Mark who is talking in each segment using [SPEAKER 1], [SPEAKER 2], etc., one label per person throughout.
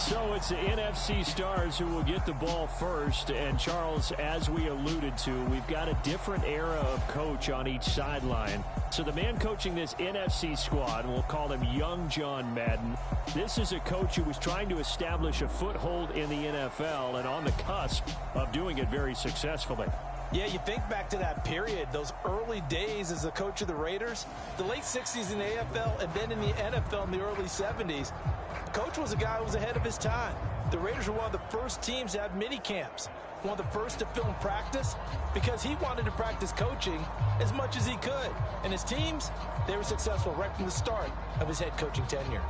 [SPEAKER 1] So it's the NFC stars who will get the ball first. And, Charles, as we alluded to, we've got a different era of coach on each sideline. So the man coaching this NFC squad, we'll call him Young John Madden. This is a coach who was trying to establish a foothold in the NFL and on the cusp of doing it very successfully.
[SPEAKER 2] Yeah, you think back to that period, those early days as the coach of the Raiders, the late 60s in the AFL and then in the NFL in the early 70s. Coach was a guy who was ahead of his time. The Raiders were one of the first teams to have mini camps, one of the first to film practice, because he wanted to practice coaching as much as he could. And his teams, they were successful right from the start of his head coaching tenure.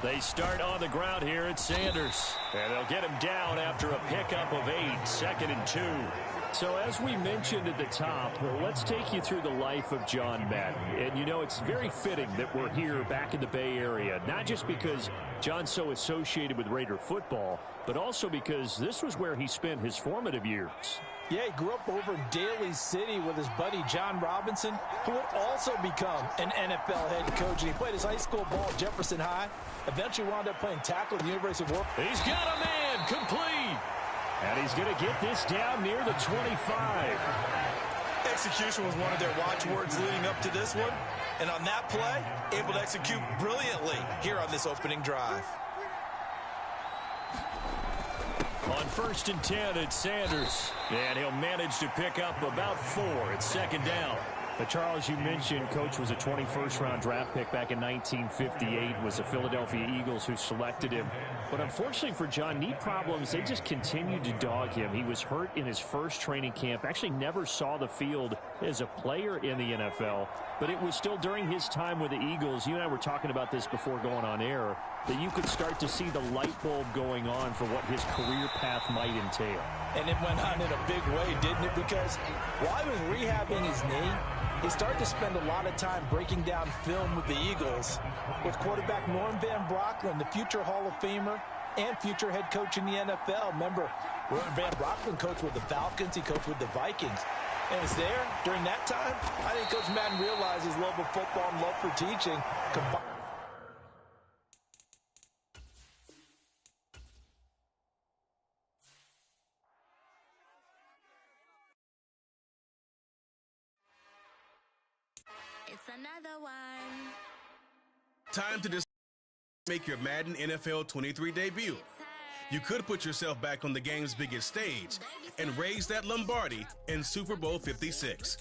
[SPEAKER 1] They start on the ground here at Sanders. And they'll get him down after a pickup of 8, 2nd and 2. So as we mentioned at the top, let's take you through the life of John Madden. And, you know, it's very fitting that we're here back in the Bay Area, not just because John's so associated with Raider football, but also because this was where he spent his formative years.
[SPEAKER 2] Yeah, he grew up over in Daly City with his buddy John Robinson, who would also become an NFL head coach. And he played his high school ball at Jefferson High, eventually wound up playing tackle at the University of Warwick.
[SPEAKER 1] He's got a man, complete. And he's going to get this down near the 25.
[SPEAKER 3] Execution was one of their watchwords leading up to this one. And on that play, able to execute brilliantly here on this opening drive.
[SPEAKER 1] On 1st and 10, it's Sanders. And he'll manage to pick up about 4. It's 2nd down. But, Charles, you mentioned Coach was a 21st-round draft pick back in 1958. It was the Philadelphia Eagles who selected him. But unfortunately for John, knee problems, they just continued to dog him. He was hurt in his first training camp, actually never saw the field as a player in the NFL. But it was still during his time with the Eagles, you and I were talking about this before going on air, that you could start to see the light bulb going on for what his career path might entail.
[SPEAKER 2] And it went on in a big way, didn't it? Because while he was rehabbing his knee, he started to spend a lot of time breaking down film with the Eagles, with quarterback Norm Van Brocklin, the future Hall of Famer and future head coach in the NFL. Remember, Norm Van Brocklin coached with the Falcons, he coached with the Vikings. And it's there, during that time, I think Coach Madden realized his love of football and love for teaching.
[SPEAKER 4] It's another one.
[SPEAKER 5] Time to make your Madden NFL 23 debut. You could put yourself back on the game's biggest stage and raise that Lombardi in Super Bowl 56.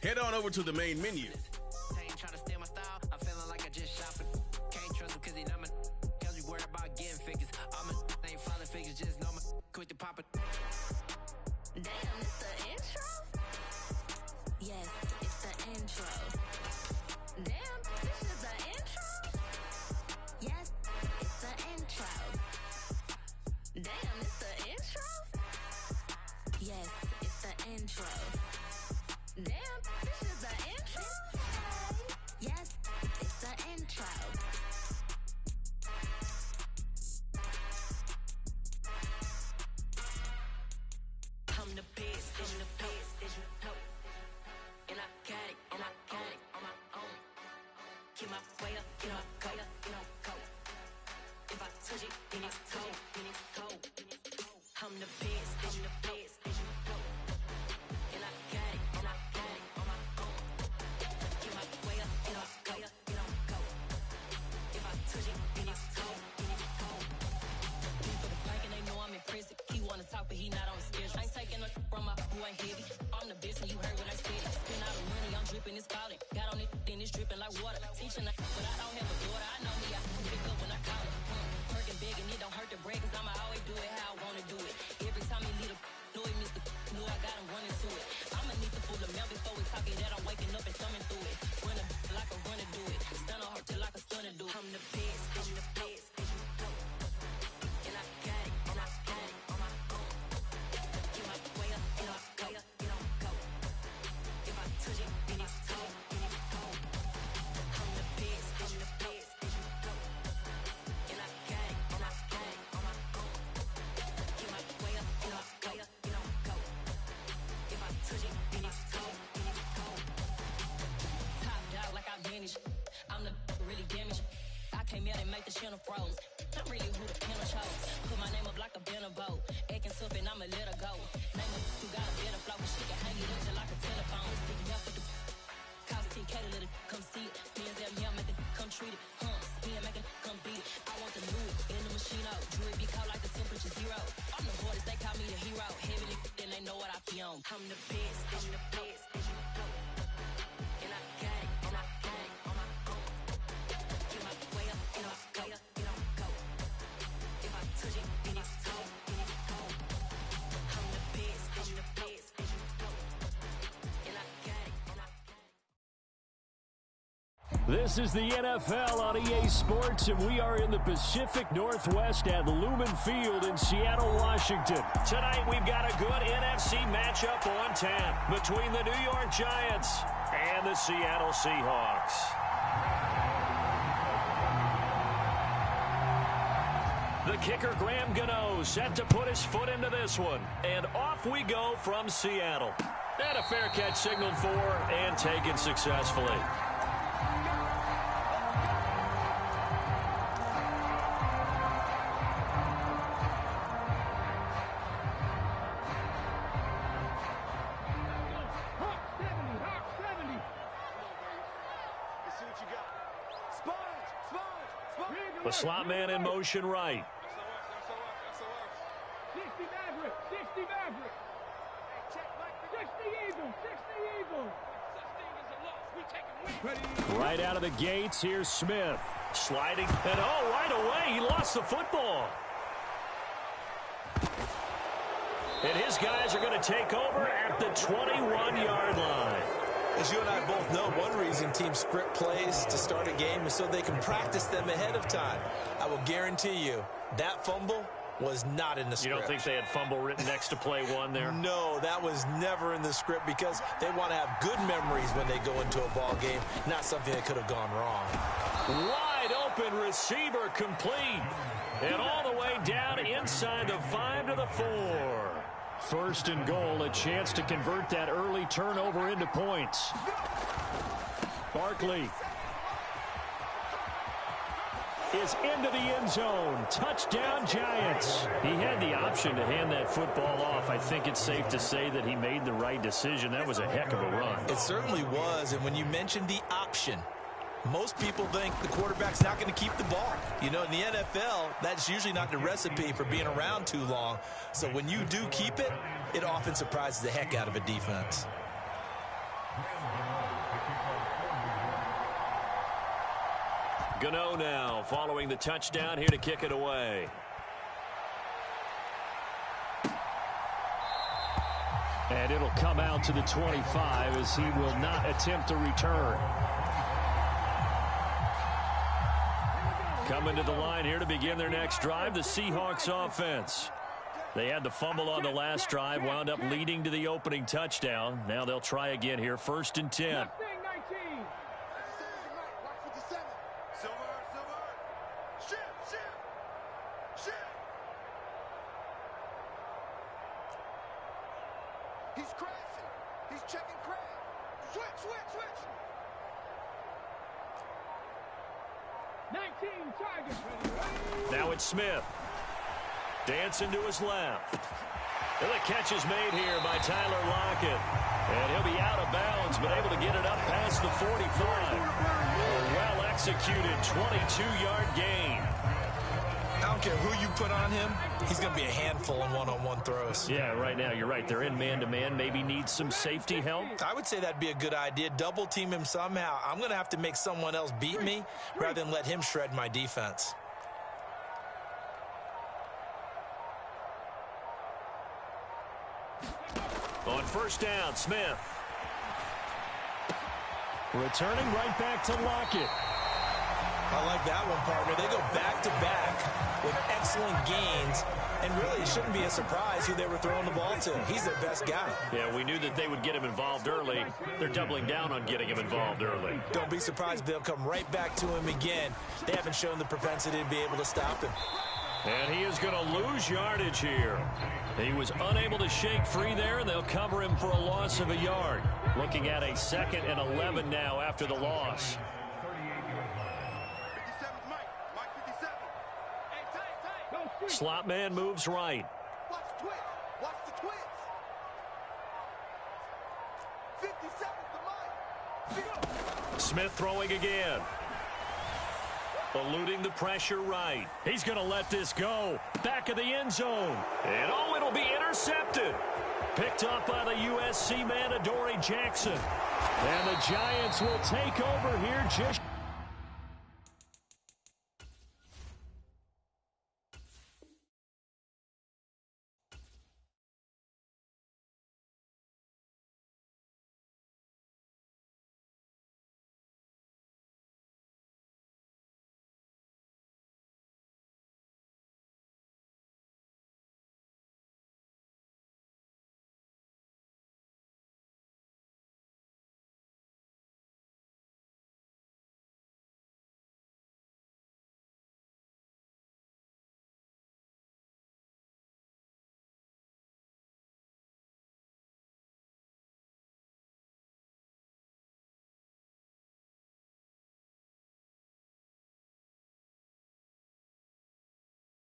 [SPEAKER 5] Head on over to the main menu.
[SPEAKER 4] And I got it, and I got it on my own. Keep my way up, get my go, go. If I touch it, then it's cold, I'm the best, And I got it, and I got it on my own. Keep my way up, get my go, If I touch it, then it's cold, For the bank and they know I'm in prison. He wanna talk, but he not on the schedule. I ain't taking no from my who ain't heavy. I'm the best, and you heard what I said. Spend all the money, I'm dripping, it's falling. Got on it, then it's dripping like water. Teaching, but I don't have a daughter. I know me, I can pick up when I call it. Perking big, and it don't hurt to break, cause I'ma always do it how I wanna do it. Every time he lead a know he missed the know I got him running to it. I'ma need the full amount before we talk it that I'm waking up and thumbing through it. Run a like a runner do it. Stun on her till like a stunner do. I'm the best, And I got it, and I got it on my own. Get my way up, get my go. If I touch it, then it's cold, I'm the best, And I got it, and I got it on my own. Get my way up, get my go. If I touch it, then it's cold, Top dog like I vanished. I'm the really damaged. I came out and make the channel froze. I'm really who the piano chose. Put my name up like a banner boat. Acting tough and I'ma let her go. Name her who got a better flow, but she can hang it up just like a telephone. Sticking up with the cost 10K to let it come see it. Me and them here make it come treat it. Spin make it come beat it. I want the new in the machine out. Jewelry be cold like the temperature 0. I'm the hardest, they call me the hero. Heavily, then they know what I be on. I'm the best, And I got it, and I got it on my own. Get my way up, get my go. If I touch it, then it's cold, I'm the best, And I got it, and I got it.
[SPEAKER 1] This is the NFL on EA Sports, and we are in the Pacific Northwest at Lumen Field in Seattle, Washington. Tonight, we've got a good NFC matchup on tap between the New York Giants and the Seattle Seahawks. The kicker, Graham Gano, set to put his foot into this one. And off we go from Seattle. And a fair catch signaled for and taken successfully. The slot man in motion right.
[SPEAKER 6] 60 Maverick, 60 Maverick. 60 Eagle, 60 Eagle.
[SPEAKER 1] Right out of the gates, here's Smith. Sliding, and right away, he lost the football. And his guys are going to take over at the 21-yard line.
[SPEAKER 2] As you and I both know, one reason teams script plays to start a game is so they can practice them ahead of time. I will guarantee you that fumble was not in the script.
[SPEAKER 1] You don't think they had fumble written next to play one there?
[SPEAKER 2] No, that was never in the script because they want to have good memories when they go into a ball game, not something that could have gone wrong.
[SPEAKER 1] Wide open receiver complete. And all the way down inside the 5 to the 4. First and goal, a chance to convert that early turnover into points. Barkley is into the end zone. Touchdown, Giants. He had the option to hand that football off. I think it's safe to say that he made the right decision. That was a heck of a run.
[SPEAKER 2] It certainly was, and when you mentioned the option, most people think the quarterback's not going to keep the ball. You know, in the NFL, that's usually not the recipe for being around too long. So when you do keep it, it often surprises the heck out of a defense.
[SPEAKER 1] Gano now following the touchdown here to kick it away. And it'll come out to the 25 as he will not attempt to return. Coming to the line here to begin their next drive, the Seahawks offense. They had the fumble on the last drive, wound up leading to the opening touchdown. Now they'll try again here, 1st and 10.
[SPEAKER 6] He's crashing. He's checking crash. Switch. 19 targets.
[SPEAKER 1] Now it's Smith. Dancing to his left. And the catch is made here by Tyler Lockett. And he'll be out of bounds, but able to get it up past the 45. A well-executed 22-yard gain.
[SPEAKER 3] I don't care who you put on him. He's going to be a handful in one-on-one throws.
[SPEAKER 1] Yeah, right now, you're right. They're in man-to-man. Maybe needs some safety help.
[SPEAKER 3] I would say that'd be a good idea. Double team him somehow. I'm going to have to make someone else beat me rather than let him shred my defense.
[SPEAKER 1] On first down, Smith. Returning right back to Lockett.
[SPEAKER 3] I like that one, partner. They go back-to-back with excellent gains, and really it shouldn't be a surprise who they were throwing the ball to. He's their best guy.
[SPEAKER 1] Yeah, we knew that they would get him involved early. They're doubling down on getting him involved early.
[SPEAKER 3] Don't be surprised they'll come right back to him again. They haven't shown the propensity to be able to stop him.
[SPEAKER 1] And he is going to lose yardage here. He was unable to shake free there, and they'll cover him for a loss of a yard. Looking at a 2nd and 11 now after the loss. Slot man moves right.
[SPEAKER 6] Watch the twist. Watch the twist. 57 the Mike.
[SPEAKER 1] Smith throwing again. Eluding the pressure right. He's going to let this go. Back of the end zone. And oh, it'll be intercepted. Picked up by the USC man, Adoree Jackson. And the Giants will take over here just...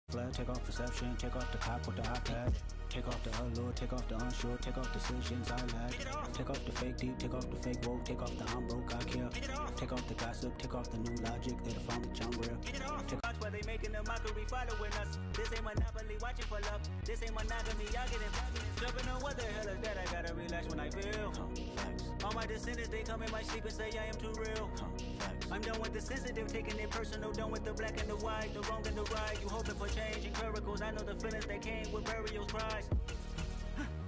[SPEAKER 7] Flag, take off perception, take off the cop with the iPad. Take off the allure, take off the unsure, take off decisions I lack. Take off the fake deep, take off the fake woke, take off the I'm broke, I care. Take off the gossip, take off the new logic, they define the genre. Take off where they making a mockery following us. This ain't monopoly, watching for love. This ain't monogamy, y'all getting jumping on what the hell is that? I gotta relax when I feel. All my descendants, they come in my sleep and say I am too real. I'm done with the sensitive, taking it personal, done with the black and the white, the wrong and the right. You hoping for change and miracles, I know the feelings that came with burials, cries.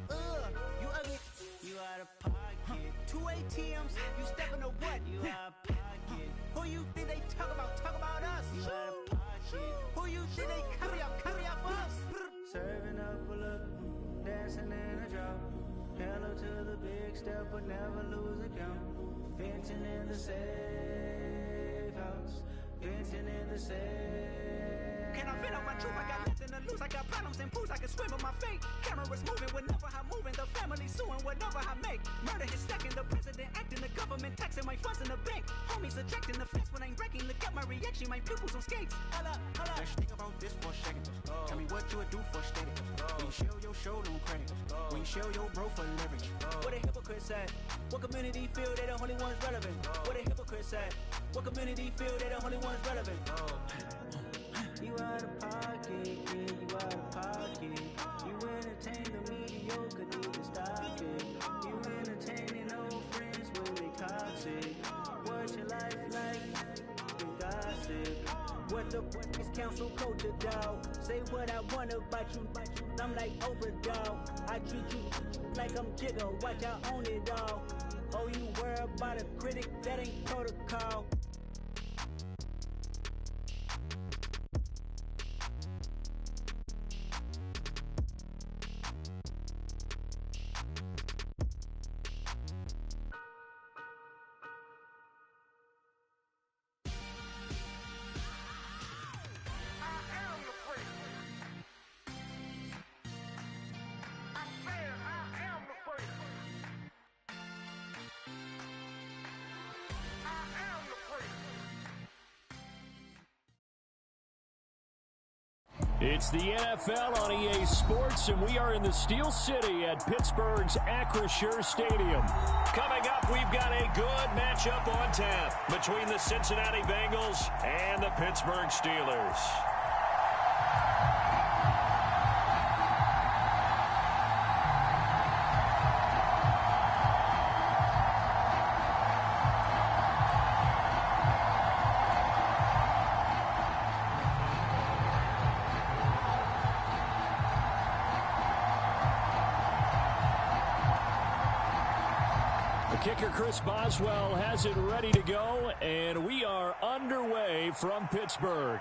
[SPEAKER 7] You ugly, you out of pocket. 2 ATMs, you stepping to what? You out of pocket. Who you think they talk about us? You out of pocket. Who you think they carry out for us? Serving up a look, dancing in a drop. Hello to the big step, but never lose a count. Venting in the safe house, venting in the safe. Can I vent out my truth? I got nothing to lose. I got problems and pools. I can swim with my fate. Cameras moving whenever I'm moving. The family suing whatever I make. Murder is stacking. The president acting. The government taxing my funds in the bank. Homies ejecting the fence when I'm wrecking. Look at my reaction. My pupils on skates. Holla. Let's think about this for a second. Tell me what you would do for steady. When you show your show, no credit. When you show your bro for leverage. What a hypocrite said. What community feel they the only ones relevant? What a hypocrite said. What community feel they the only ones relevant? You out of pocket, yeah, you out of pocket. You entertain the mediocre, need to stop it. You entertaining old friends when they toxic. What's your life like? You gossip. What is council culture, dog? Say what I want about you. I'm like Oprah, dog. I treat you like I'm Jigga. Watch I own it, dog. Oh, you worry about a critic? That ain't protocol.
[SPEAKER 1] It's the NFL on EA Sports, and we are in the Steel City at Pittsburgh's Acrisure Stadium.
[SPEAKER 8] Coming up, we've got a good matchup on tap between the Cincinnati Bengals and the Pittsburgh Steelers.
[SPEAKER 1] Kicker Chris Boswell has it ready to go, and we are underway from Pittsburgh.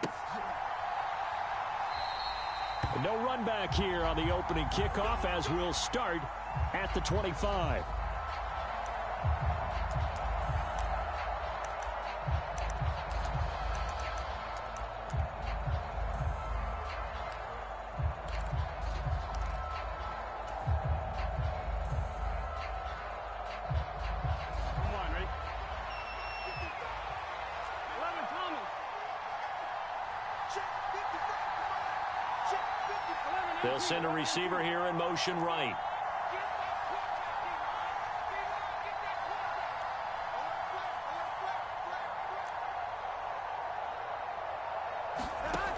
[SPEAKER 1] No run back here on the opening kickoff as we'll start at the 25.
[SPEAKER 8] They'll send a receiver here in motion right.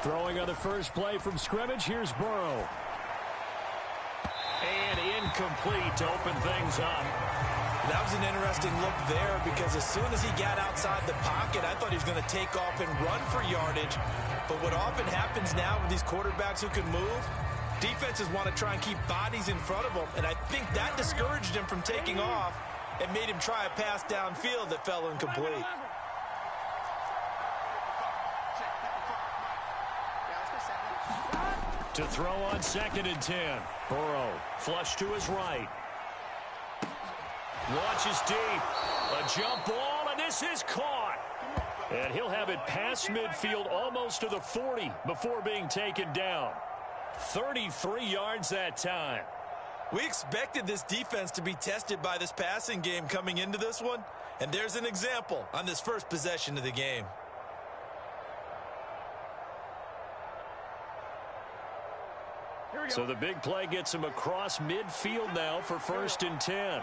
[SPEAKER 1] Throwing on the first play from scrimmage, here's Burrow.
[SPEAKER 8] And incomplete to open things up.
[SPEAKER 2] That was an interesting look there because as soon as he got outside the pocket, I thought he was going to take off and run for yardage. But what often happens now with these quarterbacks who can move, defenses want to try and keep bodies in front of them, and I think that discouraged him from taking off and made him try a pass downfield that fell incomplete.
[SPEAKER 8] To throw on 2nd and 10. Burrow flush to his right. Launches deep. A jump ball, and this is caught. And he'll have it past midfield almost to the 40 before being taken down. 33 yards that time.
[SPEAKER 2] We expected this defense to be tested by this passing game coming into this one, and there's an example on this first possession of the game.
[SPEAKER 8] So the big play gets him across midfield now for 1st and 10.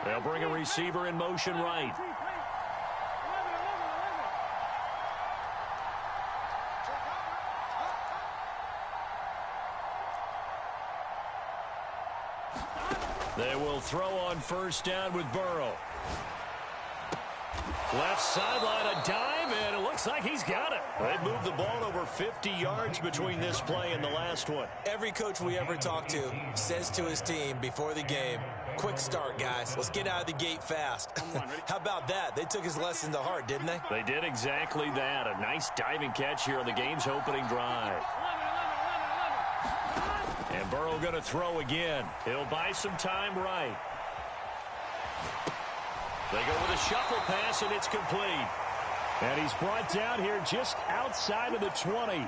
[SPEAKER 8] They'll bring a receiver in motion right. They will throw on 1st down with Burrow. Left sideline, a dive, and it looks like he's got it. They moved the ball over 50 yards between this play and the last one.
[SPEAKER 2] Every coach we ever talk to says to his team before the game, quick start, guys. Let's get out of the gate fast. How about that? They took his lesson to heart, didn't they?
[SPEAKER 8] They did exactly that. A nice diving catch here on the game's opening drive. And Burrow going to throw again. He'll buy some time right. They go with a shuffle pass, and it's complete.
[SPEAKER 1] And he's brought down here just outside of the 20.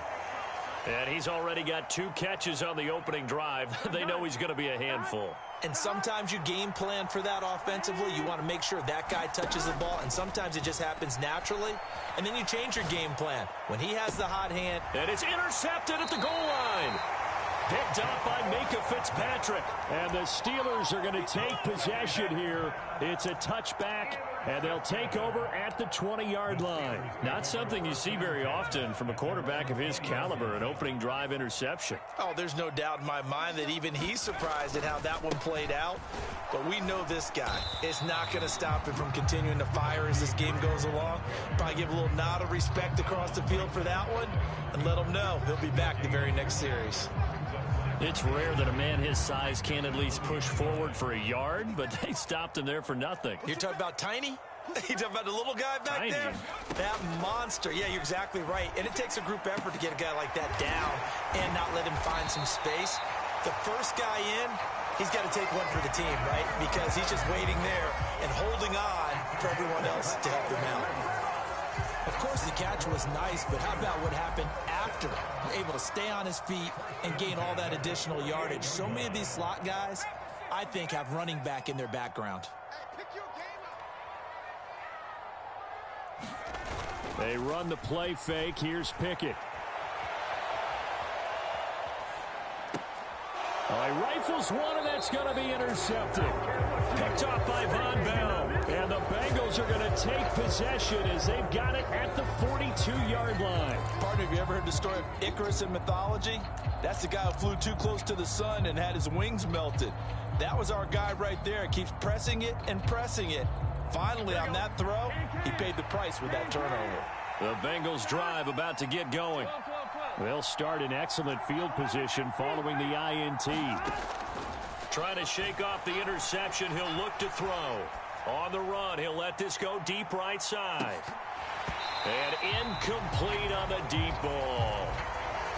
[SPEAKER 8] And he's already got 2 catches on the opening drive. They know he's going to be a handful.
[SPEAKER 2] And sometimes you game plan for that offensively. You want to make sure that guy touches the ball, and sometimes it just happens naturally. And then you change your game plan. When he has the hot hand.
[SPEAKER 8] And it's intercepted at the goal line.
[SPEAKER 1] Picked up by Minka Fitzpatrick. And the Steelers are going to take possession here. It's a touchback, and they'll take over at the 20-yard line.
[SPEAKER 8] Not something you see very often from a quarterback of his caliber, an opening drive interception.
[SPEAKER 2] Oh, there's no doubt in my mind that even he's surprised at how that one played out. But we know this guy is not going to stop him from continuing to fire as this game goes along. Probably give a little nod of respect across the field for that one and let him know he'll be back the very next series.
[SPEAKER 8] It's rare that a man his size can at least push forward for a yard, but they stopped him there for nothing.
[SPEAKER 2] You're talking about Tiny? You're talking about the little guy back
[SPEAKER 8] Tiny.
[SPEAKER 2] there? That monster. Yeah, you're exactly right. And it takes a group effort to get a guy like that down and not let him find some space. The first guy in, he's got to take one for the team, right? Because he's just waiting there and holding on for everyone else to help him out. Of course, the catch was nice, but how about what happened after? Able to stay on his feet and gain all that additional yardage. So many of these slot guys, I think, have running back in their background.
[SPEAKER 1] They run the play fake. Here's Pickett. He rifles one, and that's going to be intercepted. Picked off by Von Bell. And the Bengals are going to take possession as they've got it at the 42-yard line.
[SPEAKER 2] Partner, have you ever heard the story of Icarus in mythology? That's the guy who flew too close to the sun and had his wings melted. That was our guy right there. Keeps pressing it and pressing it. Finally, on that throw, he paid the price with that turnover.
[SPEAKER 1] The Bengals drive about to get going. They'll start in excellent field position following the INT. Trying to shake off the interception. He'll look to throw. On the run, he'll let this go deep right side. And incomplete on the deep ball.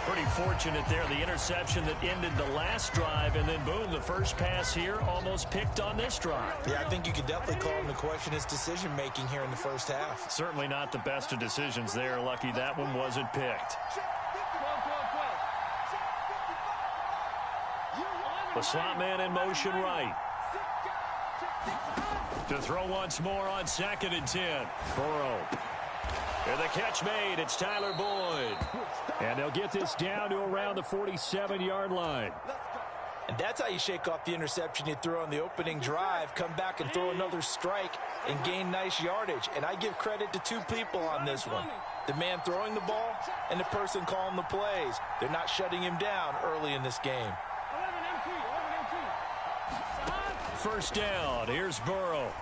[SPEAKER 1] Pretty fortunate there, the interception that ended the last drive, and then boom, the first pass here almost picked on this drive.
[SPEAKER 2] Yeah, I think you could definitely call him to question his decision-making here in the first half.
[SPEAKER 1] Certainly not the best of decisions there. Lucky that one wasn't picked. The slot man in motion right. To throw once more on 2nd and 10. Burrow. And the catch made. It's Tyler Boyd. And they'll get this down to around the 47-yard line.
[SPEAKER 2] And that's how you shake off the interception you threw on the opening drive, come back and throw another strike and gain nice yardage. And I give credit to two people on this one. The man throwing the ball and the person calling the plays. They're not shutting him down early in this game.
[SPEAKER 1] First down. Here's Burrow.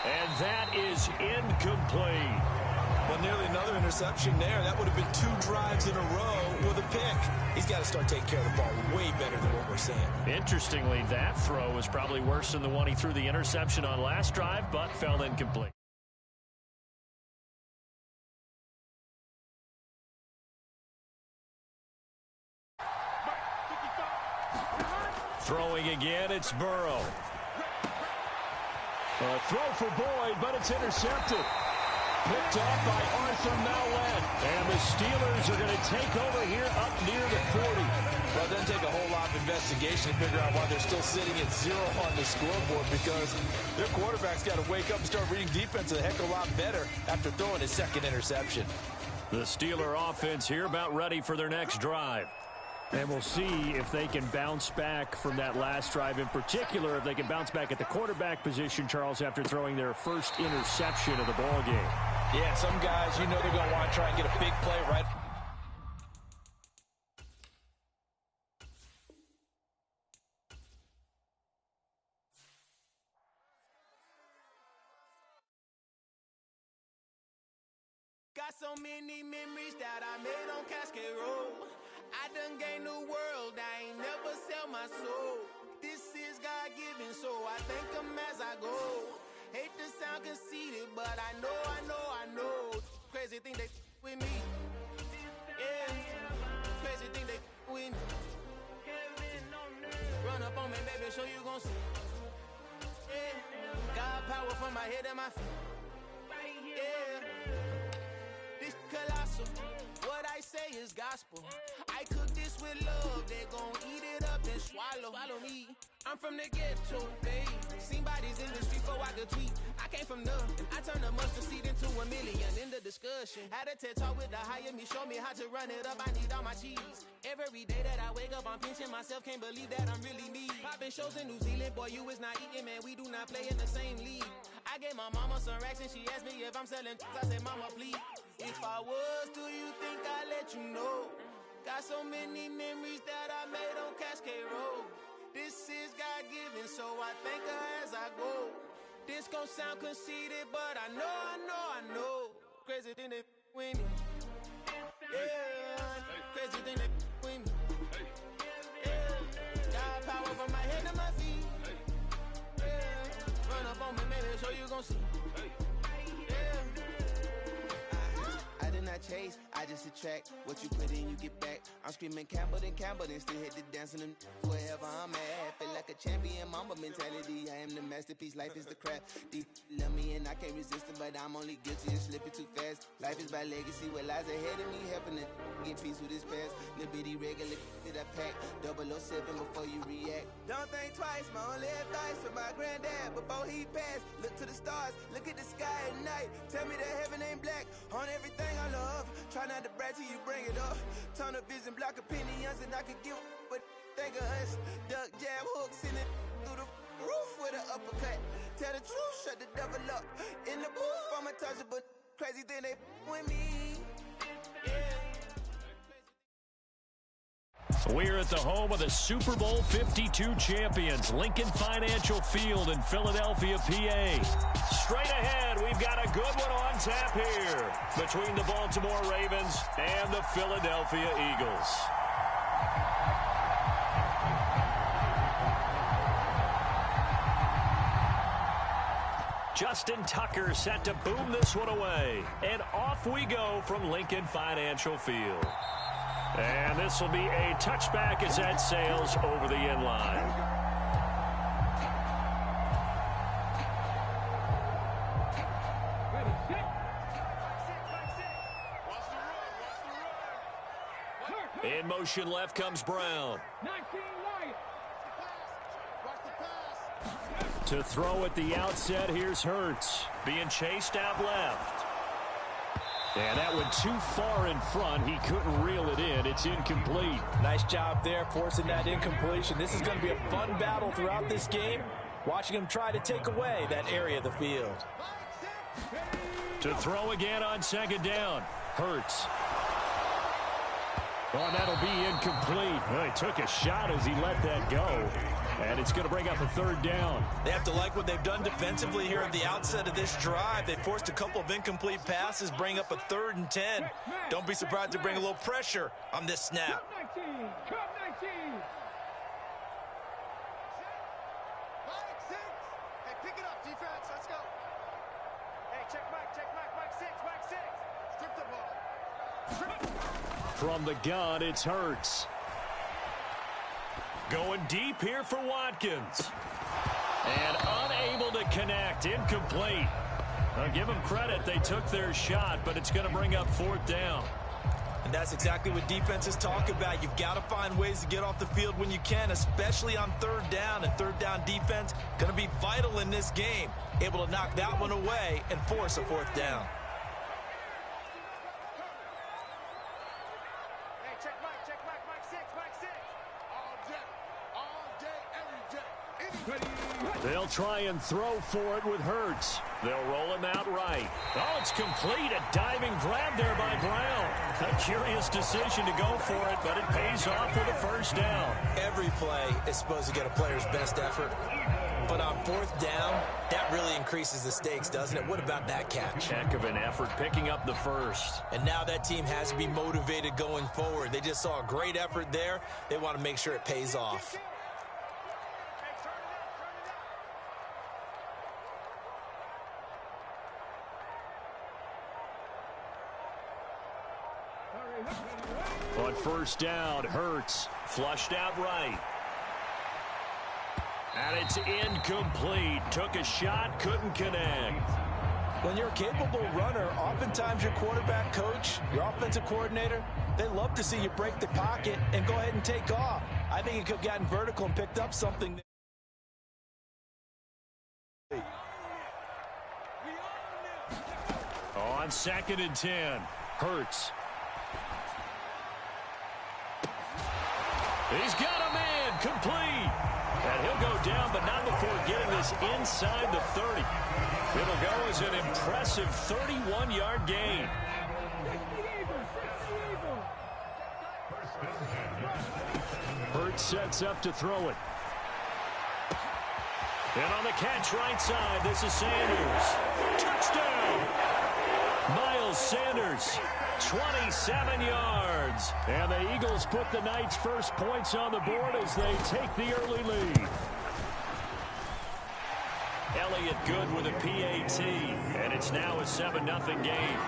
[SPEAKER 1] And that is incomplete.
[SPEAKER 2] Well, nearly another interception there. That would have been 2 drives in a row with a pick. He's got to start taking care of the ball way better than what we're seeing.
[SPEAKER 1] Interestingly, that throw was probably worse than the one he threw the interception on last drive, but fell incomplete. Throwing again, it's Burrow. A throw for Boyd, but it's intercepted. Picked off by Arthur Mallett. And the Steelers are going to take over here up near the 40.
[SPEAKER 2] Well, it doesn't take a whole lot of investigation to figure out why they're still sitting at 0 on the scoreboard, because their quarterback's got to wake up and start reading defense a heck of a lot better after throwing his 2nd interception.
[SPEAKER 1] The Steeler offense here about ready for their next drive. And we'll see if they can bounce back from that last drive. In particular, if they can bounce back at the quarterback position, Charles, after throwing their first interception of the ball game.
[SPEAKER 2] Yeah, some guys, you know they're going to want to try and get a big play right.
[SPEAKER 7] Got so many memories that I made on Cascade Road. I done gained the world, I ain't never sell my soul. This is God-given, so I thank him as I go. Hate to sound conceited, but I know. Crazy thing they with me. Yeah, crazy thing they with me. Run up on me, baby, show you gon' see. Yeah, God power from my head and my feet. Yeah, this colossal. What I say is gospel. I cook this with love. They gon' eat it up and swallow me. I'm from the ghetto, babe. Seen bodies in the street before I could tweet. I came from nothing. I turned a mustard seed into a million. In the discussion, had a TED talk with the higher me. Show me how to run it up. I need all my cheese. Every day that I wake up, I'm pinching myself. Can't believe that I'm really me. Popping shows in New Zealand, boy, you is not eating, man. We do not play in the same league. I gave my mama some racks and she asked me if I'm selling. I said, mama, please. If I was, do you think I'd let you know? Got so many memories that I made on Cascade Road. This is God-given, so I thank her as I go. This gon' sound conceited, but I know. Crazy thing they with me. Yeah, crazy thing they with me. Yeah, got power from my head to my feet. Yeah, run up on me, maybe so you gon' see. I did not chase, I just attract. What you put in, you get back. I'm screaming Campbell, then still hit the dance and wherever I'm at. Feel like
[SPEAKER 9] like a champion, mama mentality. I am the masterpiece, life is the crap. These love me and I can't resist it, but I'm only guilty of slipping too fast. Life is by legacy, what lies ahead of me, helping to get peace with his past. Little bitty regular that I pack, 007 before you react. Don't think twice, my only advice for my granddad before he passed. Look to the stars, look at the sky at night. Tell me that heaven ain't black on everything I love. Try not to brag till you bring it up. Tunnel vision, block opinions, and I could give but think of us. Duck jab hooks in it through the roof with an uppercut. Tell the truth, shut the devil up. In the booth, I'm untouchable. Crazy thing they with me. Yeah.
[SPEAKER 8] We're at the home of the Super Bowl 52 champions, Lincoln Financial Field in Philadelphia, PA. Straight ahead, we've got a good one on tap here between the Baltimore Ravens and the Philadelphia Eagles. Justin Tucker set to boom this one away. And off we go from Lincoln Financial Field. And this will be a touchback as that sails over the end line. In motion left comes Brown. To throw at the outset, here's Hurts. Being chased out left. And that went too far in front. He couldn't reel it in. It's incomplete.
[SPEAKER 2] Nice job there forcing that incompletion. This is going to be a fun battle throughout this game. Watching him try to take away that area of the field.
[SPEAKER 8] To throw again on second down. Hurts. Oh, that'll be incomplete. Well, he took a shot as he let that go. And it's going to bring up a third down.
[SPEAKER 2] They have to like what they've done defensively here at the outset of this drive. They forced a couple of incomplete passes, bring up a 3rd and 10. Don't be surprised to bring a little pressure on this snap.
[SPEAKER 8] From the gun, it's Hurts. Going deep here for Watkins. And unable to connect. Incomplete. I'll give them credit. They took their shot, but it's going to bring up 4th down.
[SPEAKER 2] And that's exactly what defenses talk about. You've got to find ways to get off the field when you can, especially on 3rd down. And 3rd down defense going to be vital in this game. Able to knock that one away and force a 4th down.
[SPEAKER 8] They'll try and throw for it with Hurts. They'll roll him out right. Oh, it's complete. A diving grab there by Brown. A curious decision to go for it, but it pays off with a 1st down.
[SPEAKER 2] Every play is supposed to get a player's best effort. But on 4th down, that really increases the stakes, doesn't it? What about that catch?
[SPEAKER 8] Heck of an effort, picking up the 1st.
[SPEAKER 2] And now that team has to be motivated going forward. They just saw a great effort there. They want to make sure it pays off.
[SPEAKER 8] On 1st down, Hurts flushed out right. And it's incomplete. Took a shot, couldn't connect.
[SPEAKER 2] When you're a capable runner, oftentimes your quarterback coach, your offensive coordinator, they love to see you break the pocket and go ahead and take off. I think he could have gotten vertical and picked up something.
[SPEAKER 8] On 2nd and 10, Hurts. He's got a man, complete. And he'll go down, but not before getting this inside the 30. It'll go as an impressive 31-yard gain. Hurts sets up to throw it. And on the catch right side, this is Sanders. Touchdown! Miles Sanders, 27 yards. And the Eagles put the night's first points on the board as they take the early lead. Elliott good with a PAT, and it's now a 7-0 game.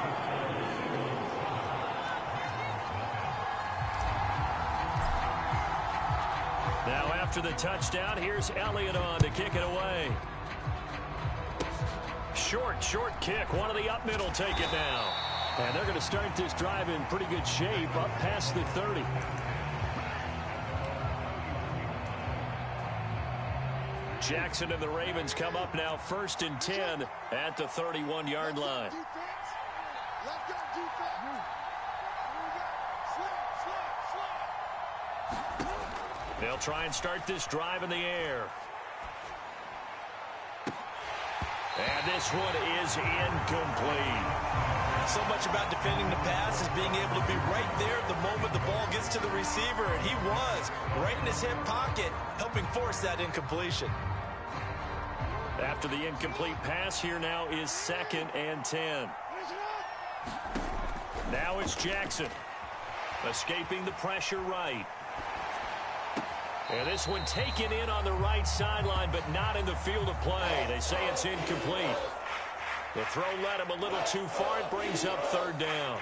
[SPEAKER 8] Now After the touchdown, here's Elliott on to kick it away. Short kick. One of the up mid will take it now. And they're going to start this drive in pretty good shape up past the 30. Jackson and the Ravens come up now 1st and 10 at the 31-yard line. They'll try and start this drive in the air. And this one is incomplete.
[SPEAKER 2] So much about defending the pass is being able to be right there at the moment the ball gets to the receiver, and he was right in his hip pocket, helping force that incompletion.
[SPEAKER 8] After the incomplete pass, here now is 2nd and 10. Now it's Jackson. Escaping the pressure right. And this one taken in on the right sideline, but not in the field of play. They say it's incomplete. The throw led him a little too far. It brings up 3rd down.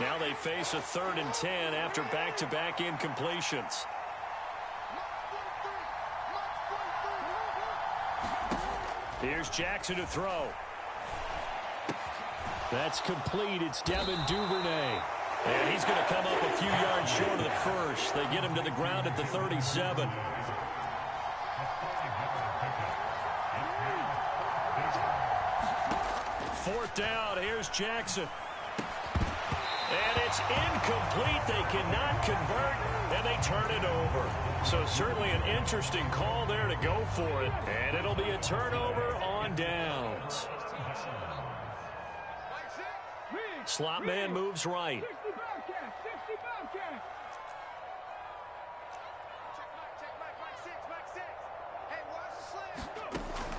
[SPEAKER 8] Now they face a 3rd and 10 after back-to-back incompletions. Here's Jackson to throw. That's complete. It's Devin Duvernay. And he's going to come up a few yards short of the first. They get him to the ground at the 37. Fourth down. Here's Jackson. And it's incomplete. They cannot convert, and they turn it over. So certainly an interesting call there to go for it. And it'll be a turnover on downs. Slot man moves right.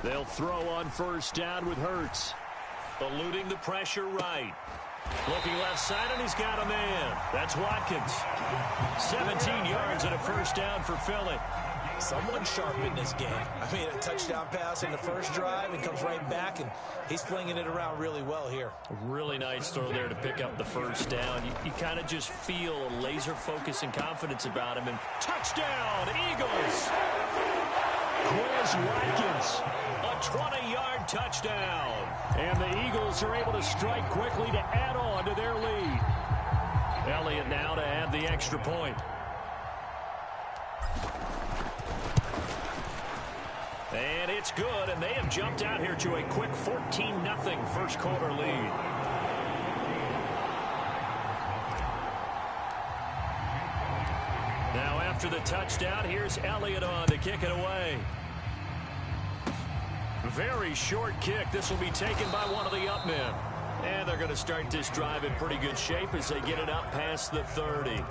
[SPEAKER 8] They'll throw on 1st down with Hurts. Eluding the pressure right. Looking left side, and he's got a man. That's Watkins. 17 yards and a 1st down for Philly.
[SPEAKER 2] Someone sharp in this game. I mean, a touchdown pass in the first drive and comes right back, and he's flinging it around really well here.
[SPEAKER 8] Really nice throw there to pick up the 1st down. You kind of just feel a laser focus and confidence about him. And touchdown, Eagles! Quez Watkins, a 20-yard touchdown. And the Eagles are able to strike quickly to add on to their lead. Elliott now to add the extra point. And it's good, and they have jumped out here to a quick 14-0 first quarter lead. Now after the touchdown, here's Elliott on to kick it away. Very short kick. This will be taken by one of the up men. And they're going to start this drive in pretty good shape as they get it up past the 30.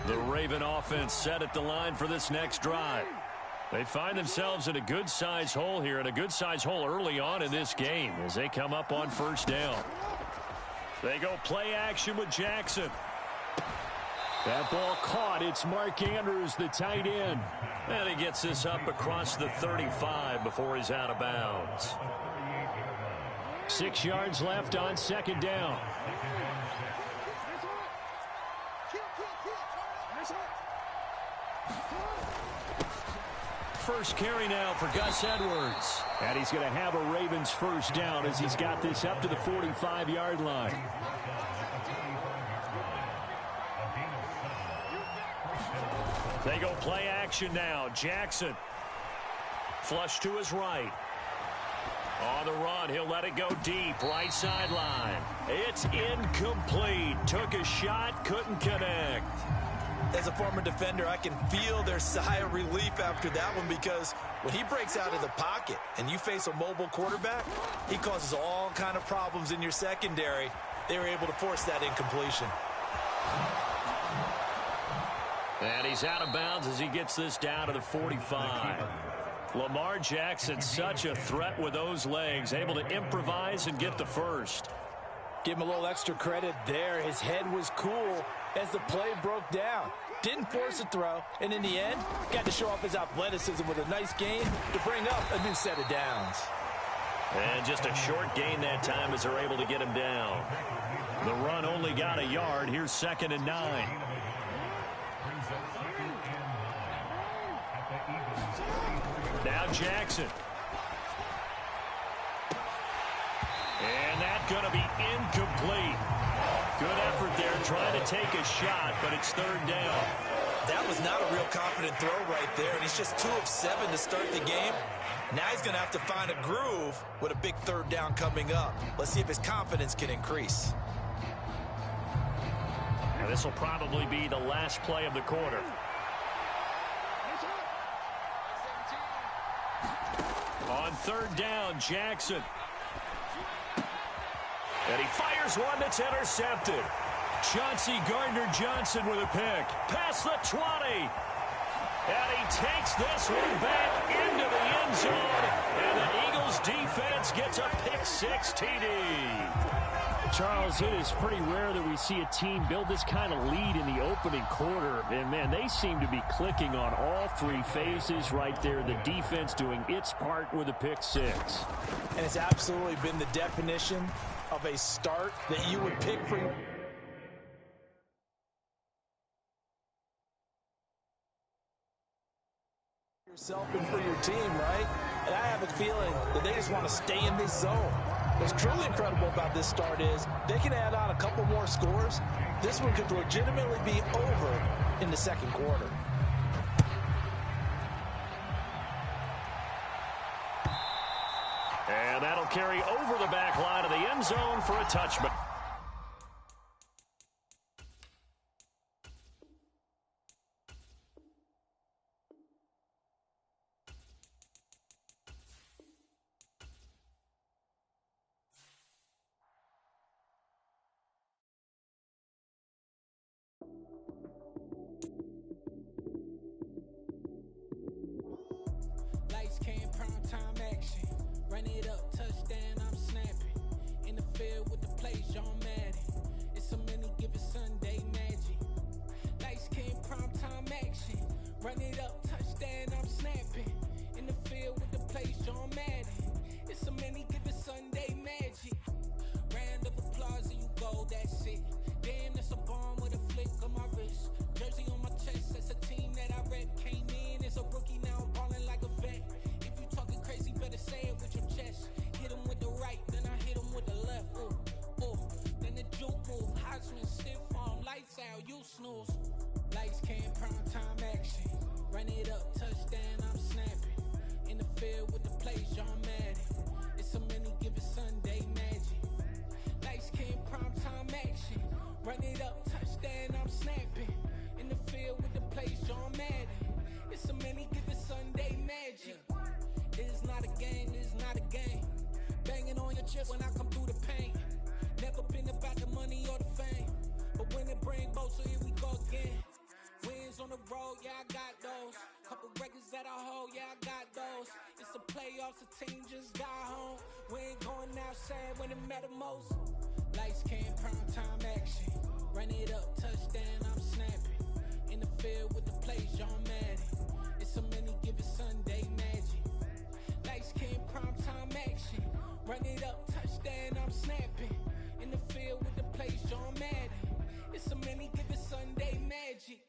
[SPEAKER 8] The Raven offense set at the line for this next drive. They find themselves in a good-sized hole here, and a good-sized hole early on in this game as they come up on 1st down. They go play action with Jackson. That ball caught. It's Mark Andrews, the tight end. And he gets this up across the 35 before he's out of bounds. 6 yards left on 2nd down. First carry now for Gus Edwards. And he's going to have a Ravens 1st down as he's got this up to the 45-yard line. They go play action now. Jackson. Flush to his right. On the run, he'll let it go deep. Right sideline. It's incomplete. Took a shot, couldn't connect.
[SPEAKER 2] As a former defender, I can feel their sigh of relief after that one, because when he breaks out of the pocket and you face a mobile quarterback, he causes all kind of problems in your secondary. They were able to force that incompletion.
[SPEAKER 8] And he's out of bounds as he gets this down to the 45. Lamar Jackson, such a threat with those legs, able to improvise and get the first.
[SPEAKER 2] Give him a little extra credit there. His head was cool as the play broke down. Didn't force a throw, and in the end, got to show off his athleticism with a nice gain to bring up a new set of downs.
[SPEAKER 8] And just a short gain that time as they're able to get him down. The run only got a yard. Here's 2nd and 9. Now Jackson. And that's going to be incomplete. Good effort there trying to take a shot, but it's 3rd down.
[SPEAKER 2] That was not a real confident throw right there, and he's just 2 of 7 to start the game. Now he's going to have to find a groove with a big 3rd down coming up. Let's see if his confidence can increase.
[SPEAKER 8] Now this will probably be the last play of the quarter. On 3rd down, Jackson. And he fires one that's intercepted. Chauncey Gardner-Johnson with a pick. Past the 20. And he takes this one back into the end zone. And the Eagles defense gets a pick-6 TD.
[SPEAKER 1] Charles, it is pretty rare that we see a team build this kind of lead in the opening quarter. And, man, they seem to be clicking on all 3 phases right there. The defense doing its part with a pick-6.
[SPEAKER 2] And it's absolutely been the definition of a start that you would pick for yourself and for your team, right? And I have a feeling that they just want to stay in this zone. What's truly incredible about this start is they can add on a couple more scores. This one could legitimately be over in the 2nd quarter.
[SPEAKER 8] And that'll carry over the back line of the end zone for a touchback.
[SPEAKER 7] Lights came, prime time action. Run it up, touchdown, I'm snapping. In the field with the play, John Madden. It's a many given Sunday magic. Lights came, prime time action. Run it up, touchdown, I'm snapping. In the field with the play, John Madden. It's a many given Sunday magic. Round of applause and you go, that's it. Damn, that's a bomb with a flick on my wrist. Jersey on my chest, that's a team that I rep. Came in as a rookie, now I'm balling like a vet. If you talking crazy, better say it with your chest. Hit him with the right, then I hit him with the left. Ooh, ooh. Then the juke move, Heisman stiff arm, lights out, you snooze. Lights came, prime time action. Run it up, touchdown, I'm snapping. In the field with the play, John Madden. It's a many given Sunday magic. Lights came, prime time action. Run it up, touchdown, I'm snapping. In the field with the play, John Madden. It's a many given Sunday magic. It is not a game, it is not a game. Banging on your chest when I come through the paint. Never been about the money or the fame. But when it bring both, so here we go again. Wins on the road, yeah, I got those. Couple records that I hold, yeah, I got those. It's the playoffs, the team just got home. We ain't going outside when it matter most. Lights came, prime time action. Run it up, touchdown, I'm snapping. In the field with the play, John Madden. It's a many given Sunday magic. Lights came, prime time action. Run it up, touchdown, I'm snapping. In the field with the play, John Madden. It's a many given Sunday magic.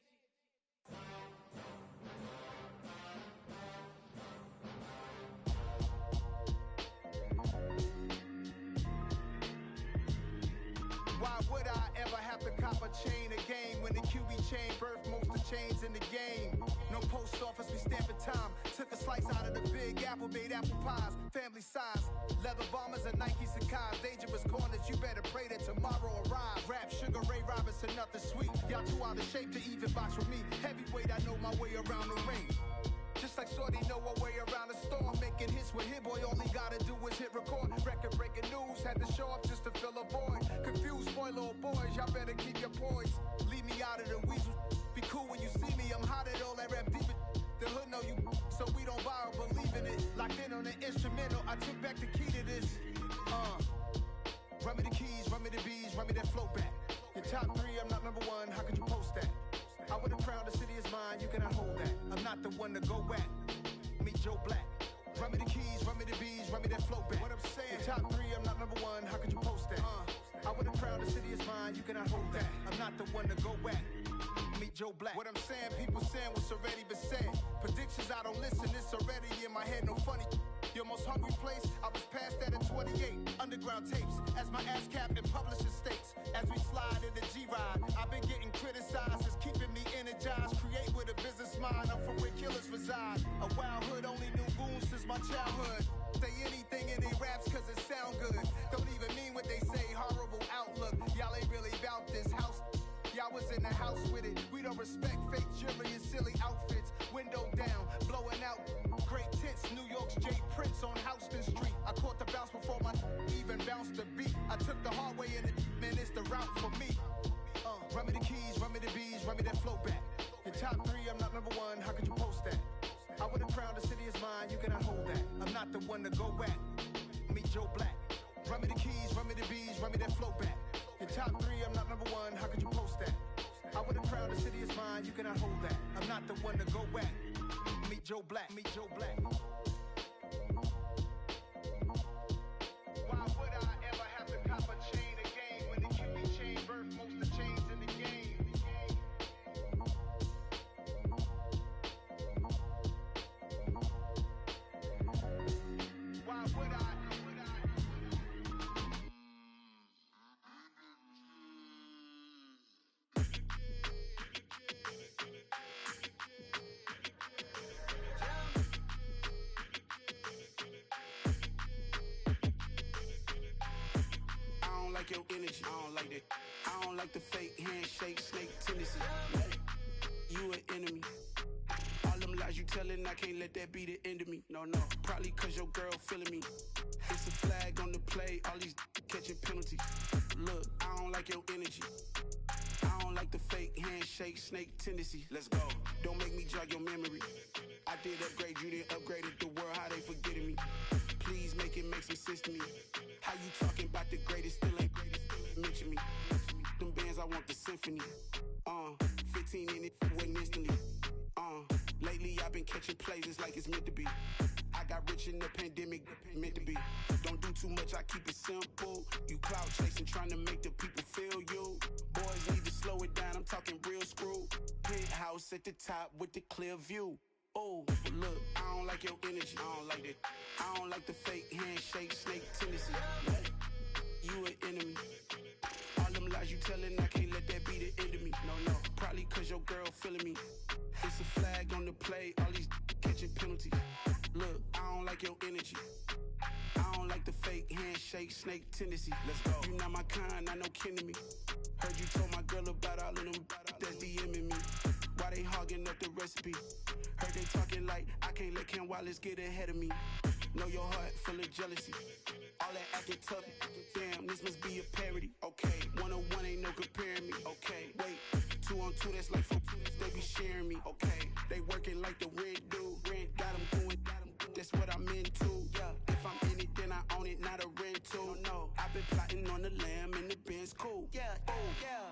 [SPEAKER 6] Why would I ever have to cop a chain again when the QB chain birthed most of the chains in the game? No post office, we stamping time. Took a slice out of the big apple, made apple pies, family size. Leather bombers and Nike Sacai's. Dangerous corners, you better pray that tomorrow arrives. Rap, Sugar Ray Robinson, nothing sweet. Y'all too out of shape to even box with me. Heavyweight, I know my way around the ring. Just like Shorty know her way around the storm. Making hits with Hit Boy, all he gotta do is hit record. Record breaking news, had to show up just to fill a void. Confused, spoiled little boys, y'all better keep your poise. Leave me out of the weasel. Be cool when you see me, I'm hot at all that rap deep. The hood know you, so we don't borrow, believe in it. Locked in on the instrumental, I took back the key to this. Run me the keys, run me the bees, run me that flow back. Your top 3, I'm not number 1, how could you post that? I would have crowned the city is mine, you cannot hold that. I'm not the one to go at. Meet Joe Black. Run me the keys, run me the bees, run me that flow back. What I'm saying, top 3, I'm not number 1, how could you post that? I would've crowned the city is mine, you cannot hold that. I'm not the one to go back. Meet Joe Black. What I'm saying, people saying what's already been said. Predictions, I don't listen, it's already in my head, no funny. Your most hungry place, I was past that at 28. Underground tapes, as my ass cap in publishing states. As we slide in the G-Ride, I've been getting criticized, it's keeping me energized. Create with a business mind, I'm from where killers reside. A wild hood, only knew goons since my childhood. Say anything in they raps cause it sound good. Don't even mean what they say, horrible outlook. Y'all ain't really about this house. Y'all was in the house with it. We don't respect fake jewelry and silly outfits. Window down, blowing out. Great tits, New York's J. Prince on Houston Street. I caught the bounce before my even bounced the beat. I took the hard way in it, man, it's the route for me. Run me the keys, run me the bees, run me that flow back. Your top 3, I'm not number 1, how could you post that? I would've crowned the city is mine, you cannot hold that. I'm not the one to go back. Meet Joe Black. Run me the keys, run me the bees, run me that flow back. Your top 3, I'm not number 1, how could you post that? I would've crowned the city is mine, you cannot hold that. I'm not the one to go back. Meet Joe Black, meet Joe Black. Why would I ever have to cop a chain again when the QB chain birthed most of the chains in the game? Why would I?
[SPEAKER 10] Your energy, I don't like that. I don't like the fake handshake, snake tendency. You an enemy. All them lies you telling, I can't let that be the end of me. No, probably cause your girl feeling me. It's a flag on the play, all these catching penalties. Look, I don't like your energy. I don't like the fake handshake, snake tendency. Let's go. Don't make me jog your memory. I did upgrade you, then upgraded the world, how they forgetting me. Please make it make some sense to me. How you talking about the greatest, still ain't greatest, mention me. Them bands, I want the symphony. 15 in it, went instantly. Lately I've been catching plays, it's like it's meant to be. I got rich in the pandemic, meant to be. Don't do too much, I keep it simple. You clout chasing, trying to make the people feel you. Boys need to slow it down, I'm talking real screw. Penthouse at the top with the clear view. Oh, look, I don't like your energy, I don't like that. I don't like the fake handshake, snake tendency. You an enemy. All them lies you telling, I can't let that be the end of me. No, probably cause your girl feeling me. It's a flag on the play, all these catching penalties. Look, I don't like your energy. I don't like the fake handshake, snake tendency. Let's go. You not my kind, I know kin to me. Heard you told my girl about all of them that's DMing me. Why they hogging up the recipe? Heard they talking like I can't let Ken Wallace get ahead of me. Know your heart full of jealousy. All that acting tough, damn, this must be a parody. Okay, 101 ain't no comparing me. Okay, wait, 2 on 2, that's like 4, they be sharing me. Okay, they working like the rent do. Rent got them going, that's what I'm into. Yeah, if I'm in it, then I own it, not a rental. No, I've been plotting on the lamb and the Benz cool. Yeah, oh, yeah.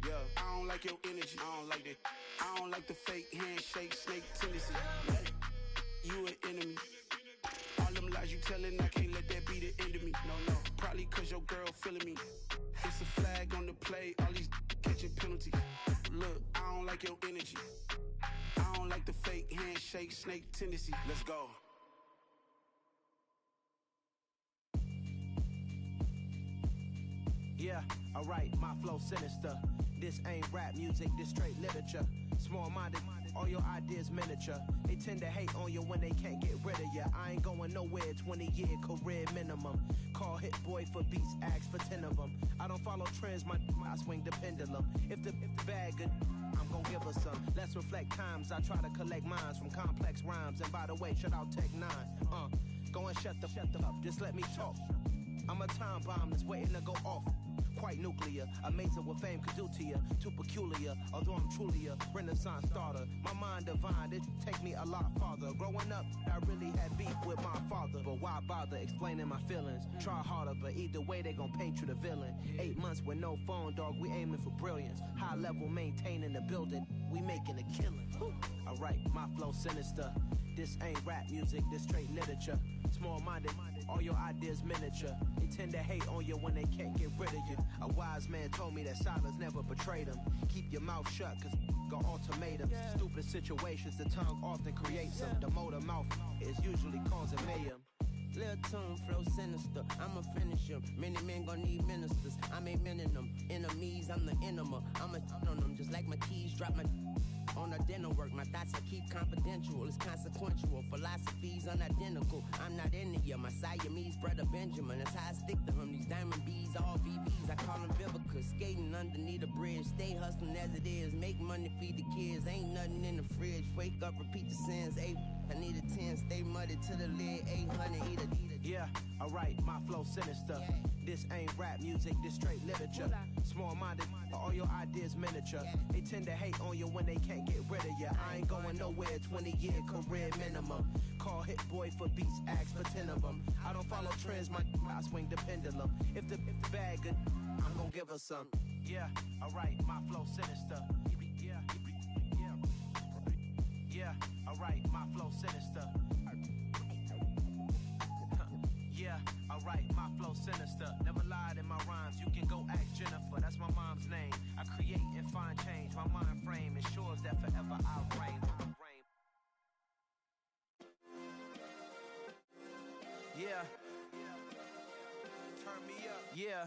[SPEAKER 10] Yeah, I don't like your energy, I don't like that. I don't like the fake handshake, snake tendency. You an enemy. All them lies you telling, I can't let that be the end of me. No, probably cause your girl feeling me. It's a flag on the play, all these catching penalties. Look, I don't like your energy. I don't like the fake handshake, snake tendency. Let's go.
[SPEAKER 7] Yeah, alright, my flow sinister. This ain't rap music, this straight literature. Small-minded, all your ideas miniature. They tend to hate on you when they can't get rid of you. I ain't going nowhere, 20-year career minimum. Call Hit Boy for beats, ask for 10 of them. I don't follow trends, I swing the pendulum. If the bag good, I'm gon' give her some. Let's reflect times, I try to collect minds from complex rhymes. And by the way, shout out Tech 9. Go and shut the up, just let me talk.
[SPEAKER 11] I'm a time bomb that's waiting to go off. Quite nuclear, amazing what fame could do to you. Too peculiar, although I'm truly a renaissance starter. My mind divine, it take me a lot farther. Growing up, I really had beef with my father. But why bother explaining my feelings? Try harder, but either way they gon' paint you the villain. 8 months with no phone, dog, we aiming for brilliance. High level maintaining the building, we making a killing. Alright, my flow sinister. This ain't rap music, this straight literature. Small-minded, all your ideas miniature. They tend to hate on you when they can't get rid of you. A wise man told me that silence never betrayed him. Keep your mouth shut, cause got ultimatums. Stupid situations, the tongue often creates them. The motor mouth is usually causing mayhem.
[SPEAKER 12] Lil' tune, flow sinister, I'ma finish him. Many men gon' need ministers, I'm aiming them. Enemies, I'm the enema. I'ma on them, just like my keys, drop my on the dinner work. My thoughts I keep confidential, it's consequential. Philosophies unidentical, I'm not into you. My Siamese brother Benjamin, that's how I stick to him. These diamond bees, all VVs, I call them Vivica. Skating underneath the bridge, stay hustling as it is. Make money, feed the kids, ain't nothing in the fridge. Wake up, repeat the sins, I need a 10, stay muddy to the lid, 800, eat a.
[SPEAKER 11] Yeah, alright, my flow sinister. This ain't rap music, this straight literature. Small-minded, all your ideas miniature. They tend to hate on you when they can't get rid of you. I ain't going nowhere, 20-year career minimum. Call Hit Boy for beats, ask for 10 of them. I don't follow trends, I swing the pendulum. If the bag good, I'm gonna give her some. Yeah, alright, my flow sinister. Yeah, alright, my flow sinister. Yeah, alright, my flow sinister. Never lied in my rhymes, you can go ask Jennifer, that's my mom's name. I create and find change, my mind frame ensures that forever I'll reign. Yeah. Turn me up. Yeah.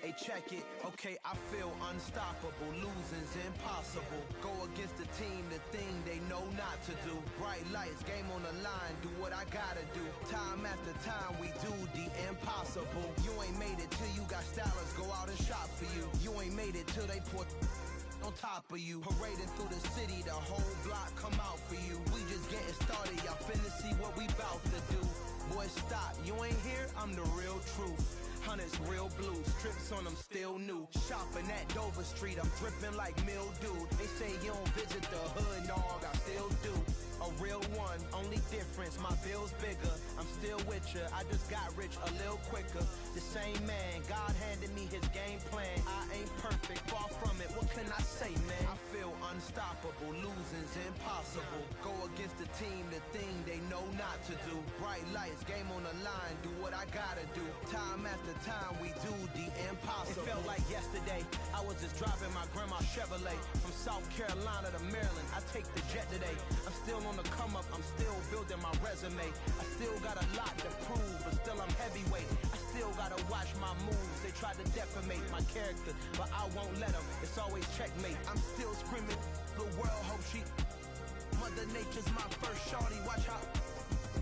[SPEAKER 11] Hey, check it. Okay, I feel unstoppable. Losing's impossible. Go against the team, the thing they know not to do. Bright lights, game on the line, do what I gotta do. Time after time, we do the impossible. You ain't made it till you got stylists go out and shop for you. You ain't made it till they put on top of you. Parading through the city, the whole block come out for you. We just getting started, y'all finna see what we bout to do. Boy, stop, you ain't here, I'm the real truth. Hunters real blue, strips on them still new. Shopping at Dover Street, I'm dripping like mildew. They say you don't visit the hood, dog, I still do. A real one, only difference, my bill's bigger. I'm still with ya, I just got rich a little quicker. The same man, God handed me his game plan. I ain't perfect, far from it, what can I say, man? I feel unstoppable, losing's impossible. Go against the team, the thing they know not to do. Bright lights, game on the line, do what I gotta do. Time after time, we do the impossible. It felt like yesterday, I was just driving my grandma's Chevrolet. From South Carolina to Maryland, I take the jet today. I'm still on the come up, I'm still building my resume. I still got a lot to prove, but still I'm heavyweight. I still gotta watch my moves. They try to defamate my character, but I won't let them. It's always checkmate. I'm still screaming, the world hope she. Mother Nature's my first shorty. Watch how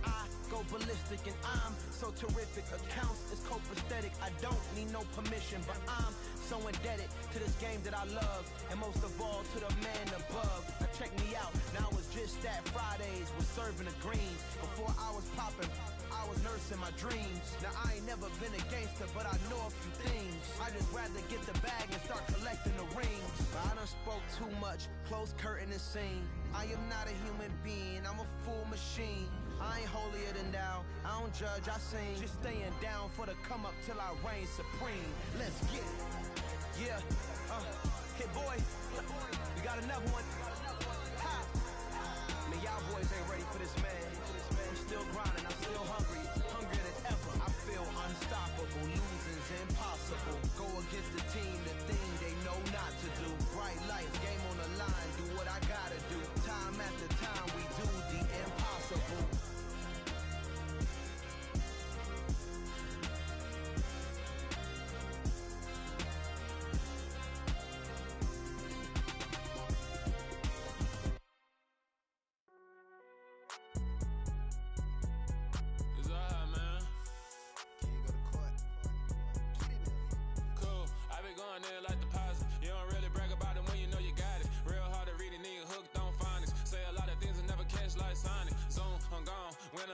[SPEAKER 11] I go ballistic, and I'm so terrific. Accounts is copacetic. I don't need no permission, but I'm so indebted to this game that I love, and most of all to the man above. Now check me out, now it's just that Fridays was serving the greens. Before I was popping, I was nursing my dreams. Now I ain't never been a gangster, but I know a few things. I just rather get the bag and start collecting the rings. But I done spoke too much, close curtain and scene. I am not a human being, I'm a full machine. I ain't holier than thou, I don't judge, I sing. Just staying down for the come up till I reign supreme. Let's get it. Yeah, Hit Boy, we got another one. Ha! Man, y'all boys ain't ready for this, man. I'm still grinding, I'm still hungry, hungrier than ever. I feel unstoppable, losing's impossible. Go against the team, the thing they know not to do. Bright lights, game on the line, do what I gotta do. Time after time, we do the impossible.
[SPEAKER 13] When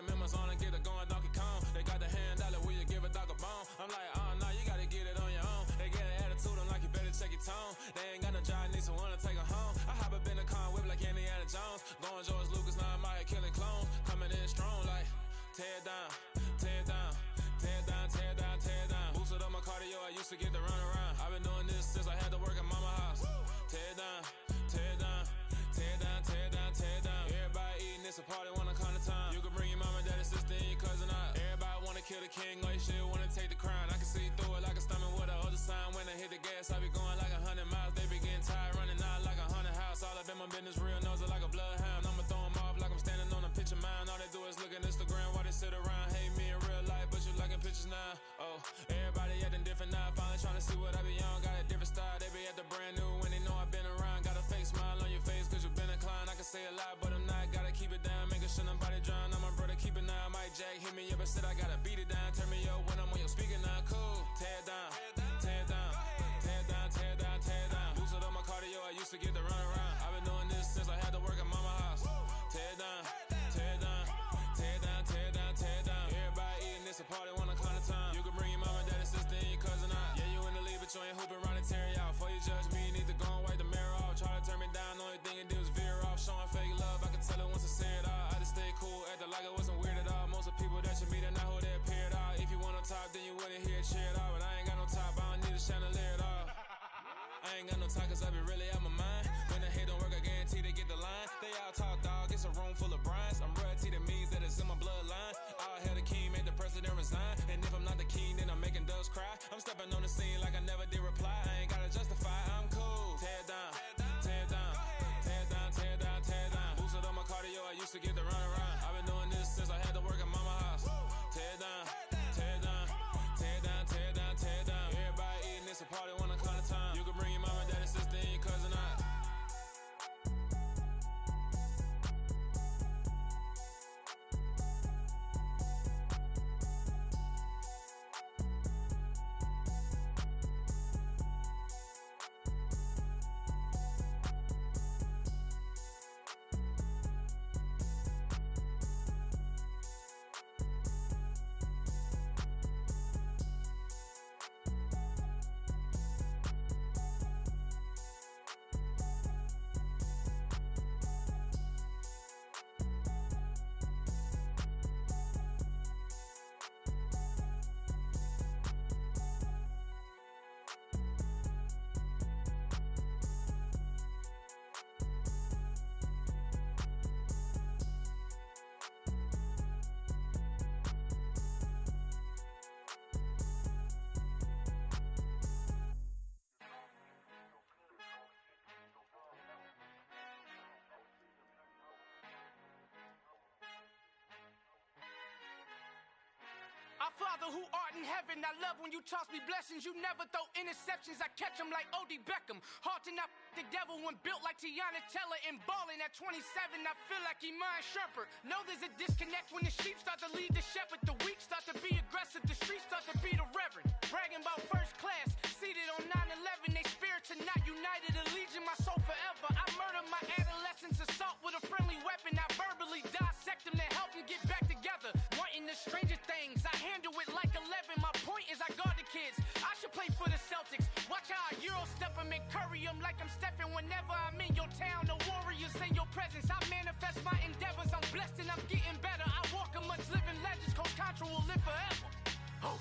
[SPEAKER 13] down, tear down, tear down, tear down, tear down. Boosted up my cardio, I used to get to run around. I've been doing this since I had to work at mama house. Tear down, tear down, tear down, tear down, tear down. Everybody eating, it's a party, one kind of time. You can bring your mama, daddy, sister, and your cousin out. Everybody wanna kill the king, or you shit wanna take the crown. I can see through it like a stomach with a other sign. When I hit the gas, I be going like 100 miles. They be getting tired, running out like 100 house. All up in my business, real nose like a bloodhound. I'ma throw them off like I'm standing on a picture mine. All they do is look at Instagram while they sit around. Hate me in real life, but you liking pictures now. Oh, everybody acting different now. Finally trying to see what I be on. Got a different style, they be at the brand new when they know I've been around. Got a fake smile on your face cause you been inclined. I can say a lot, but I'm not. Gotta keep it down, making sure nobody drown. I'm my brother, keep it now. Mike Jack hit me up and said I gotta beat it down. Turn me up when I'm on your speaker now. Cool, tear down, tear down, tear down, tear down, tear down. Boosted up my cardio, I used to get to run around. I've been doing this since I had to work at mama house. Tear down, tear down, tear down, tear down, tear down. Everybody eating, it's a party, one kind of time. You can bring your mama, daddy, sister, and your cousin out. Yeah, you in the lead, but you ain't hooping around and tear out. Before you judge me, you need to go and wipe the mirror off. Try to turn me down, the only thing it did was veer off. Showing fake love, I can tell it once I say it all. I just stay cool, acting like it wasn't weird at all. Most of the people that you meet are not who they appear at all. If you want on top, then you wouldn't hear it cheer at all. But I ain't got no top, I don't need a chandelier at all. I ain't got no talk cause I be really out my mind. When the hate don't work, I guarantee they get the line. They all talk dog, it's a room full of Bryans. I'm royalty, that means that it's in my bloodline. All hail the king, make the president resign. And if I'm not the king, then I'm making doves cry. I'm stepping on the scene like I never did reply. I ain't gotta justify, I'm cool. Tear down, tear down, tear down, tear down, tear down. Boosted up my cardio, I used to get to run around. I've been doing this since I had to work at mama house. Tear down, tear down, tear down, tear down, tear down. Everybody eating, it's a party, one kind of time. You can bring your mama, daddy, sister, and your cousin out.
[SPEAKER 7] Our Father who art in heaven, I love when you toss me blessings. You never throw interceptions, I catch them like O.D. Beckham. Hard to not the devil when built like Tiana Teller. And balling at 27, I feel like Iman Shumpert. Know there's a disconnect when the sheep start to lead the shepherd. The weak start to be aggressive, the streets start to be the reverend. Bragging about first class, seated on 9/11. They spirits are not united, a legion, my soul forever. I murder my adolescence, assault with a friendly weapon. I verbally dissect them to help them get back together. Wanting the stranger things, I handle it like 11. My point is I guard the kids. I should play for the Celtics. Watch how I Euro step them and curry them like I'm Stephen. Whenever I'm in your town, the Warriors in your presence. I manifest my endeavors. I'm blessed and I'm getting better. I walk amongst living legends. Coach Contra will live forever. Oh.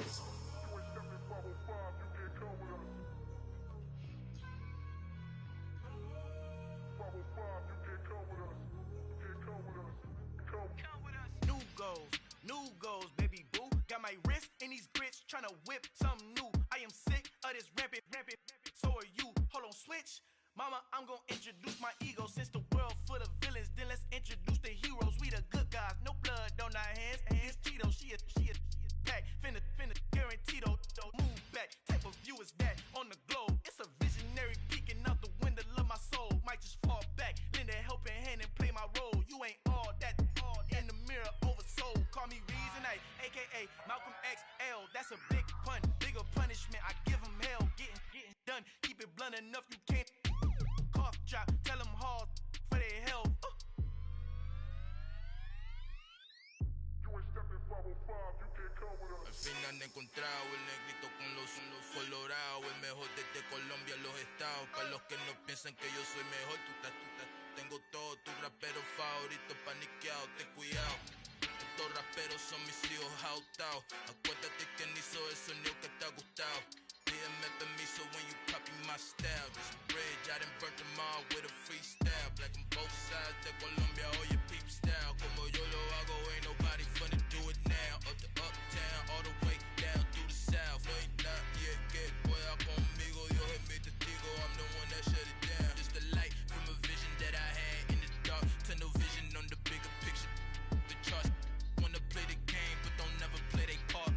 [SPEAKER 11] New goals, baby boo. Got my wrist in these grits, tryna whip something new. I am sick of this rampant. So are you. Hold on, switch. Mama, I'm gonna introduce my ego. Since the world full of villains, then let's introduce the heroes. We the good guys, no blood on our hands. Hands Tito, she a pack. Finna, guaranteed. Move back. Type of view is that on the globe? It's a visionary peeking out the window of my soul. Might just fall back, lend a helping hand and play my role. You ain't all that. In the mirror, oversold. Call me Reason A, aka Malcolm XL. That's a big pun, bigger punishment. I give him hell, getting done. Keep it blunt enough, you can't. Cough drop, tell them hard for their health.
[SPEAKER 14] Al fin han encontrado el negrito con los colorados, el mejor desde Colombia, los estados. Para los que no piensan que yo soy mejor, tengo todo, tu rapero favorito paniqueado, ten cuidado. Estos raperos son mis hijos jautados. Acuérdate que ni hizo el sonido que te ha gustado. Pídeme permiso when you copy my style. This bridge, I done burnt them all with a freestyle. Black on both sides de Colombia, oye peep style. Como yo lo hago, ain't nobody finna do it now. Up to uptown, all the way down through the south. No hay nadie que pueda conmigo, Dios es mi testigo. I'm the one that shut it down. Just the light from a vision that I had in the dark. Tunnel vision on the bigger picture. The charts wanna play the game, but don't never play their part.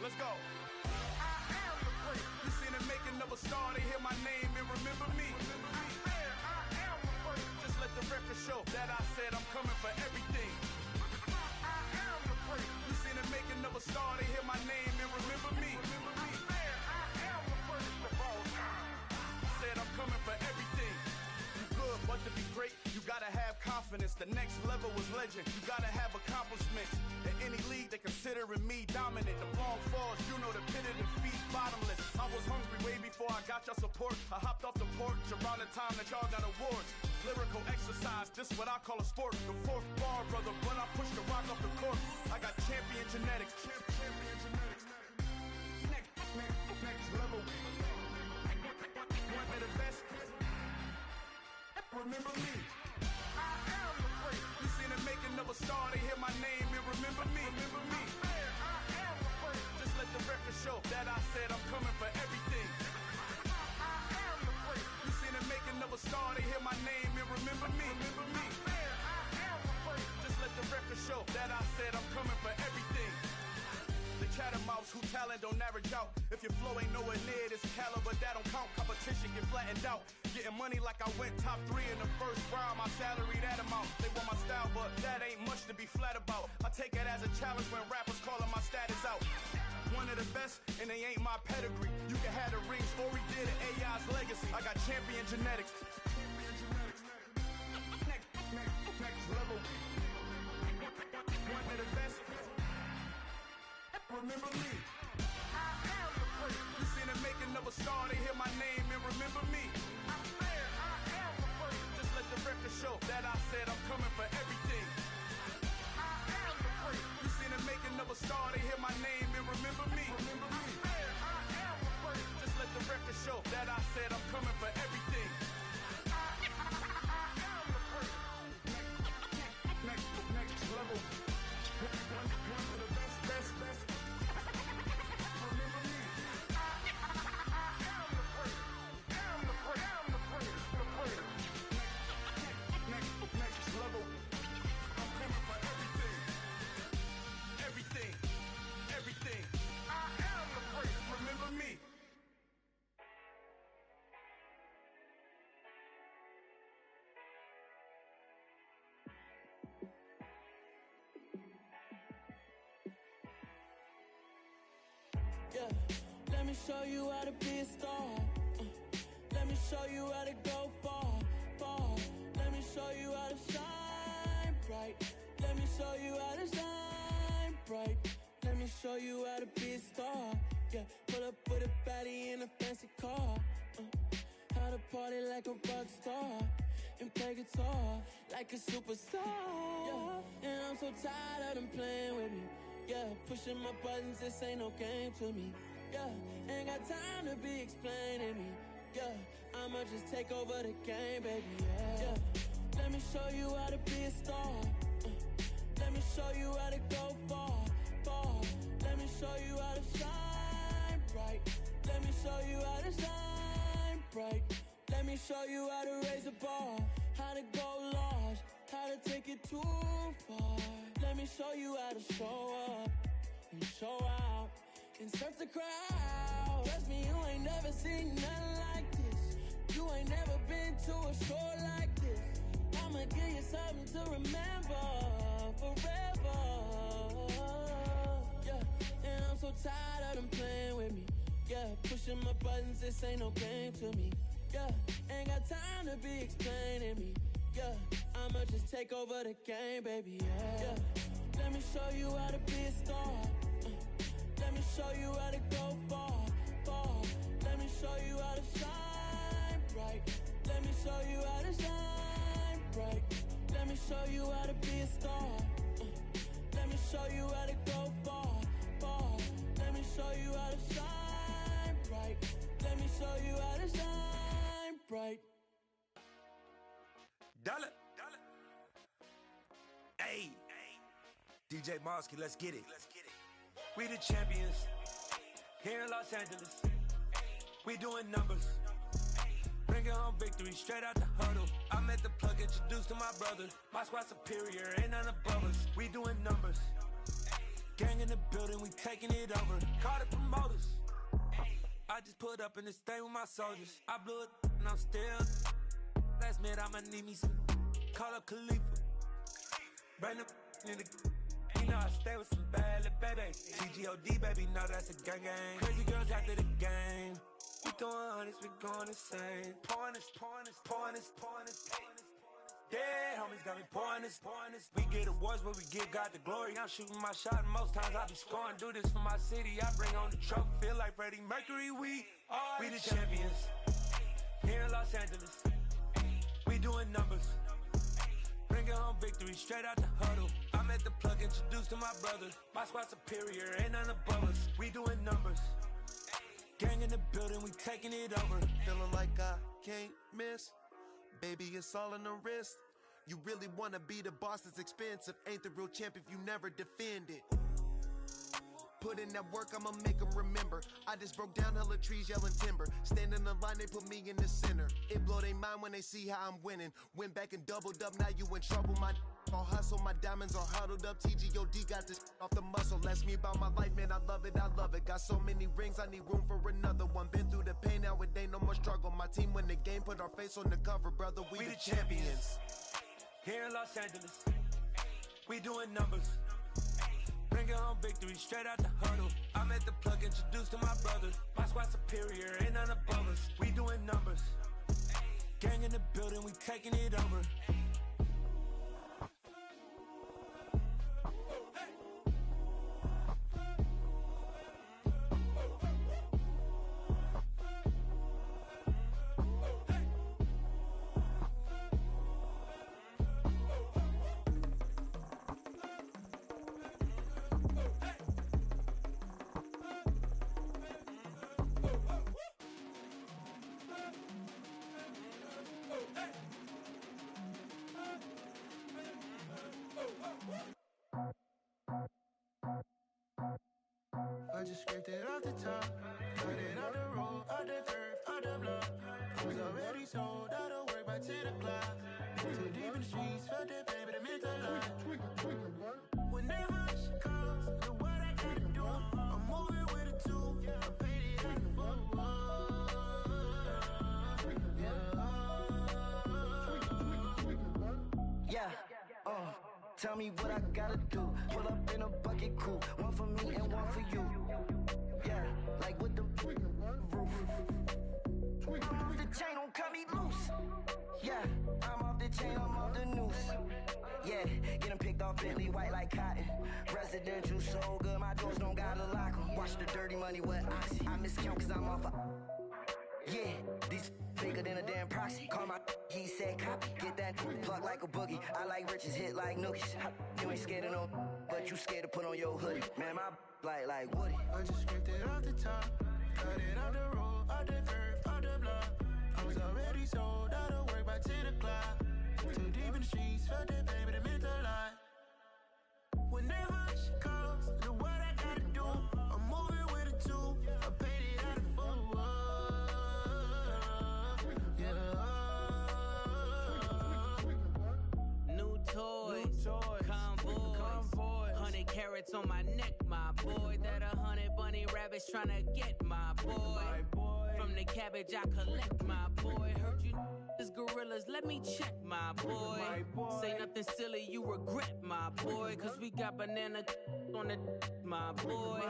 [SPEAKER 6] Let's go. I am the great. You seen the making of a star, they hear my name and remember me. I am the great. Just let the record show that I said I'm coming for everything. I am the great. You seen the making of a star, they hear my name and remember me. I am the greatest of all time. Said I'm coming for everything. You good, but to be great, you gotta have confidence. The next level was legend. You gotta have accomplishments. In any league, they considering me dominant. The long falls, you know the pit of defeat, bottomless. I was hungry way before I got your support. I hopped off the porch around the time that y'all got awards. Lyrical exercise, this what I call a sport. The fourth bar, brother, when I push the rock off the court. I got champion genetics. Champion genetics. Next level. One of the best. Remember me. I am the great. You seen the making of a star, they hear my name and remember me. Remember me. I am the great. Just let the record show that I said I'm coming for everything. I am the great. You seen the making of a star, they hear my name and remember me. Remember me. I am the great. Just let the record show that I said I'm coming for everything. The catamounts who talent don't average out. If your flow ain't nowhere near this caliber, that don't count. Competition get flattened out. Getting money like I went top 3 in the first round. My salary that amount. They want my style, but that ain't much to be flat about. I take it as a challenge when rappers calling my status out. One of the best, and they ain't my pedigree. You can have the rings, or we did it, AI's legacy. I got champion genetics. Next level. One of the best. Remember me. I am the great. You seen the making of a star, they hear my name and remember me. I am the great. Just let the record show that I said I'm coming for everything. I am the great. You seen the making of a star, they hear my name and remember me. Remember me. I am the great. Just let the record show that I said I'm coming for everything. I am the great. Next level. One of the best. Everything. I am the greatest. Remember me.
[SPEAKER 15] Yeah, let me show you how to be a star. Let me show you how to go far. Let me show you how to shine bright. Let me show you how to shine bright. Let me show you how to be a star. Yeah, pull up with a baddie in a fancy car. How to party like a rock star and play guitar like a superstar. Yeah, and I'm so tired of them playing with me. Yeah, pushing my buttons, this ain't no game to me. Yeah, ain't got time to be explaining me. Yeah, I'ma just take over the game, baby. Yeah, let me show you how to be a star. Let me show you how to go far. Let me show you how to shine bright. Let me show you how to shine bright. Let me show you how to raise a bar, how to go large, how to take it too far. Let me show you how to show up and show out and surf the crowd. Trust me, you ain't never seen nothing like this. You ain't never been to a show like this. I'ma give you something to remember forever. Yeah, and I'm so tired of them playing with me. Yeah, pushing my buttons, this ain't no game to me. Yeah, ain't got time to be explaining me. Yeah, I'ma just take over the game, baby. Yeah. Let me show you how to be a star. Let me show you how to go far, far. Let me show you how to shine bright. Let me show you how to shine bright. Let me show you how to be a star. Let me show you how to go far, far. Let me show you how to shine bright. Let me show you how to shine bright.
[SPEAKER 16] Dollar. Hey. DJ Mosky, let's get it. We the champions here in Los Angeles. We doing numbers. Bringing home victory straight out the huddle. I'm at the plug, introduced to my brother. My squad superior, ain't none above us. We doing numbers. Gang in the building, we taking it over. Call the promoters. I just put up in this thing with my soldiers. I blew it and I'm still. Last minute, I'ma need me some. Call up Khalifa. Bring the in the. You know I stay with some bad little baby. TGOD, baby, know that's a gang gang. Crazy girls after the game. We throwing hundreds, we going insane. Pouring this. Dead homies got me pouring this. We get awards, but we give God the glory. I'm shooting my shot, and most times I be scoring. Do this for my city, I bring on the trophy. Feel like Freddie Mercury, we the champions. Here in Los Angeles, we doing numbers. Bringing home victory straight out the huddle. I'm at the plug, introduced to my brother. My squad superior, ain't none above us. We doing numbers. Gang in the building, we taking it over.
[SPEAKER 17] Feeling like I can't miss. Baby, it's all in the wrist. You really wanna be the boss, it's expensive. Ain't the real champ if you never defend it. Put in that work, I'ma make them remember. I just broke down hella trees, yelling timber. Stand in the line, they put me in the center. It blow their mind when they see how I'm winning. Went back and doubled up, now you in trouble. My all hustle, my diamonds are huddled up. TGOD got this off the muscle. Ask me about my life, man, I love it. Got so many rings, I need room for another one. Been through the pain, now it ain't no more struggle. My team win the game, put our face on the cover, brother. We the champions.
[SPEAKER 16] Here in Los Angeles, we doing numbers. Bringing home victory straight out the huddle. I'm at the plug, introduced to my brother. My squad superior, ain't none above us. We doing numbers. Gang in the building, we taking it over.
[SPEAKER 6] I just scraped it off the top, cut it out the road, out the curve, out the block. I was already sold, out of work by 10 o'clock. Too deep in the streets, felt that pain, but it meant a lot. Whenever she calls, do what I gotta do. I'm moving with a two, I paid it out the book.
[SPEAKER 18] Yeah, tell me what I gotta do. Pull up in a bucket coupe, one for me and one for you. Yeah, like with the roof. I'm off the chain, don't cut me loose. Yeah, I'm off the chain, I'm off the noose. Yeah, getting picked off Bentley, white like cotton. Residential so good, my doors don't gotta lock 'em. Watch the dirty money with oxy. I miscount cause I'm off a... Yeah, these bigger than a damn proxy. Call my he said copy. Get that plug like a boogie. I like riches, hit like nookies. You ain't scared of no, but you scared to put on your hoodie. Man, my like Woody.
[SPEAKER 6] I just scraped it off the top, cut it out the road, out the curve, out the block. I was already sold, out of work by 10 o'clock. Too deep in the streets, felt that pain, but it meant a lot. Whenever she calls, do what I gotta do. I'm moving with a two, I paid it out of full.
[SPEAKER 7] New toys, convoy, 100 carats on my neck, my boy. That 100 bunny rabbits tryna get my boy. From the cabbage I collect, my boy. Heard you is gorillas, let me check, my boy. Say nothing silly, you regret, my boy. Cause we got banana on the my boy.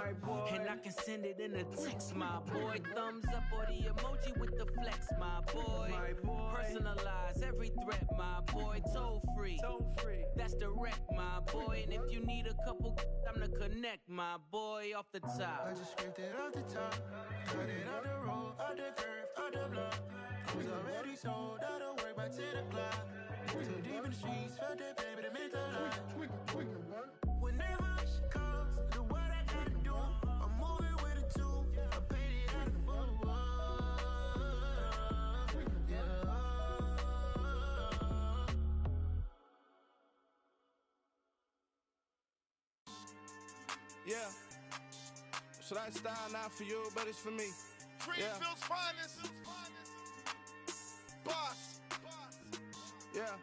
[SPEAKER 7] And I can send it in a text, my boy. Thumbs up or the emoji with the flex, my boy. Personalize every threat, my boy. Toll free. That's direct, my boy. And if you need a couple, I'm the connect, my boy. Off the top.
[SPEAKER 19] I just scraped it off the top. Cut it on the road, on the curve, on the block. I was already sold, I don't work by 10 o'clock. Too deep in the streets, felt that baby to make a lot. Whenever she calls, do what I gotta do. I'm moving with a two, I paid it out of full.
[SPEAKER 10] Yeah. So that style not for you, but it's for me.
[SPEAKER 20] Greenfield's finest. Boss.
[SPEAKER 10] Yeah.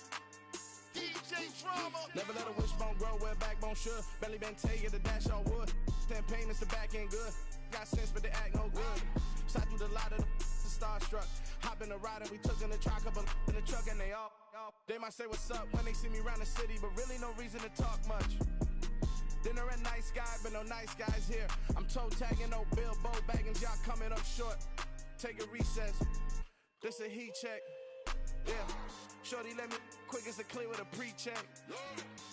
[SPEAKER 20] DJ Drama.
[SPEAKER 10] Never let a wishbone grow where a backbone should. Belly been taken the dash all wood. 10 payments, the back end good. Got sense, but they act no good. Shot through the lot of the starstruck. Hop in the ride and we took in the truck, couple in the truck, and they might say what's up when they see me around the city, but really no reason to talk much. Dinner at Nice Guy, but no nice guys here. I'm toe tagging, no Bilbo baggins, y'all coming up short. Take a recess. This a heat check. Yeah. Shorty let me quick as a clear with a pre-check.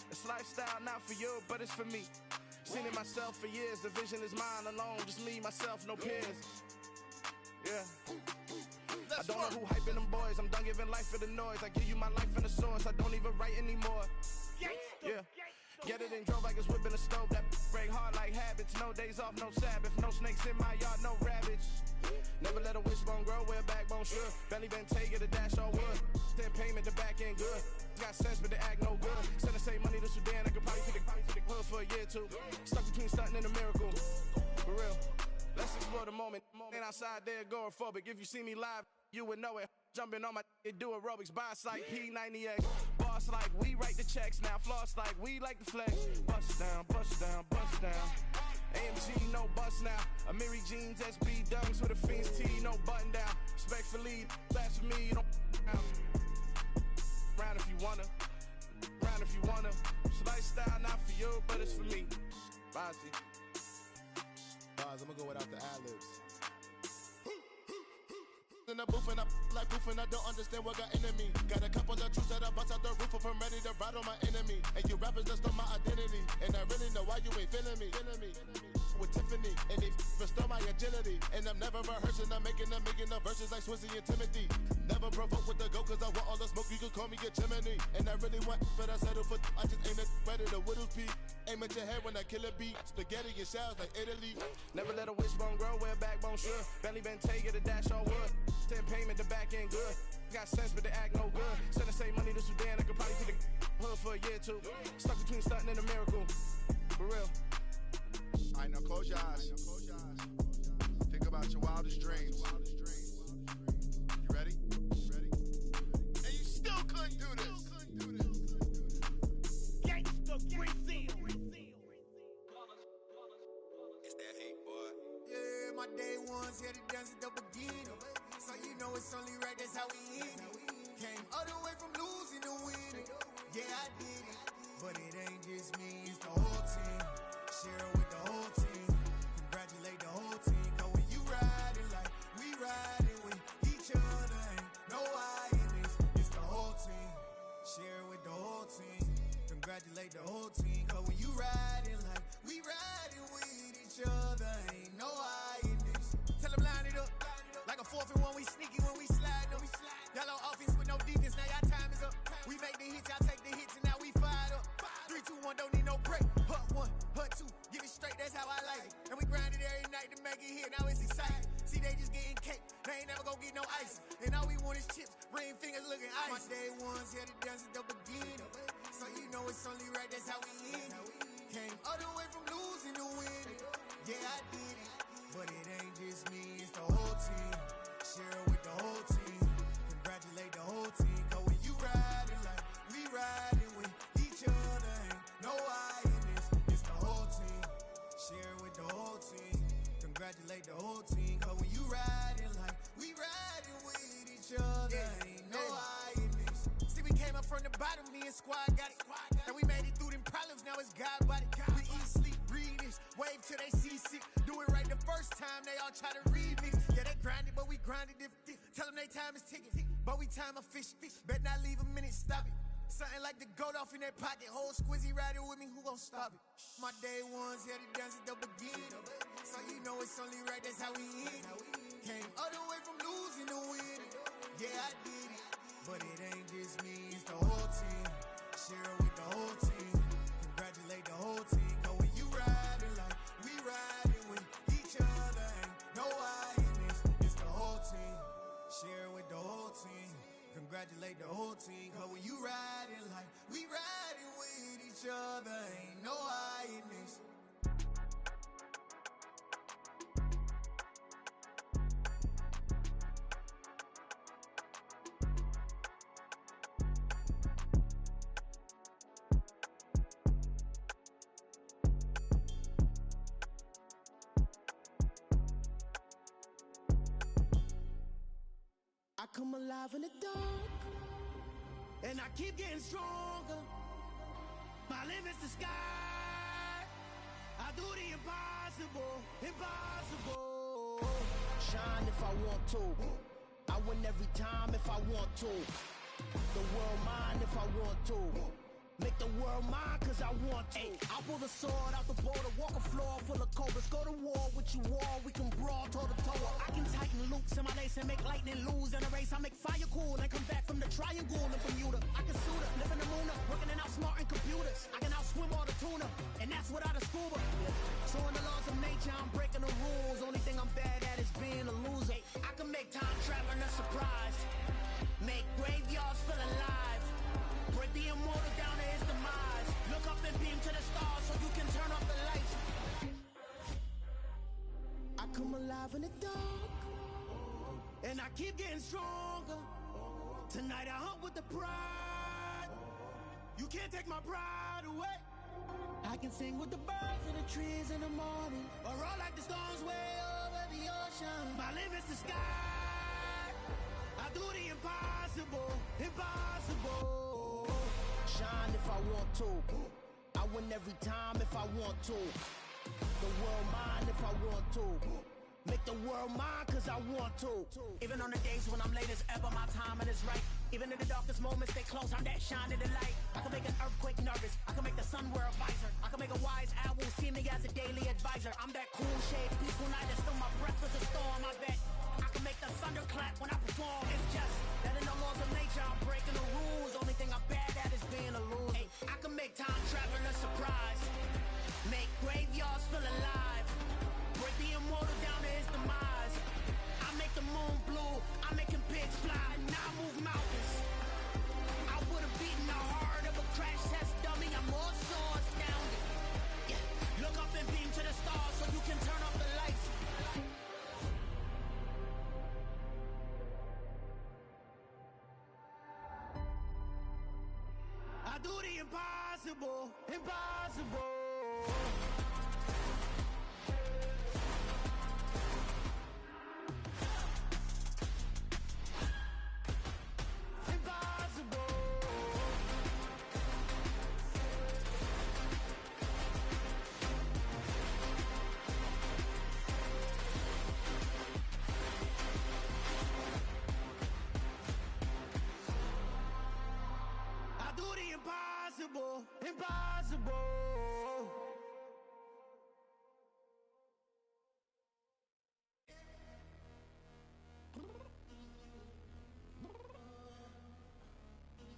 [SPEAKER 10] It's lifestyle not for you, but it's for me. Seen it myself for years. The vision is mine alone. Just me, myself, no peers. Yeah. I don't know who hyping them boys. I'm done giving life for the noise. I give you my life in the source. I don't even write anymore. Yeah. Get it and drove like it's whipping a stove. That break hard like habits. No days off, no Sabbath. No snakes in my yard, no rabbits. Never let a wishbone grow where a backbone should. Belly been taken the dash all wood. 10 payment, the back end good. Got sense, but they act no good. Send the same money to Sudan. I could probably take the hood for a year or two. Stuck between stunting and a miracle. For real. Let's explore the moment. Ain't outside there agoraphobic. If you see me live, you would know it. Jumping on my do aerobics, boss like P90X. Boss like we write the checks now. Floss like we like the flex. Bust down, bust down, bust down. AMG, no bust now. Amiri jeans, SB dunks with a Fiends T, no button down. Respectfully, that's for me, you don't round if you wanna. Round if you wanna. It's lifestyle not for you, but it's for me. Bossy.
[SPEAKER 20] I'm gonna go without the ad-libs. In the booth and I like proof and I don't understand what got into me. Got a couple of truths that I bust out the roof of. I'm ready to ride on my enemy. And you rappers just stole my identity. And I really know why you ain't feeling me. With Tiffany and they restore my agility. And I'm never rehearsing, I'm making a million of verses like Swizzy and Timothy. Never provoke with the go cause I want all the smoke, you can call me a chimney. And I really want, but I settle for I just aim it better the widow's peak. Aim at your head when I kill a beat. Spaghetti and shells like Italy.
[SPEAKER 10] Never let a wishbone grow where a backbone should. Belly been taken the dash all wood. 10 payment, the back end good. Got sense, but they act no good. Send the same money to Sudan, I could probably take the hood for a year or two. Stuck between stunting and a miracle. For real.
[SPEAKER 20] Alright, now close your eyes. Think about your wildest dreams. You ready? And you still couldn't do this.
[SPEAKER 19] Gangsta Brazil.
[SPEAKER 14] It's that hate, boy.
[SPEAKER 19] Yeah, my day ones here to dance at the beginning. So you know it's only right, that's how we end it. Came all the way from losing to winning. Yeah, I did it. But it ain't just me, it's the whole team. Share with the whole team. Congratulate the whole team. Cause when you riding like we riding with each other, ain't no I in this. It's the whole team. Share with the whole team. Congratulate the whole team. Cause when you riding like we riding with each other, ain't no I in this. Tell them line it up. Like a 4th and 1, we sneaky when we slide them. Y'all on offense with no defense, now y'all time is up. We make the hits, y'all take the hits, and now we fired up. 3, 2, 1, don't need no break. Hut 1, hut 2, give it straight, that's how I like it. And we grind it every night to make it hit, now it's exciting. See, they just getting cake, they ain't never gonna get no ice. And all we want is chips, ring fingers looking ice. My day ones here to dance at the beginning. So you know it's only right, that's how we end it. Came all the way from losing to winning. Yeah, I did it. But it ain't just me, it's the whole team. Share with the whole team. Congratulate the whole team. Cause when you riding like we riding with each other, ain't no I in this. It's the whole team. Share with the whole team. Congratulate the whole team. Cause when you riding like like we riding with each other. Ain't no hiding this. See, we came up from the bottom, me and squad got it. And we made it through them problems, now it's God body. We eat, sleep, breathe this. Wave till they seasick. Do it right the first time, they all try to remix. Yeah, they grinded, but we grinded if tell them they time is ticking. But we time a fish. Bet not leave a minute, stop it. Something like the goat off in that pocket. Whole squizzy riding with me, who gon' stop it? My day ones here to dance at the beginning. So you know it's only right, that's how we end. Came all the way from losing to winning. Yeah, I did it. But it ain't just me, it's the whole team. Share it with the whole team. Congratulate the whole team. Cause when you riding like we riding with each other, ain't no hiding this. It's the whole team. Share it with the whole team. Congratulate the whole team. Cause when you riding like we riding with each other, ain't no hiding this.
[SPEAKER 11] I come alive in the dark, and I keep getting stronger. My limit's the sky. I do the impossible, impossible. Shine if I want to. I win every time if I want to. The world mine if I want to. Make the world mine cause I want to. I'll pull the sword out the border, walk a floor full of cobras. Go to war with you all, we can brawl toe to toe. I can tighten loops in my lace and make lightning lose in a race. I make fire cool and come back from the triangle in Bermuda. I can suit up, live in the moon up, working and outsmarting computers. I can outswim all the tuna, and that's without a scuba. So in the laws of nature, I'm breaking the rules. Only thing I'm bad at is being a loser. I can make time traveling a surprise, make graveyards feel alive. Break the immortal down to his demise. Look up and beam to the stars so you can turn off the lights. I come alive in the dark, and I keep getting stronger. Tonight I hunt with the pride. You can't take my pride away. I can sing with the birds and the trees in the morning, or roll like the storms way over the ocean. My limit's the sky. I do the impossible, impossible. Shine if I want to. I win every time if I want to. The world mine if I want to. Make the world mine cause I want to. Even on the days when I'm late as ever, my timing is right. Even in the darkest moments, stay close, I'm that shining the light. I can make an earthquake nervous, I can make the sun wear a visor. I can make a wise owl see me as a daily advisor. I'm that cool shade, peaceful night, and still my breath is a storm, I bet. I can make the thunder clap when I perform. It's just that in the laws of nature, I'm breaking the rules. Only thing I'm bad at is being a loser. I can make time traveling a surprise, make graveyards feel alive. Break the immortal down to his demise. I make the moon blue, I'm making pigs fly, now I move mountains. I would've beaten the heart of a crash test dummy. I'm more so astounded. Yeah. Look up and beam to the stars so you can turn off the lights. I do the impossible, impossible. Impossible, impossible.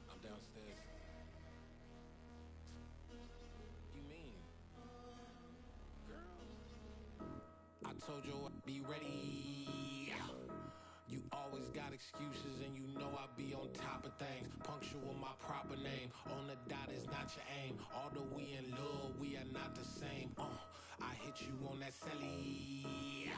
[SPEAKER 13] I'm downstairs. You mean? Girl, I told you I'd be ready. You always got excuses and you know I be on top of things. Punctual my proper name. On the dot is not your aim. Although we in love, we are not the same. I hit you on that celly.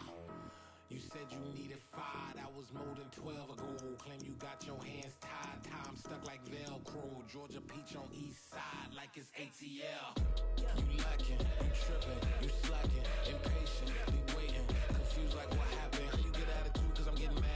[SPEAKER 13] You said you needed 5, that was more than 12 ago. Claim you got your hands tied, time stuck like Velcro. Georgia Peach on east side like it's ATL. You lacking, you tripping, you slacking, impatient, be waiting, confused like what happened. You get attitude cause I'm getting mad.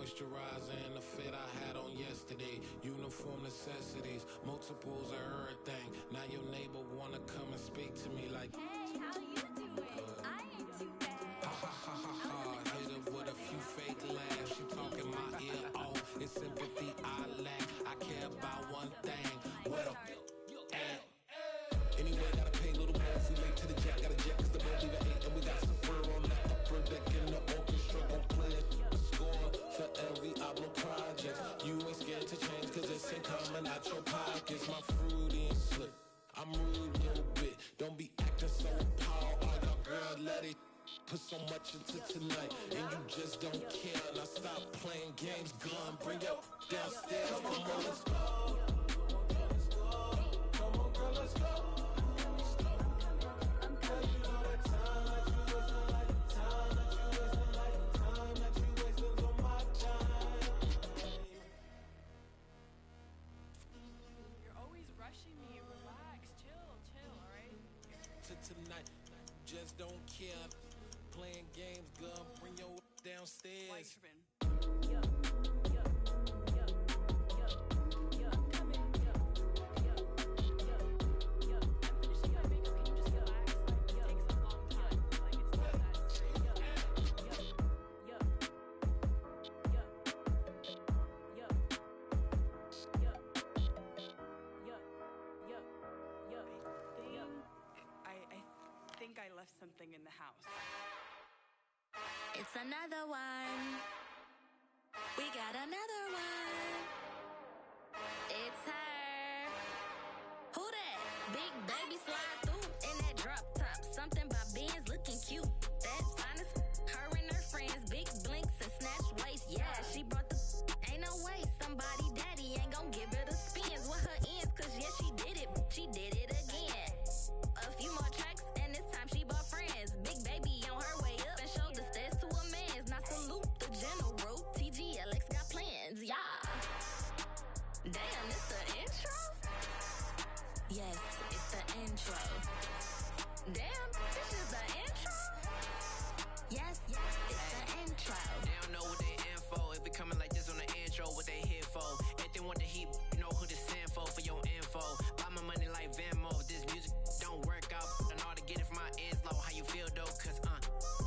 [SPEAKER 21] moisturizer and the fit I had on yesterday. Uniform necessities, multiples of everything. Now your neighbor wanna come and speak to me like,
[SPEAKER 4] Hey, how you doing? I ain't too bad.
[SPEAKER 21] ha ha ha ha ha. Hit her with a few fake laughs. She talking my ear off. It's sympathy I lack. I care about one thing. Well, anyway, gotta pay a little more if we late to the jack. Got a jet cause the boat leave at 8 and we got some fur on the upper deck in the orchestra. Gon' play it, score for every Ablo project. You ain't scared to change cause it's ain't coming out your pockets. My fruity and slick, I'm rude a little bit. Don't be acting so appalled. Oh, your girl, let it put so much into tonight and you just don't care. Now stop playing games, gun, bring your downstairs. Come on, girl, let's go. Come on, girl, let's go. Tonight, just don't care. Playing games, girl, bring your downstairs.
[SPEAKER 22] I left something in the house.
[SPEAKER 4] It's another one. We got another one. It's her. Who that? Big baby slide through in that drop top. Something about Benz looking cute. That's honest. Her and her friends, big blinks and snatch waist. Yeah, she brought the. Ain't no way somebody daddy ain't gon' give her the spins with her ends. Cause yeah, she did it. She did it again. A few more tracks and this time she bought friends. Big baby on her way up and showed the stairs to a man's. Now salute the general. TGLX got plans, yeah. Damn, it's the intro? Yes, it's the intro. Damn, this is the intro? Yes, it's the intro.
[SPEAKER 23] They don't know what they info. If it coming like this on the intro, what they here for? If they want the heat, you know who to send for your info. Buy my money like Venmo. This music don't work out. I know how to get it from my ends low. How you feel though? Cause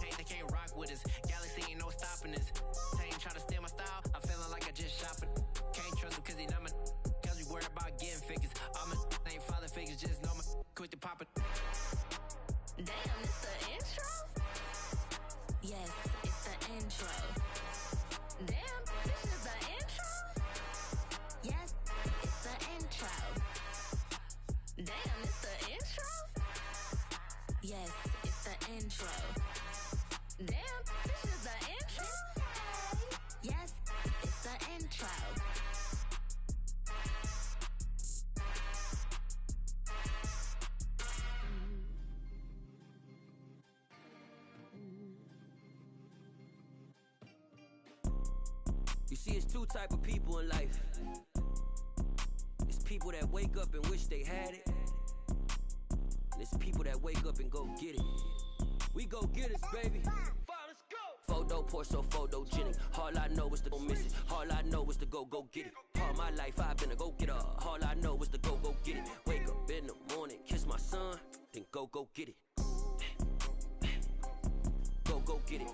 [SPEAKER 23] hey, they can't rock with us. Galaxy ain't no stopping us. They ain't try to steal my style. I'm feeling like I just shopping. Can't trust him cause he not my. Cause we worried about getting figures. All my ain't father figures. Just know my quit the poppin'.
[SPEAKER 4] Damn, it's the intro? Yes, it's the intro. Damn, this is the intro? Yes, it's the intro. Damn, it's the intro? Yes, it's the intro. Damn, this is the intro? Yes, it's the intro.
[SPEAKER 24] You see, it's two type of people in life. It's people that wake up and wish they had it. And it's people that wake up and go get it. We go get it, baby. Photo poor, so photogenic. All I know is to go miss it. All I know is to go get it. All my life I've been a go getter. All I know is to go get it. Wake up in the morning, kiss my son, then go get it. Go get it.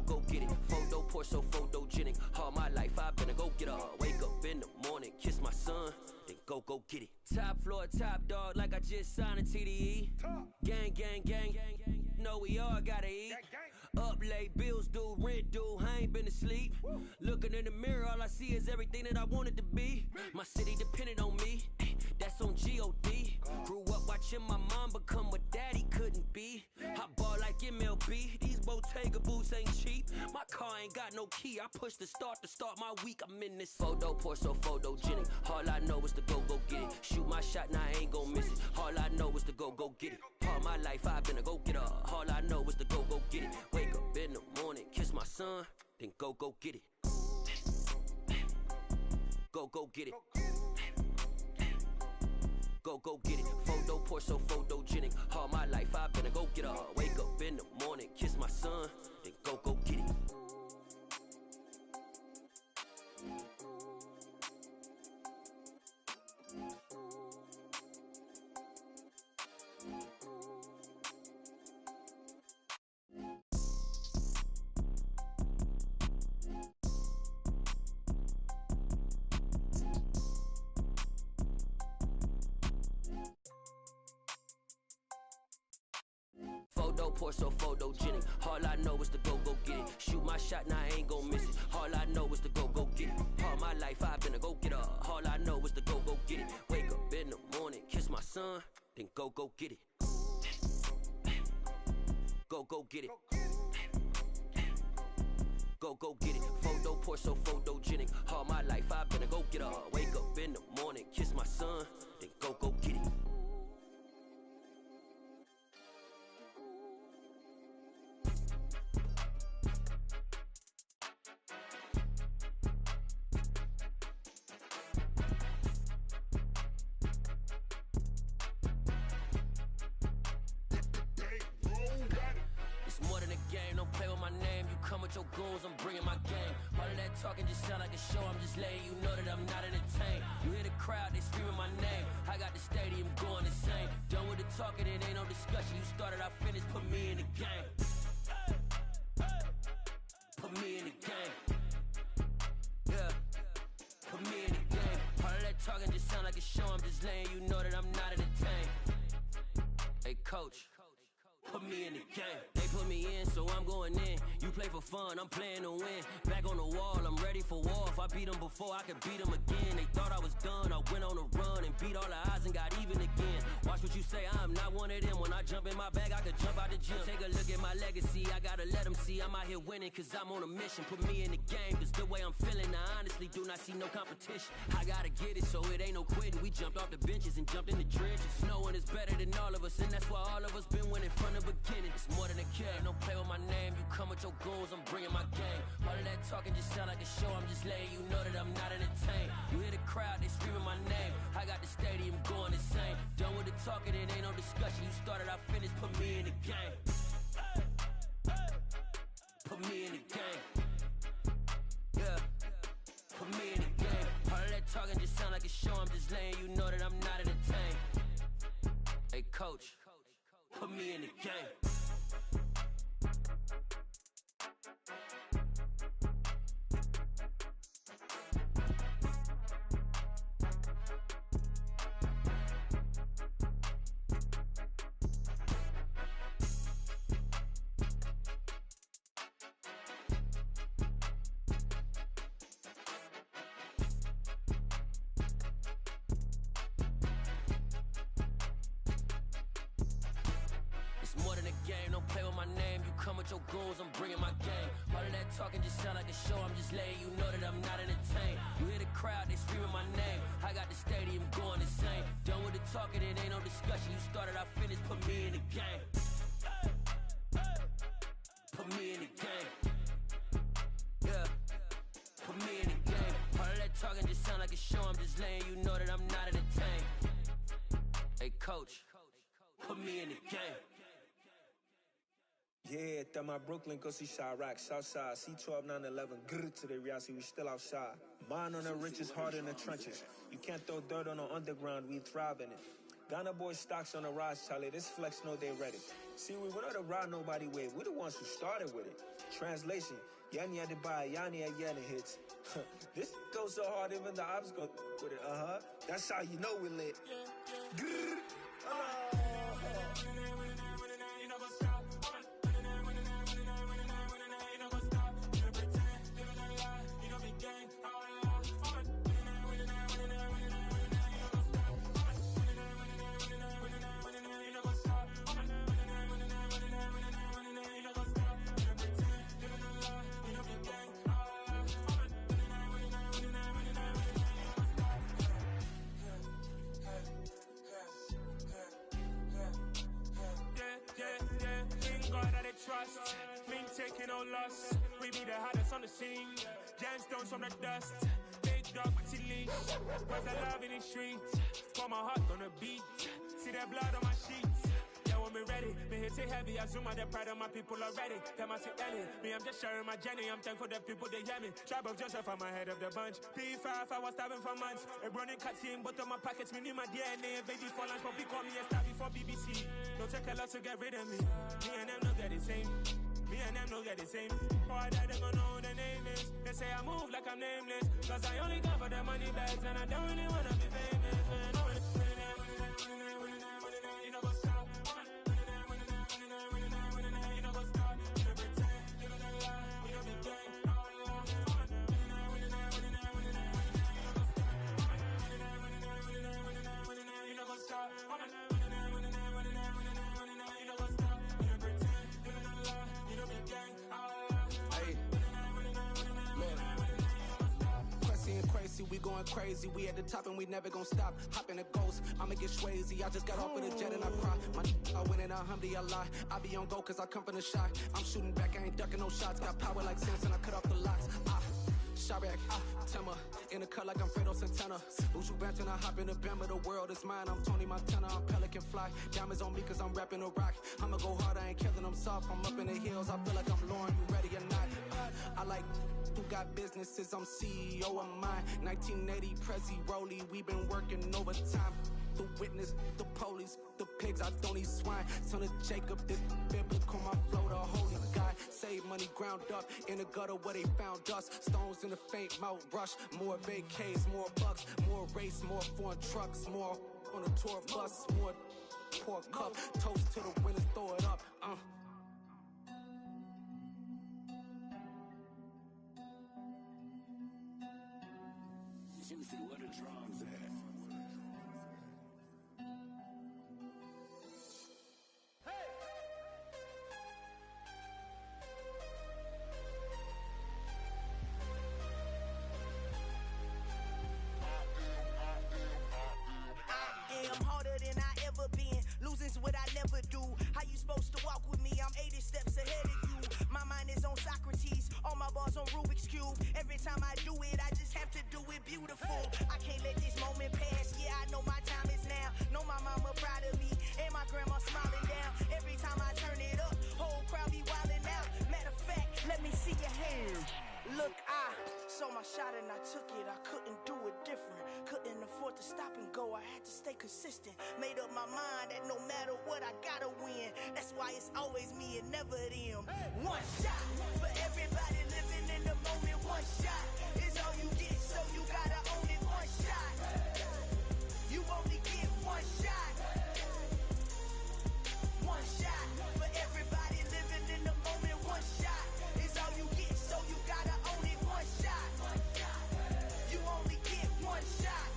[SPEAKER 24] Go get it. Photo poor, so photogenic. All my life I've been a go getter. Wake up in the morning, kiss my son, then go get it. Top floor, top dog, like I just signed a TDE. Gang, gang, gang, gang, gang. Know we all gotta eat. Up late, bills due, rent due, I ain't been asleep. Looking in the mirror, all I see is everything that I wanted to be. My city depended on me, that's on G.O.D. Grew up watching my mom become what daddy couldn't be. I ball like MLB, these Bottega boots ain't cheap. My car ain't got no key, I push the start to start my week. I'm in this photo poor, so photogenic. All I know is to go get it. Shoot my shot, now I ain't gon' miss it. All I know is to go get it. All my life I've been a go getter. All I know is to go get it. Wake up in the morning, kiss my son, then go get it. Go get it. Go get it. Photo poor, so photogenic. All my life I've been a go getter. Wake up in the morning, kiss my son, then go get it. pour so photogenic. All I know is to go get it. Shoot my shot, now I ain't gon' miss it. All I know is to go get it. All my life I've been a go-getter. All I know is to go get it. Wake up in the morning, kiss my son, then go get it. Go get it. Go get it. Photo pour so photogenic. All my life I've been a go-getter. Wake up in the morning, kiss my son, then go get it. It's more than a game, don't play with my name. You come with your goons, I'm bringing my game. All of that talking just sound like a show, I'm just letting you know that I'm not entertained. You hear the crowd, they screaming my name. I got the stadium going insane. Done with the talking, it ain't no discussion. You started, I finished, put me in the game. Put me in the game. Yeah, put me in the game. All of that talking just sound like a show, I'm just letting you know that I'm not entertained. Hey coach, put me in the game. They put me in, so I'm going in. You play for fun, I'm playing to win. Back on the wall, I'm ready for war. If I beat them before, I could beat them again. They thought I was done, I went on a run and beat all the odds and got even again. Watch what you say, I'm not one of them. When I jump in my bag, I could jump out the gym. Take a look at my legacy, I gotta let them see I'm out here winning, cause I'm on a mission. Put me in the game, cause the way I'm feeling, I honestly do not see no competition. I gotta get it, so it ain't no quitting. We jumped off the benches and jumped in the trenches. No one is better than all of us, and that's why all of us been winning from the beginning. It's more than a game, don't play with my name. You come with your goons, I'm bringing my game. All of that talking just sound like a show, I'm just letting you know that I'm not entertained. You hear the crowd, they screaming my name. I got the stadium going insane. Done with the talking, it ain't no discussion. You started, I finished, put me in the game. Put me in the game. Yeah, put me in the game. All of that talking just sound like a show, I'm just letting you know that I'm not entertained. Hey coach, put me in the game. It's more than a game, don't play with my name. You come with your goons, I'm bringing my game. All of that talking just sound like a show, I'm just letting you know that I'm not entertained. You hear the crowd, they screaming my name. I got the stadium going insane. Done with the talking, it ain't no discussion. You started, I finished, put me in the game. Put me in the game. Yeah, put me in the game. All of that talking just sound like a show, I'm just letting you know that I'm not entertained. Hey coach, put me in the game.
[SPEAKER 1] Yeah, that my Brooklyn, go see Chirac, Southside, C12, 911, grrr to the reality, we still outside. Mine on the riches, hard in the trenches. You can't throw dirt on the underground, we thrive in it. Ghana boys stocks on the rise, Charlie, this flex know they ready. See, we were not the ride nobody with, we the ones who started with it. Translation, Yani had to buy, Yani had Yana hits. This goes so hard, even the ops go with it, That's how you know we lit. Grrr,
[SPEAKER 3] trust, mean taking no loss. We be the hottest on the scene. Gemstones from the dust. Big dog with your leash. Where's the love in the streets? Pour my heart on the beat. See that blood on my sheets. Yeah, when we ready, me hit it heavy. I zoom out the pride of my people already. Them I see Ellie. Me, I'm just sharing my journey. I'm thankful that people they hear me. Tribe of Joseph, I'm ahead of the bunch. P5, I was starving for months. A running cut in but on my pockets. Me knew my DNA. Baby for lunch, but we call me a star before BBC. Don't take a lot to get rid of me. Me and them don't get the same. Me and them don't get the same. Boy, that they gonna know who the name is. They say I move like I'm nameless. Cause I only got for the money bags. And I don't really wanna be famous, man. You know what's up.
[SPEAKER 10] going crazy. We at the top and we never gon' stop. Hop in a ghost, I'ma get swayzy. I just got off of the jet and I cry. My I win in a Humvee, I lie. I be on go cause I come from the shot. I'm shooting back, I ain't ducking no shots. Got power like Samson, I cut off the locks. Chirac, Tema, in the cut like I'm Fredo Santana. Buju Banton, I hop in the Bama, the world is mine. I'm Tony Montana, I'm Pelican Fly. Diamonds on me cause I'm rapping a rock. I'ma go hard, I ain't killing them soft. I'm up in the hills, I feel like I'm Lauren, you ready or not? I like who got businesses, I'm CEO of mine. 1980 Prezi Rolly, we been working overtime. The witness, the police, the pigs, I don't eat swine. Son of Jacob, this biblical, my flow, the holy God. Save money ground up in the gutter where they found us. Stones in the faint Mount Rush. More vacays, more bucks, more race, more foreign trucks, more on a tour bus, more pour cup. Toast to the winners, throw it up.
[SPEAKER 21] Juicy, where the drums at?
[SPEAKER 2] I'm harder than I ever been. Losing's what I never do. How you supposed to walk with me? I'm 80 steps ahead of you. My mind is on Socrates. All my bars on Rubik's Cube. Every time I do it, I just have to do it beautiful. I can't let this moment pass. Yeah, I know my time is now. Know my mama proud of me. And my grandma smiling down. Every time I turn it up, whole crowd be wilding out. Matter of fact, let me see your hands. Look, I saw my shot and I took it. I couldn't do it different. Couldn't afford to stop and go. I had to stay consistent. Made up my mind that no matter what, I gotta win. That's why it's always me and never them. One shot for everybody living in the moment. One shot is all you get, so you gotta own it. One shot. You only get one shot. One shot for everybody living in the moment. One shot is all you get, so you gotta own it. One shot. You only get one shot.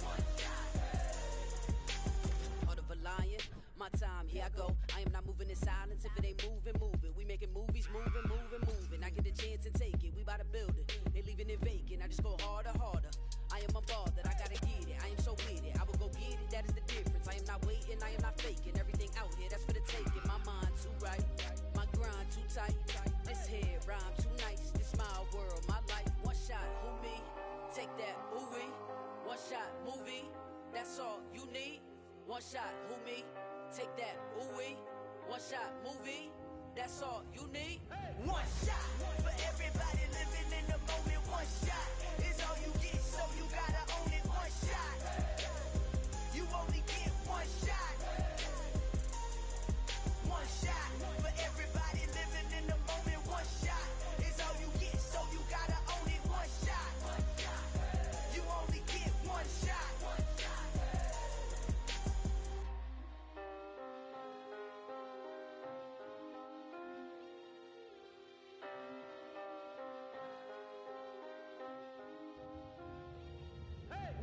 [SPEAKER 24] Heart of a lion, my time, here I go. I am not moving in silence. If it ain't moving, move it. We making movies, moving, moving, moving. I get a chance and take it. We bout to build it. They leaving it vacant. I just go harder, harder. I am a ball that I gotta get it. I am so with it. I will go get it. That is the difference. I am not waiting. I am not faking. Everything out here, that's for the taking. My mind too right. My grind too tight. This head rhyme too nice. This my world, my life. One shot, who me? Take that, ooh wee. One shot, movie. That's all you need. One shot, who me? Take that, ooh wee. One shot, movie. That's all you need.
[SPEAKER 2] One shot for everybody living in the moment. One shot is all you get, so you gotta own it. One shot. You only get one shot. One shot for everybody living in the moment. One shot is all you get, so you gotta own it. One shot. You only get one shot.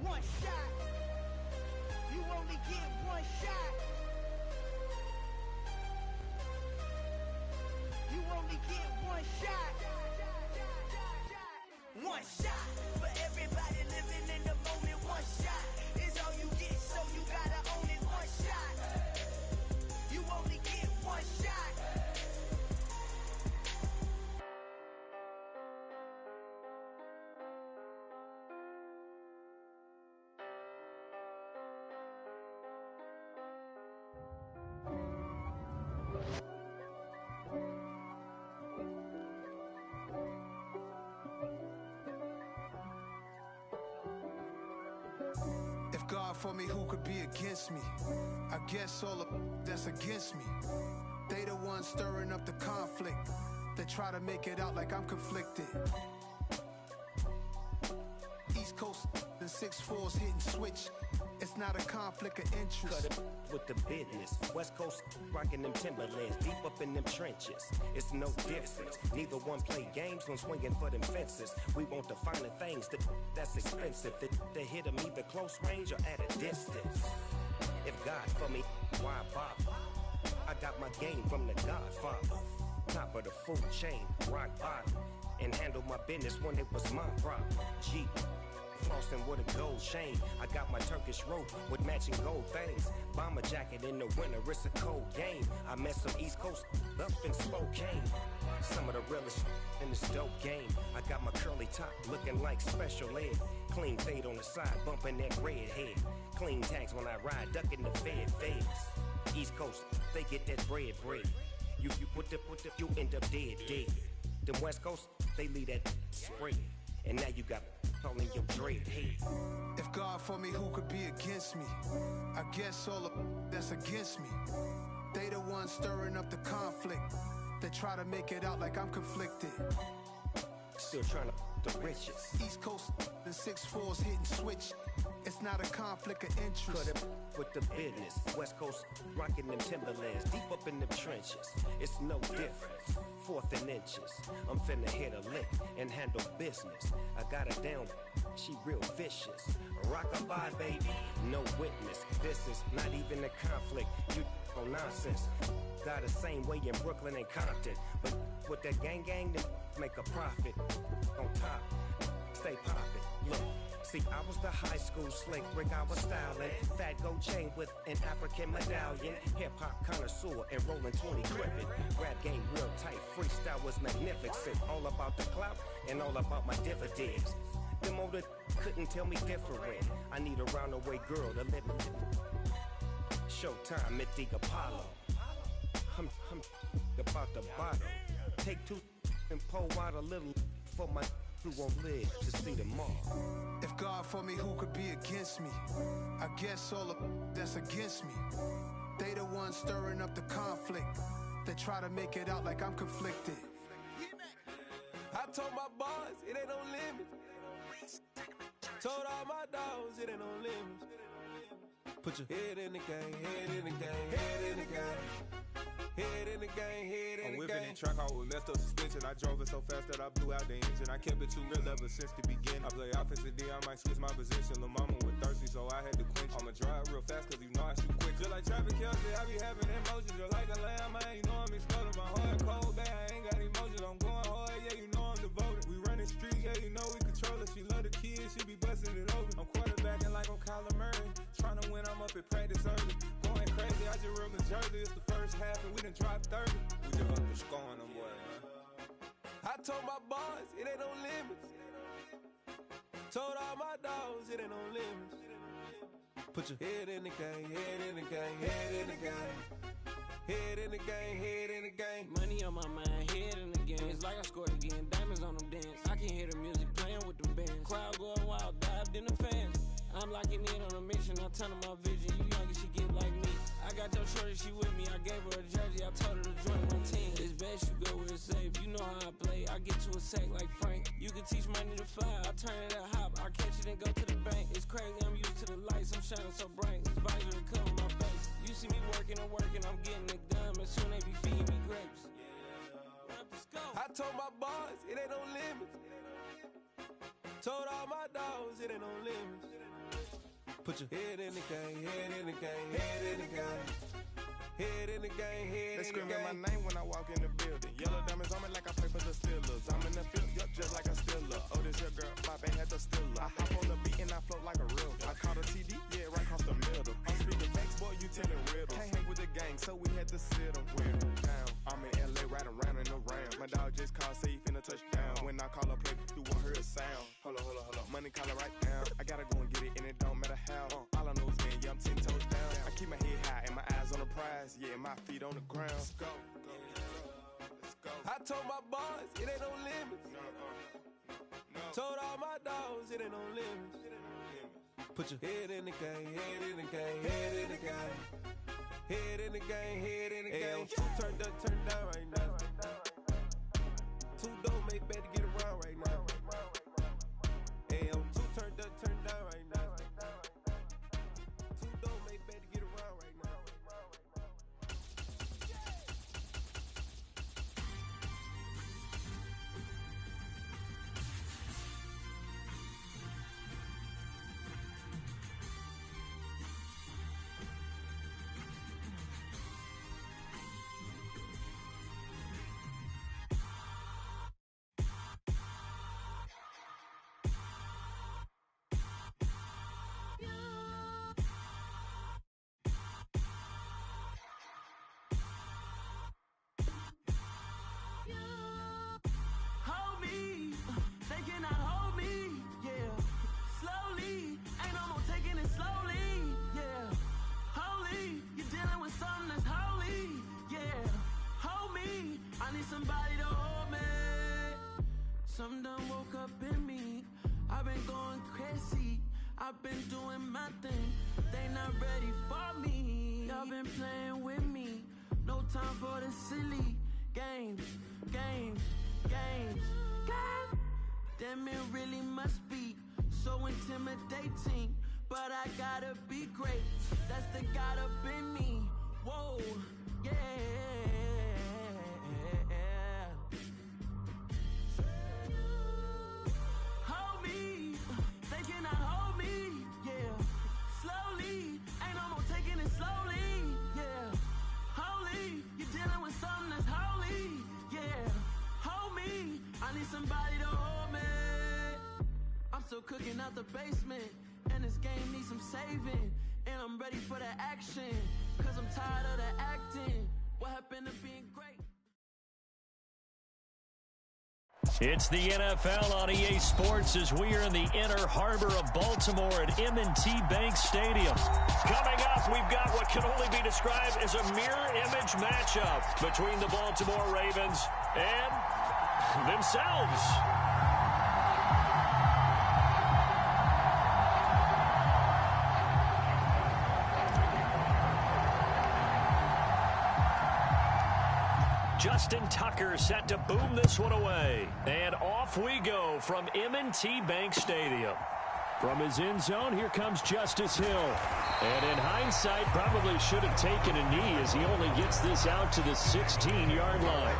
[SPEAKER 2] One shot. You only get one shot. You only get one shot. One shot for everybody living in the moment. One shot is all you get, so you gotta own it. One shot. You only get one shot.
[SPEAKER 6] If God for me, who could be against me? I guess all of that's against me. They the ones stirring up the conflict. They try to make it out like I'm conflicted. East Coast and 6'4's hitting switch. It's not a conflict of interest.
[SPEAKER 5] Cut it with the business. West Coast rocking them Timberlands, deep up in them trenches. It's no difference. Neither one play games when swinging for them fences. We want the finer things that's expensive. They hit them either close range or at a distance. If God for me, why bother? I got my game from the Godfather. Top of the food chain, rock bottom. And handle my business when it was my problem. G. flossing with a gold chain. I got my Turkish rope with matching gold things. Bomber jacket in the winter, it's a cold game. I met some East Coast up in Spokane. Some of the realest in this dope game. I got my curly top looking like special ed. Clean fade on the side, bumping that red head. Clean tags when I ride, ducking the feds. East Coast, they get that bread. You you end up dead. Them West Coast, they leave that spread. And now you got calling your dread head.
[SPEAKER 6] If God for me, who could be against me? I guess all of that's against me. They the ones stirring up the conflict. They try to make it out like I'm conflicted.
[SPEAKER 5] Still trying to the riches.
[SPEAKER 6] East Coast and 6'4s hitting switch. It's not a conflict of interest.
[SPEAKER 5] Cut it with the business. West Coast rocking them Timberlands, deep up in the trenches. It's no difference. Fourth and inches. I'm finna hit a lick and handle business. I got her down. She real vicious. Rockabye, baby. No witness. This is not even a conflict. You on nonsense. Got the same way in Brooklyn and Compton. But with that gang, then make a profit. On top, stay poppin'. Look. See, I was the high school slick Rick, I was styling. Fat gold chain with an African medallion. Hip-hop connoisseur and rolling 20 cribbin'. Rap game real tight, freestyle was magnificent. All about the clout and all about my dividends. Them older couldn't tell me different. I need a roundaway girl to live with. Showtime at the Apollo. I'm about the bottle. Take two and pour out a little for my who won't live to see tomorrow.
[SPEAKER 6] If God for me, who could be against me? I guess all of that's against me. They the ones stirring up the conflict. They try to make it out like I'm conflicted.
[SPEAKER 8] I told my boss, it ain't no limit. Told all my dogs, it ain't no limits. Put your head in the game, head in the game, head in the game. Head in the game, head in the game. I'm whipping and track out with messed up suspension. I drove it so fast that I blew out the engine. I kept it too real ever since the beginning. I play offensive D, I might switch my position. Lil' mama was thirsty, so I had to quench. I'ma drive real fast, cause you know I shoot quick. Just like traffic Kelsey, I be having emotions. Just like a lamb, man, you know I'm exploding. My heart cold, bad, I ain't got emotions. I'm going hard, yeah, you know I'm devoted. We running streets, yeah, you know we control it. She love the kids, she be busting it open. I'm quarterbacking like I'm Kyler Murray. Trying to win, I'm up at practice early. Going crazy, I just real the jersey. It's the first half and we done dropped 30. We just up the scoring them boy, man. I told my boys, it ain't no limits. Told all my dogs, it ain't no limits. Put your head in the game, head in the game, head in the game. Head in the game, head in the game.
[SPEAKER 9] Money on my mind, head in the game. It's like I scored again, diamonds on them dance. I can hear the music playing with them bands. Crowd going wild, dived in the fans. I'm locking in on a mission, I'm telling my vision. You young and she get like me. I got your shorty, she with me. I gave her a jersey, I told her to join my team. It's best you go where it's safe. You know how I play. I get to a sack like Frank. You can teach money to fly. I turn it a hop. I catch it and go to the bank. It's crazy, I'm used to the lights. I'm shining so bright. This visor to cover my face. You see me working and working, I'm getting it done. But soon they be feeding me grapes.
[SPEAKER 8] I told my boys, it ain't no limits. Told all my dogs, it ain't no limits. Put your head in the game, head in the game, head in the game. Head in the game, head in the game.
[SPEAKER 20] They screaming my name when I walk in the building. Yellow diamonds on me like I play for the Steelers. I'm in the field, yup, just like a Steeler. Oh, this your girl, Pop ain't had the Steeler. I hop on the beat and I float like a real. I caught a TD, yeah, right across the middle. I'm speaking facts, boy, you telling riddles. Can't hang with the gang, so we had to sit them with them down. I'm in LA, riding round and around. My dog just called, say he finna touch down. When I call a play, you won't hear a sound. Hold on. Money caller right now. I gotta go and get it, and it don't matter how. All I know is when, yeah, I'm 10 toes down. I keep my head high and my eyes on the prize. Yeah, my feet on the ground. Let's go.
[SPEAKER 8] I told my boys, it ain't no limits. Told all my dogs, it ain't no limits. Put your head in the game, head in the game, head in the game. Head in the game, head in the game. Two turned up, turned down right now. Two don't make bad to get around right now. Hey, two turned up, turned down right now. Two don't make bad to get around right now.
[SPEAKER 9] somebody to hold me. Some done woke up in me. I've been going crazy. I've been doing my thing. They not ready for me. Y'all been playing with me. No time for the silly games. Damn, it really must be so intimidating. But I gotta be great. That's the God up in me. Whoa, yeah. Hold me, they cannot hold me, yeah. Slowly, ain't no more taking it slowly, yeah. Holy, you're dealing with something that's holy, yeah. Hold me, I need somebody to hold me. I'm still cooking out the basement, and this game needs some saving. And I'm ready for the action, cause I'm tired of the acting. What happened to being great?
[SPEAKER 12] It's the NFL on EA Sports as we are in the inner harbor of Baltimore at M&T Bank Stadium. Coming up, we've got what can only be described as a mirror image matchup between the Baltimore Ravens and themselves. Justin Tucker set to boom this one away. And off we go from M&T Bank Stadium. From his end zone, here comes Justice Hill. And in hindsight, probably should have taken a knee as he only gets this out to the 16-yard line.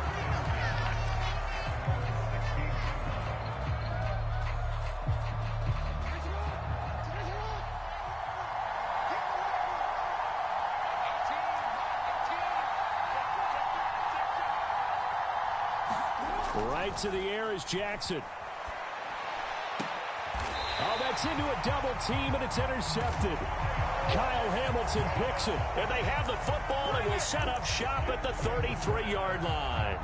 [SPEAKER 12] Right to the air is Jackson. Oh, that's into a double team, and it's intercepted. Kyle Hamilton picks it. And they have the football and will set up shop at the 33-yard line.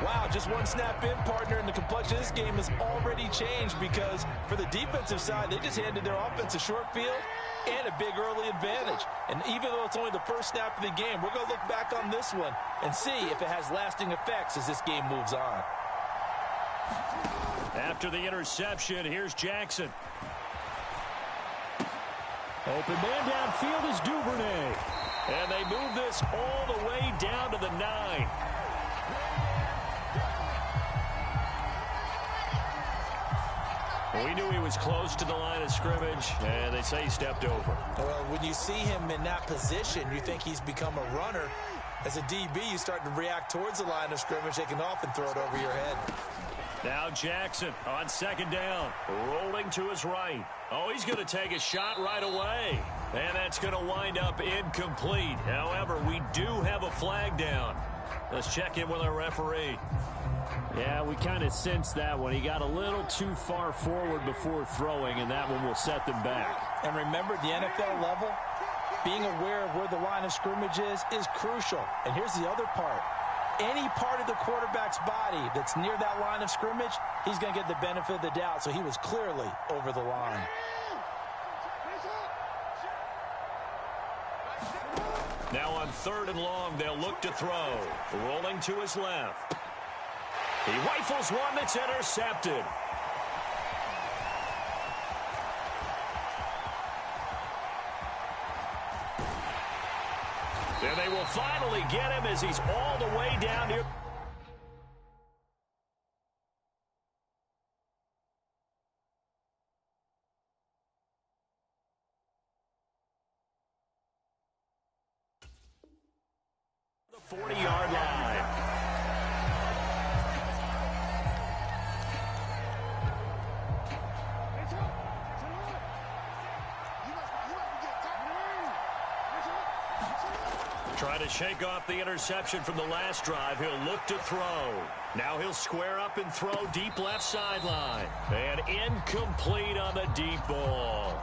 [SPEAKER 15] Wow, just one snap in, partner, and the complexion of this game has already changed because for the defensive side, they just handed their offense a short field and a big early advantage. And even though it's only the first snap of the game, we're going to look back on this one and see if it has lasting effects as this game moves on.
[SPEAKER 12] After the interception, here's Jackson. Open man downfield is Duvernay. And they move this all the way down to the 9. We knew he was close to the line of scrimmage, and they say he stepped over.
[SPEAKER 15] Well, when you see him in that position, you think he's become a runner. As a DB, you start to react towards the line of scrimmage. They can often throw it over your head.
[SPEAKER 12] Now Jackson on second down, rolling to his right. Oh, he's going to take a shot right away. And that's going to wind up incomplete. However, we do have a flag down. Let's check in with our referee.
[SPEAKER 16] Yeah, we kind of sensed that one. He got a little too far forward before throwing, and that one will set them back.
[SPEAKER 15] And remember, the NFL level, being aware of where the line of scrimmage is crucial. And here's the other part. Any part of the quarterback's body that's near that line of scrimmage, he's going to get the benefit of the doubt. So he was clearly over the line.
[SPEAKER 12] Now on 3rd and long, they'll look to throw. Rolling to his left. He rifles one that's intercepted. And they will finally get him as he's all the way down here. The 40-yard line. Trying to shake off the interception from the last drive. He'll look to throw. Now he'll square up and throw deep left sideline. And incomplete on the deep ball.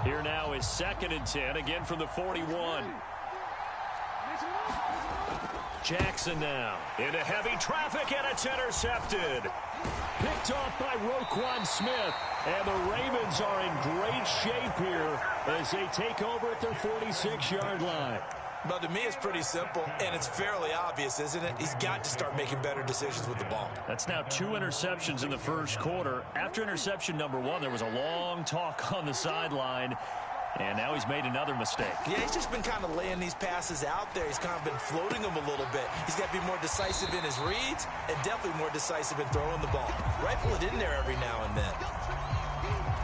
[SPEAKER 12] Here now is 2nd and 10, again from the 41. Jackson now into heavy traffic, and it's intercepted.
[SPEAKER 16] Picked off by Roquan Smith.
[SPEAKER 12] And the Ravens are in great shape here as they take over at their 46-yard line.
[SPEAKER 15] Well, to me, it's pretty simple, and it's fairly obvious, isn't it? He's got to start making better decisions with the ball.
[SPEAKER 12] That's now 2 interceptions in the first quarter. After interception number 1, there was a long talk on the sideline, and now he's made another mistake.
[SPEAKER 15] Yeah, he's just been kind of laying these passes out there. He's kind of been floating them a little bit. He's got to be more decisive in his reads and definitely more decisive in throwing the ball. Rifle it in there every now and then.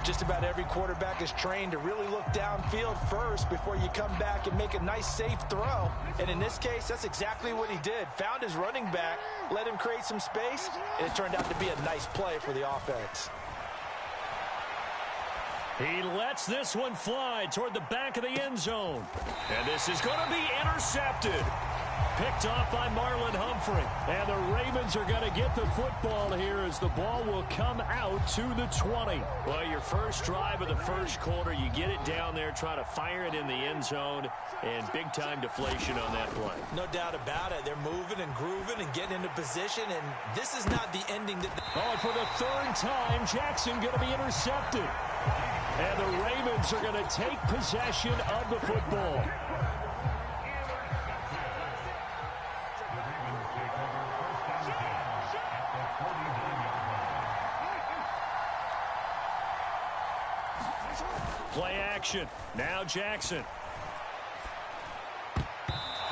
[SPEAKER 15] Just about every quarterback is trained to really look downfield first before you come back and make a nice, safe throw. And in this case, that's exactly what he did. Found his running back, let him create some space, and it turned out to be a nice play for the offense.
[SPEAKER 12] He lets this one fly toward the back of the end zone. And this is going to be intercepted. Picked off by Marlon Humphrey. And the Ravens are going to get the football here as the ball will come out to the 20. Well, your first drive of the first quarter, you get it down there, try to fire it in the end zone, and big-time deflation on that play.
[SPEAKER 15] No doubt about it. They're moving and grooving and getting into position, and this is not the ending.
[SPEAKER 12] Oh, and for the third time, Jackson going to be intercepted. And the Ravens are going to take possession of the football. Play action. Now Jackson.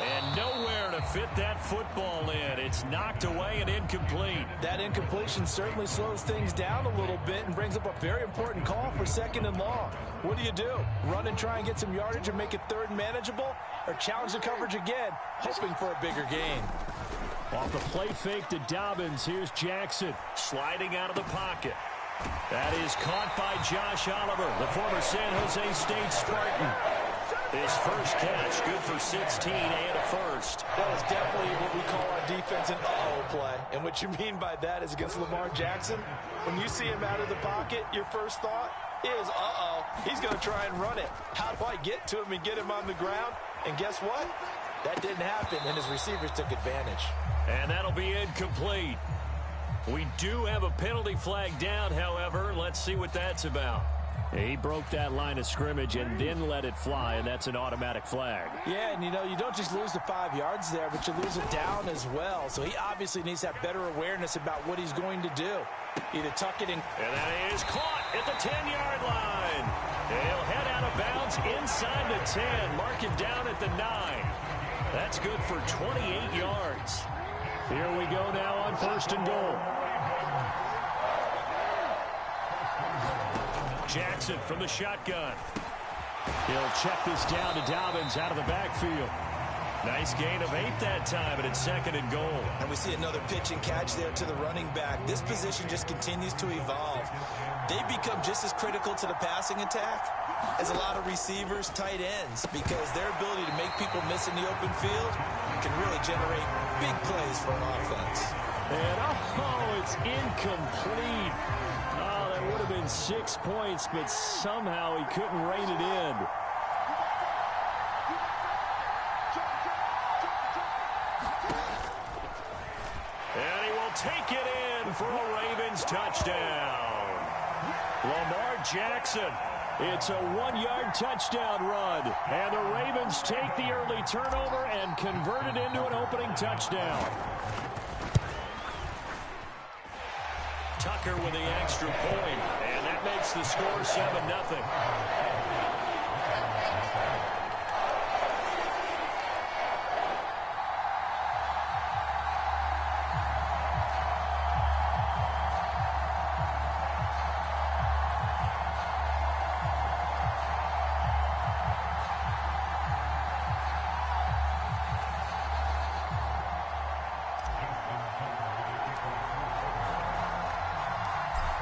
[SPEAKER 12] And nowhere to fit that football in. It's knocked away and incomplete.
[SPEAKER 15] That incompletion certainly slows things down a little bit and brings up a very important call for 2nd and long. What do? Run and try and get some yardage and make it 3rd and manageable? Or challenge the coverage again, hoping for a bigger gain?
[SPEAKER 12] Off the play fake to Dobbins, here's Jackson sliding out of the pocket. That is caught by Josh Oliver, the former San Jose State Spartan. His first catch, good for 16 and a first.
[SPEAKER 15] That is definitely what we call our defense an uh-oh play. And what you mean by that is against Lamar Jackson, when you see him out of the pocket, your first thought is, uh-oh, he's going to try and run it. How do I get to him and get him on the ground? And guess what? That didn't happen, and his receivers took advantage.
[SPEAKER 12] And that'll be incomplete. We do have a penalty flag down, however. Let's see what that's about. He broke that line of scrimmage and then let it fly, and that's an automatic flag.
[SPEAKER 15] Yeah, and you don't just lose the 5 yards there, but you lose it down as well. So he obviously needs to have better awareness about what he's going to do. Either tuck it in.
[SPEAKER 12] And that is caught at the 10-yard line. He'll head out of bounds inside the 10, mark it down at the 9. That's good for 28 yards. Here we go now on 1st and goal. Jackson from the shotgun. He'll check this down to Dobbins out of the backfield. Nice gain of 8 that time, and it's 2nd and goal.
[SPEAKER 15] And we see another pitch and catch there to the running back. This position just continues to evolve. They become just as critical to the passing attack as a lot of receivers, tight ends, because their ability to make people miss in the open field can really generate big plays for an offense.
[SPEAKER 12] And it's incomplete. Oh, that would have been 6 points, but somehow he couldn't rein it in. And he will take it in for a Ravens touchdown. Lamar Jackson. It's a 1-yard touchdown run. And the Ravens take the early turnover and convert it into an opening touchdown. Tucker with the extra point, and that makes the score 7-0.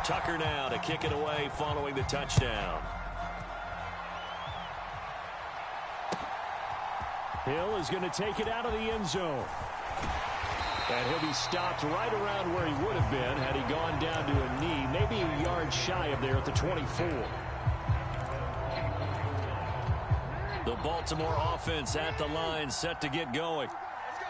[SPEAKER 12] Tucker now to kick it away following the touchdown. Hill is going to take it out of the end zone. And he'll be stopped right around where he would have been had he gone down to a knee, maybe a yard shy of there at the 24. The Baltimore offense at the line, set to get going.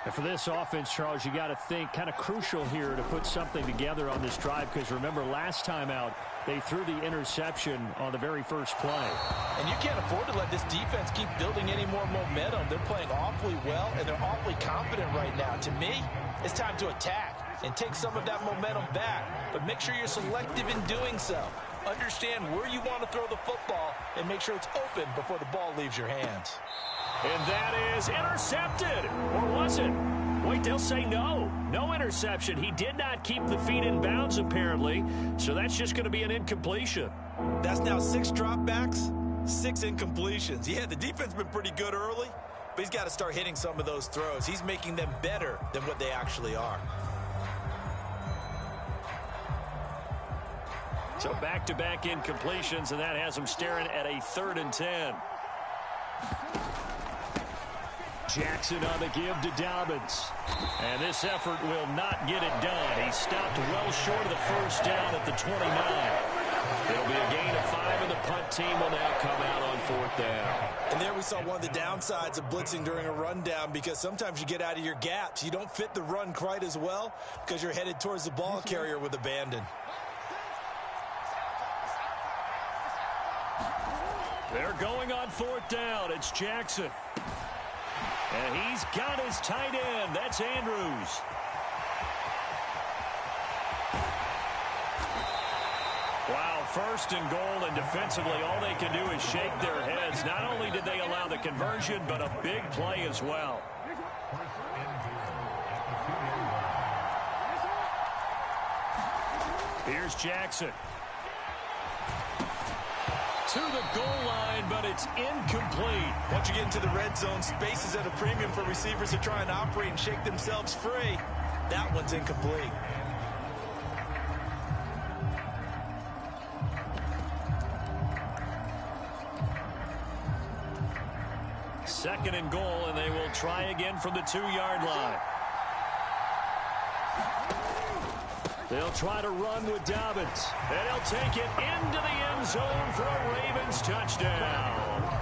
[SPEAKER 16] And for this offense, Charles, you got to think kind of crucial here to put something together on this drive, because remember last time out, they threw the interception on the very first play.
[SPEAKER 15] And you can't afford to let this defense keep building any more momentum. They're playing awfully well, and they're awfully confident right now. To me, it's time to attack and take some of that momentum back, but make sure you're selective in doing so. Understand where you want to throw the football and make sure it's open before the ball leaves your hands.
[SPEAKER 16] And that is intercepted. Or was it? Wait, they'll say no. No interception. He did not keep the feet in bounds, apparently, so that's just going to be an incompletion.
[SPEAKER 15] That's now 6 dropbacks, 6 incompletions. Yeah, the defense has been pretty good early, but he's got to start hitting some of those throws. He's making them better than what they actually are.
[SPEAKER 16] So back-to-back incompletions, and that has him staring at a 3rd and 10. Jackson on the give to Dobbins. And this effort will not get it done. He stopped well short of the first down at the 29. It'll be a gain of 5, and the punt team will now come out on 4th down.
[SPEAKER 15] And there we saw one of the downsides of blitzing during a rundown, because sometimes you get out of your gaps. You don't fit the run quite as well because you're headed towards the ball carrier with abandon.
[SPEAKER 16] They're going on 4th down. It's Jackson. And he's got his tight end. That's Andrews. Wow, 1st and goal, and defensively all they can do is shake their heads. Not only did they allow the conversion, but a big play as well. Here's Jackson. To the goal line, but it's incomplete.
[SPEAKER 15] Once you get into the red zone, space is at a premium for receivers to try and operate and shake themselves free. That one's incomplete.
[SPEAKER 16] Second and goal, and they will try again from the 2-yard line. They'll try to run with Dobbins, and he'll take it into the end zone for a Ravens touchdown.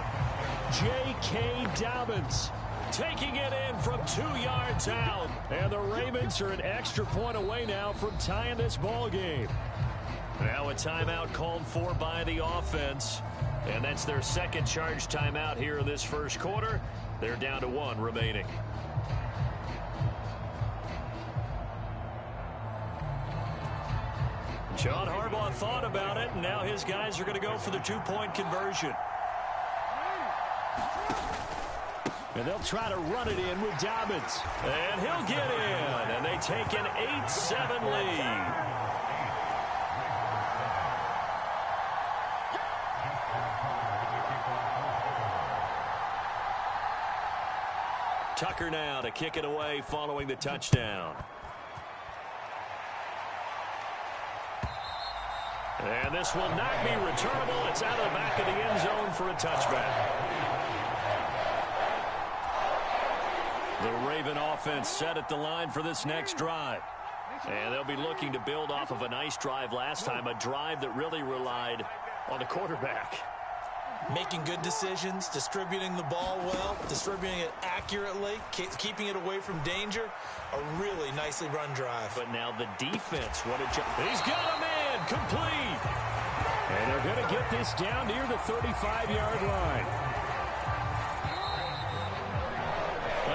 [SPEAKER 16] J.K. Dobbins taking it in from 2 yards out, and the Ravens are an extra point away now from tying this ball game. Now a timeout called for by the offense, and that's their second charge timeout here in this first quarter. They're down to 1 remaining. John Harbaugh thought about it, and now his guys are going to go for the 2-point conversion. And they'll try to run it in with Dobbins. And he'll get in, and they take an 8-7 lead. Tucker now to kick it away following the touchdown. And this will not be returnable. It's out of the back of the end zone for a touchback. The Raven offense set at the line for this next drive. And they'll be looking to build off of a nice drive last time, a drive that really relied on the quarterback.
[SPEAKER 15] Making good decisions, distributing the ball well, distributing it accurately, keeping it away from danger. A really nicely run drive.
[SPEAKER 16] But now the defense, what a job. He's got a man, complete. And they're going to get this down near the 35-yard line.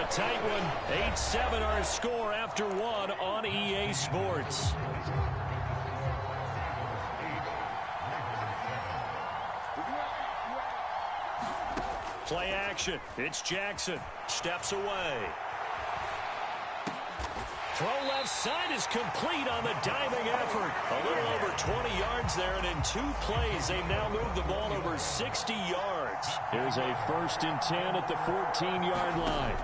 [SPEAKER 16] A tight one, 8-7 our score after 1 on EA Sports. Play action. It's Jackson. Steps away. Throw left side is complete on the diving effort. A little over 20 yards there, and in 2 plays, they've now moved the ball over 60 yards. Here's a 1st and 10 at the 14-yard line.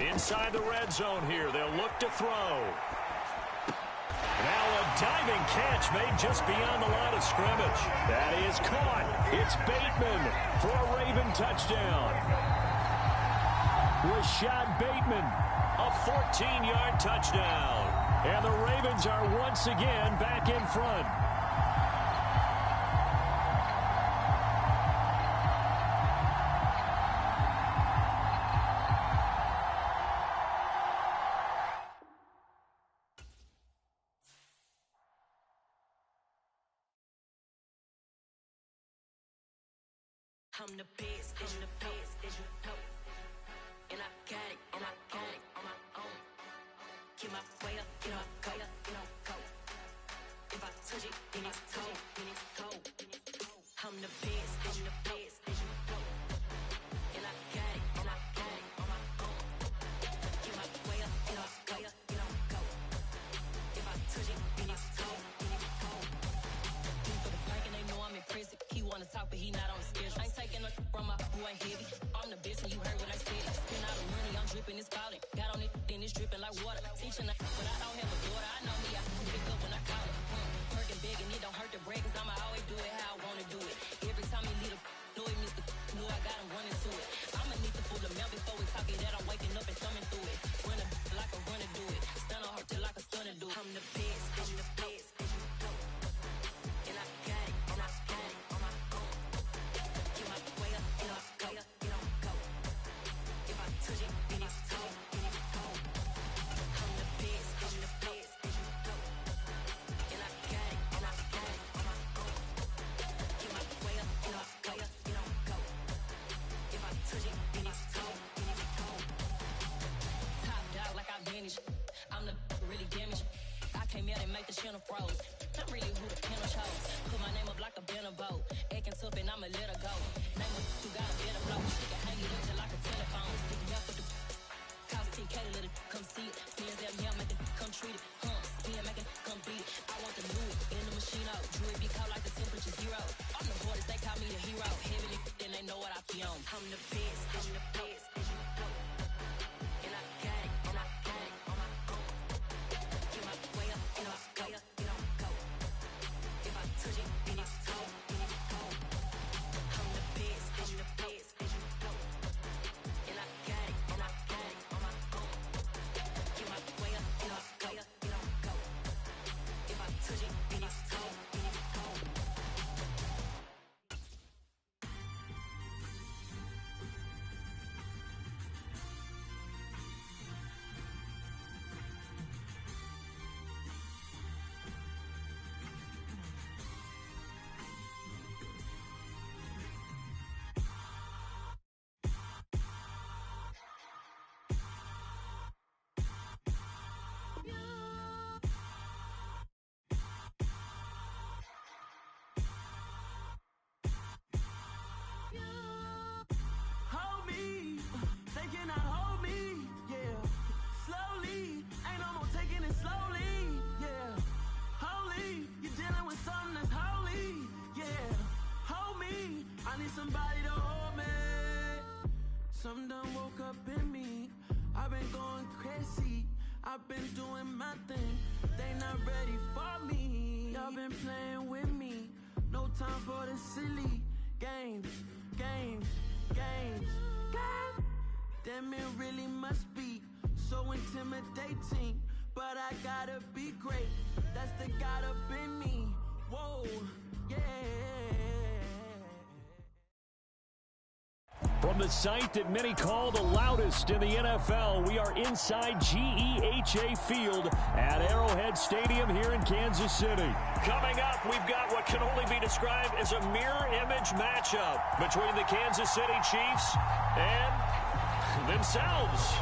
[SPEAKER 16] Inside the red zone here, they'll look to throw. Now a diving catch made just beyond the line of scrimmage. That is caught. It's Bateman for a Raven touchdown. Rashad Bateman, a 14-yard touchdown. And the Ravens are once again back in front.
[SPEAKER 4] I'm the best, as you know. And I got it, on my own. Get my way up, get my go. If I touch it, then it's cold. I'm the best, as you know. And I got it, on my own. Get my way up, get my go. If I touch it, then it's cold. For the park and they know I'm in prison. He wanna talk, but he not on the schedule. I ain't taking no from my boy heavy. I'm the best, and you heard what I said. Spend all the money, I'm dripping, it's falling. Got on it, then it's dripping like water. Teaching, but I don't have a daughter. I know me, I can pick up when I call her. Perking big, and it don't hurt to break, 'cause I'ma always do it how I wanna do it. Every time he lead a know it, Mr. Know I got him running to it. I'ma need the full amount before we talk it that I'm waking up and thumbing through it. Run a like a runner do it. Stun on her till like a stunner do it. I'm the best, and I got it, on my own. Get my way up, get my go. If I touch it, then it's cold. I'm the best, and I got it, on my own. Get my way up, get my go. If I touch it, then it's cold. Top dog like I vanished. I'm the really damaged. I came out and make the channel froze. I'm really who the panel chose. Put my name up like a banner boat. Acting tough and I'ma let her go. Name who got a better blow. She can hang it up just like a telephone. Stick me up with the cost 10K to let it come see it. Spins that me, I make it come treat it. Spin, make it come beat it. I want the new it in the machine out. Jewelry be cold like the temperature 0. I'm the hardest, they call me the hero. Heavy then they know what I be on. I'm the best, and I got it, on my own. Get my way up, get my go. If I touch it, then it's cold. I'm the best, and I got it, on my own. Get my way up, get my go. If I touch it, then it's cold.
[SPEAKER 7] Hold me, they cannot hold me, yeah. Slowly, ain't no more taking it slowly, yeah. Holy, you're dealing with something that's holy, yeah. Hold me, I need somebody to hold me. Something done woke up in me. I've been going crazy, I've been doing my thing. They not ready for me. Y'all been playing with me. No time for the silly games. Damn, it really must be so intimidating. But I gotta be great. That's the God up in me. Whoa, yeah.
[SPEAKER 16] From the site that many call the loudest in the NFL, we are inside GEHA Field at Arrowhead Stadium here in Kansas City. Coming up, we've got what can only be described as a mirror image matchup between the Kansas City Chiefs and themselves.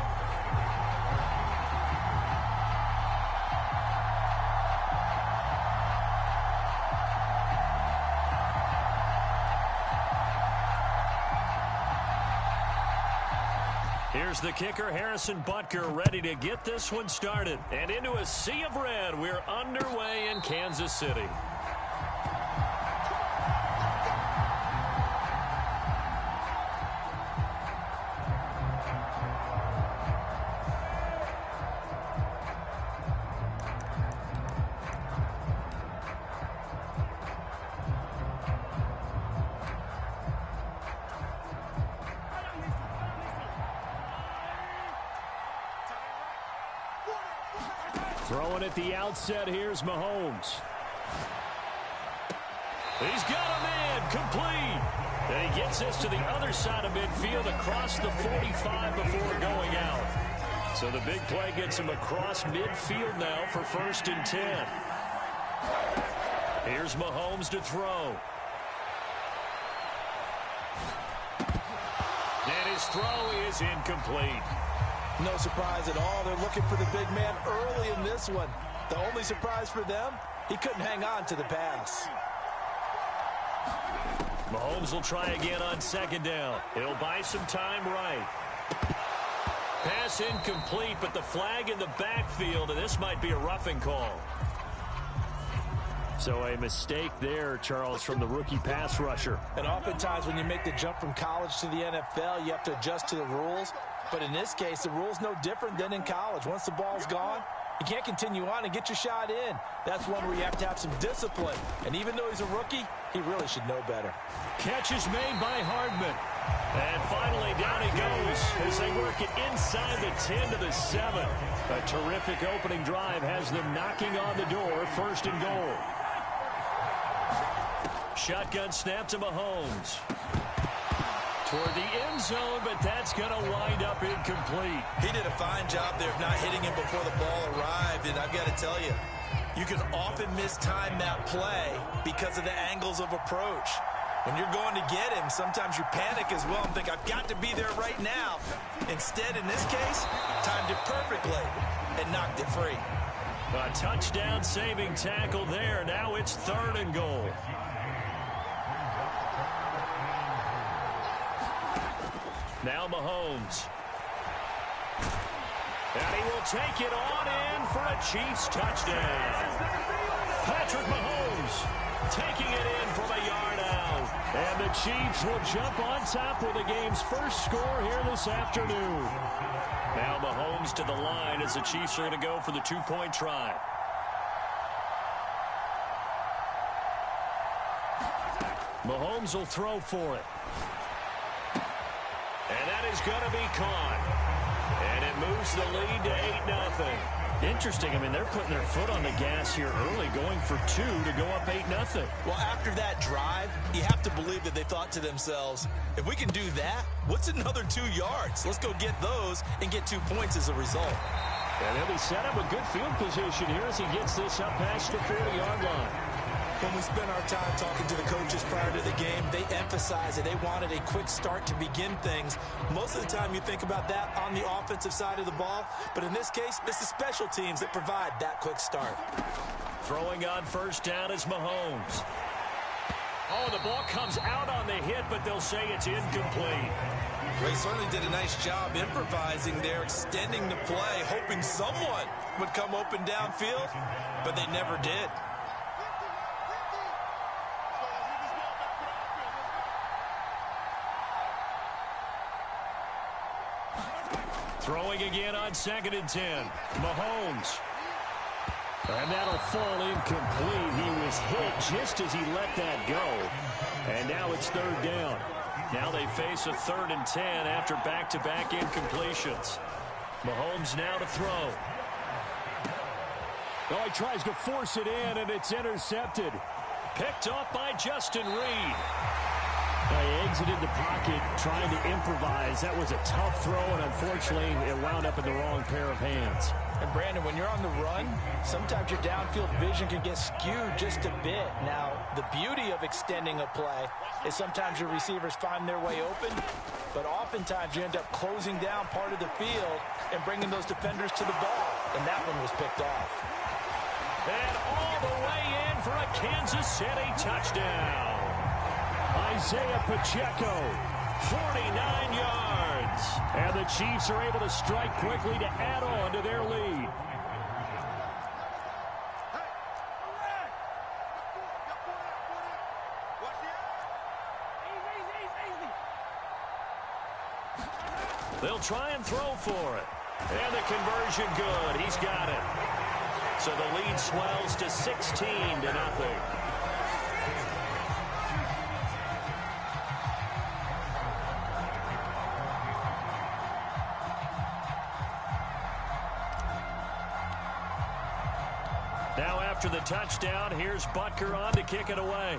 [SPEAKER 16] Here's the kicker, Harrison Butker, ready to get this one started. And into a sea of red, we're underway in Kansas City. Throwing at the outset, here's Mahomes. He's got a man, complete. And he gets us to the other side of midfield across the 45 before going out. So the big play gets him across midfield now for 1st and 10. Here's Mahomes to throw. his throw is incomplete.
[SPEAKER 15] No surprise at all. They're looking for the big man early in this one. The only surprise for them, he couldn't hang on to the pass.
[SPEAKER 16] Mahomes will try again on second down. He'll buy some time right. Pass incomplete, but the flag in the backfield, and this might be a roughing call. So a mistake there, Charles, from the rookie pass rusher.
[SPEAKER 15] And oftentimes when you make the jump from college to the NFL, you have to adjust to the rules. But in this case, the rule's no different than in college. Once the ball's gone, you can't continue on and get your shot in. That's one where you have to have some discipline. And even though he's a rookie, he really should know better.
[SPEAKER 16] Catch is made by Hardman. And finally, down he goes as they work it inside the 10 to the 7. A terrific opening drive has them knocking on the door, first and goal. Shotgun snap to Mahomes. Toward the end zone, but that's going to wind up incomplete.
[SPEAKER 15] He did a fine job there of not hitting him before the ball arrived, and I've got to tell you, you can often mistime that play because of the angles of approach. When you're going to get him, sometimes you panic as well and think, I've got to be there right now. Instead, in this case, timed it perfectly and knocked it free.
[SPEAKER 16] A touchdown-saving tackle there. Now it's third and goal. Now Mahomes. And he will take it on in for a Chiefs touchdown. Patrick Mahomes taking it in from a yard out. And the Chiefs will jump on top with the game's first score here this afternoon. Now Mahomes to the line as the Chiefs are going to go for the two-point try. Mahomes will throw for it. And that is going to be caught. And it moves the lead to 8-0. Interesting. I mean, they're putting their foot on the gas here early, going for 2 to go up 8-0.
[SPEAKER 15] Well, after that drive, you have to believe that they thought to themselves, if we can do that, what's another 2 yards? Let's go get those and get 2 points as a result.
[SPEAKER 16] And he'll be set up a good field position here as he gets this up past the 40-yard line.
[SPEAKER 15] When we spent our time talking to the coaches prior to the game, they emphasized that they wanted a quick start to begin things. Most of the time you think about that on the offensive side of the ball, but in this case, it's the special teams that provide that quick start.
[SPEAKER 16] Throwing on first down is Mahomes. Oh, the ball comes out on the hit, but they'll say it's incomplete.
[SPEAKER 15] They certainly did a nice job improvising there, extending the play, hoping someone would come open downfield, but they never did.
[SPEAKER 16] Throwing again on 2nd and 10. Mahomes. And that'll fall incomplete. He was hit just as he let that go. And now it's third down. Now they face a 3rd and 10 after back-to-back incompletions. Mahomes now to throw. Oh, he tries to force it in, and it's intercepted. Picked off by Justin Reed.
[SPEAKER 12] He exited the pocket trying to improvise. That was a tough throw, and unfortunately, it wound up in the wrong pair of hands.
[SPEAKER 15] And Brandon, when you're on the run, sometimes your downfield vision can get skewed just a bit. Now, the beauty of extending a play is sometimes your receivers find their way open, but oftentimes you end up closing down part of the field and bringing those defenders to the ball, and that one was picked off.
[SPEAKER 16] And all the way in for a Kansas City touchdown. Isaiah Pacheco, 49 yards. And the Chiefs are able to strike quickly to add on to their lead. They'll try and throw for it. And the conversion good. He's got it. So the lead swells to 16-0. Now after the touchdown, here's Butker on to kick it away.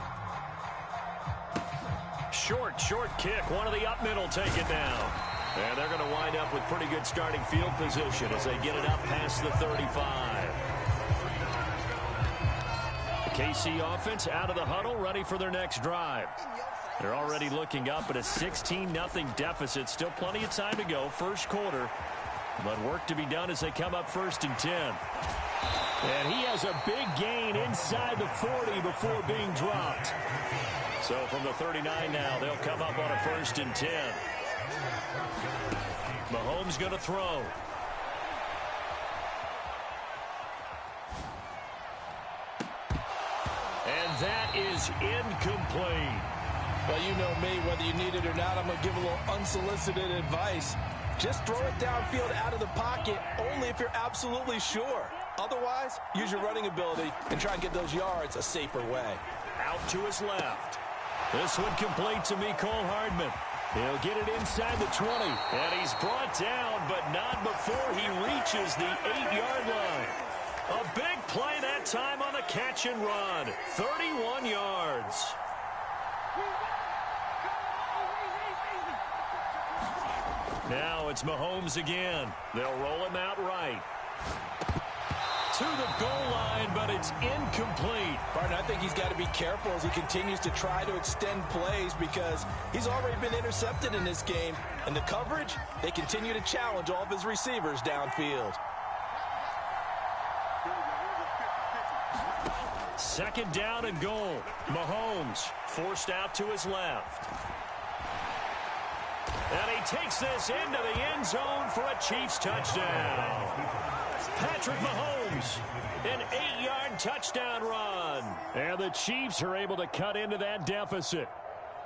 [SPEAKER 16] Short kick. One of the up middle take it down. And they're going to wind up with pretty good starting field position as they get it up past the 35. The KC offense out of the huddle, ready for their next drive. They're already looking up at a 16-0 deficit. Still plenty of time to go. First quarter. But work to be done as they come up 1st and 10.
[SPEAKER 12] And he has a big gain inside the 40 before being dropped.
[SPEAKER 16] So from the 39 now, they'll come up on a 1st and 10. Mahomes going to throw.
[SPEAKER 12] And that is incomplete.
[SPEAKER 15] Well, you know me, whether you need it or not, I'm going to give a little unsolicited advice. Just throw it downfield out of the pocket only if you're absolutely sure. Otherwise, use your running ability and try and get those yards a safer way.
[SPEAKER 16] Out to his left. This one complete to Mecole Hardman. He'll get it inside the 20. And he's brought down, but not before he reaches the 8-yard line. A big play that time on the catch and run. 31 yards. Now it's Mahomes again. They'll roll him out right. To the goal line, but it's incomplete.
[SPEAKER 15] Barton, I think he's got to be careful as he continues to try to extend plays because he's already been intercepted in this game. And the coverage, they continue to challenge all of his receivers downfield.
[SPEAKER 16] 2nd down and goal. Mahomes forced out to his left. And he takes this into the end zone for a Chiefs touchdown. Patrick Mahomes, an 8-yard touchdown run.
[SPEAKER 12] And the Chiefs are able to cut into that deficit.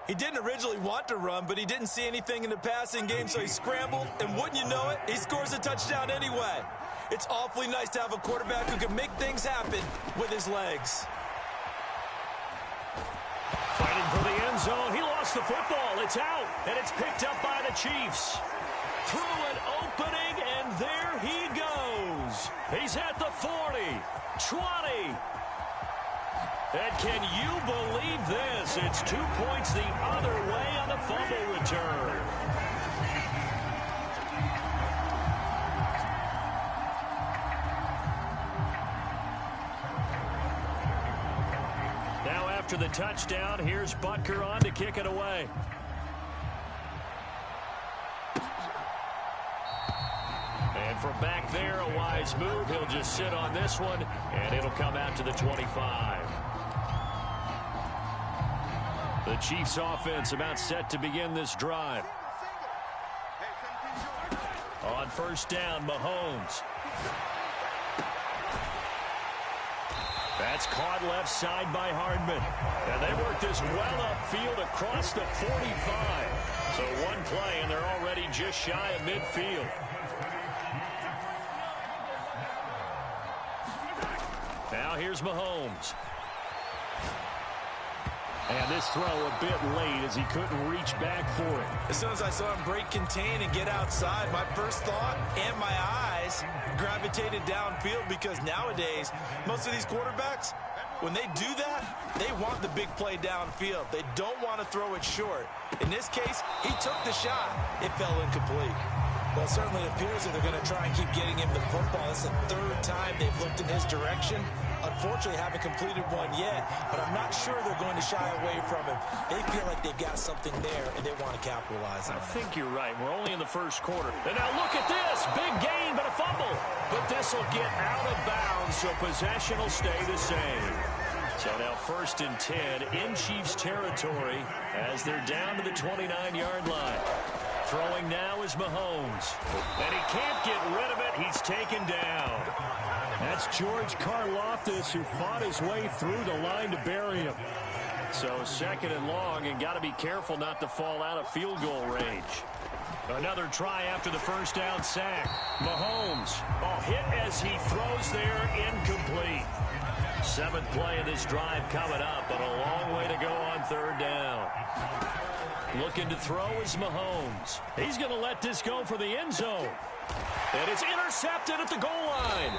[SPEAKER 15] He didn't originally want to run, but he didn't see anything in the passing game, so he scrambled. And wouldn't you know it, he scores a touchdown anyway. It's awfully nice to have a quarterback who can make things happen with his legs.
[SPEAKER 16] Fighting for the end zone. He lost the football. It's out, and it's picked up by the Chiefs. Through an opening, and there he goes. He's at the 40, 20. And can you believe this? It's 2 points the other way on the fumble return. Now after the touchdown, here's Butker on to kick it away. And from back there, a wise move. He'll just sit on this one, and it'll come out to the 25. The Chiefs offense about set to begin this drive. On 1st down, Mahomes. That's caught left side by Hardman. And they work this well upfield across the 45. So one play, and they're already just shy of midfield. Now here's Mahomes. And this throw a bit late as he couldn't reach back for it.
[SPEAKER 15] As soon as I saw him break contain and get outside, my first thought and my eyes gravitated downfield because nowadays, most of these quarterbacks, when they do that, they want the big play downfield. They don't want to throw it short. In this case, he took the shot. It fell incomplete. Well, it certainly appears that they're going to try and keep getting him the football. It's the 3rd time they've looked in his direction. Unfortunately, haven't completed one yet, but I'm not sure they're going to shy away from him. They feel like they've got something there, and they want to capitalize on it.
[SPEAKER 16] I think you're right. We're only in the first quarter. And now look at this. Big gain, but a fumble. But this will get out of bounds, so possession will stay the same. So now 1st and 10 in Chiefs territory as they're down to the 29-yard line. Throwing now is Mahomes. And he can't get rid of it. He's taken down.
[SPEAKER 12] That's George Karlaftis who fought his way through the line to bury him.
[SPEAKER 16] So 2nd and long, and got to be careful not to fall out of field goal range. Another try after the 1st down sack. Mahomes, hit as he throws there, incomplete. 7th play of this drive coming up, but a long way to go on 3rd down. Looking to throw is Mahomes. He's going to let this go for the end zone. And it's intercepted at the goal line.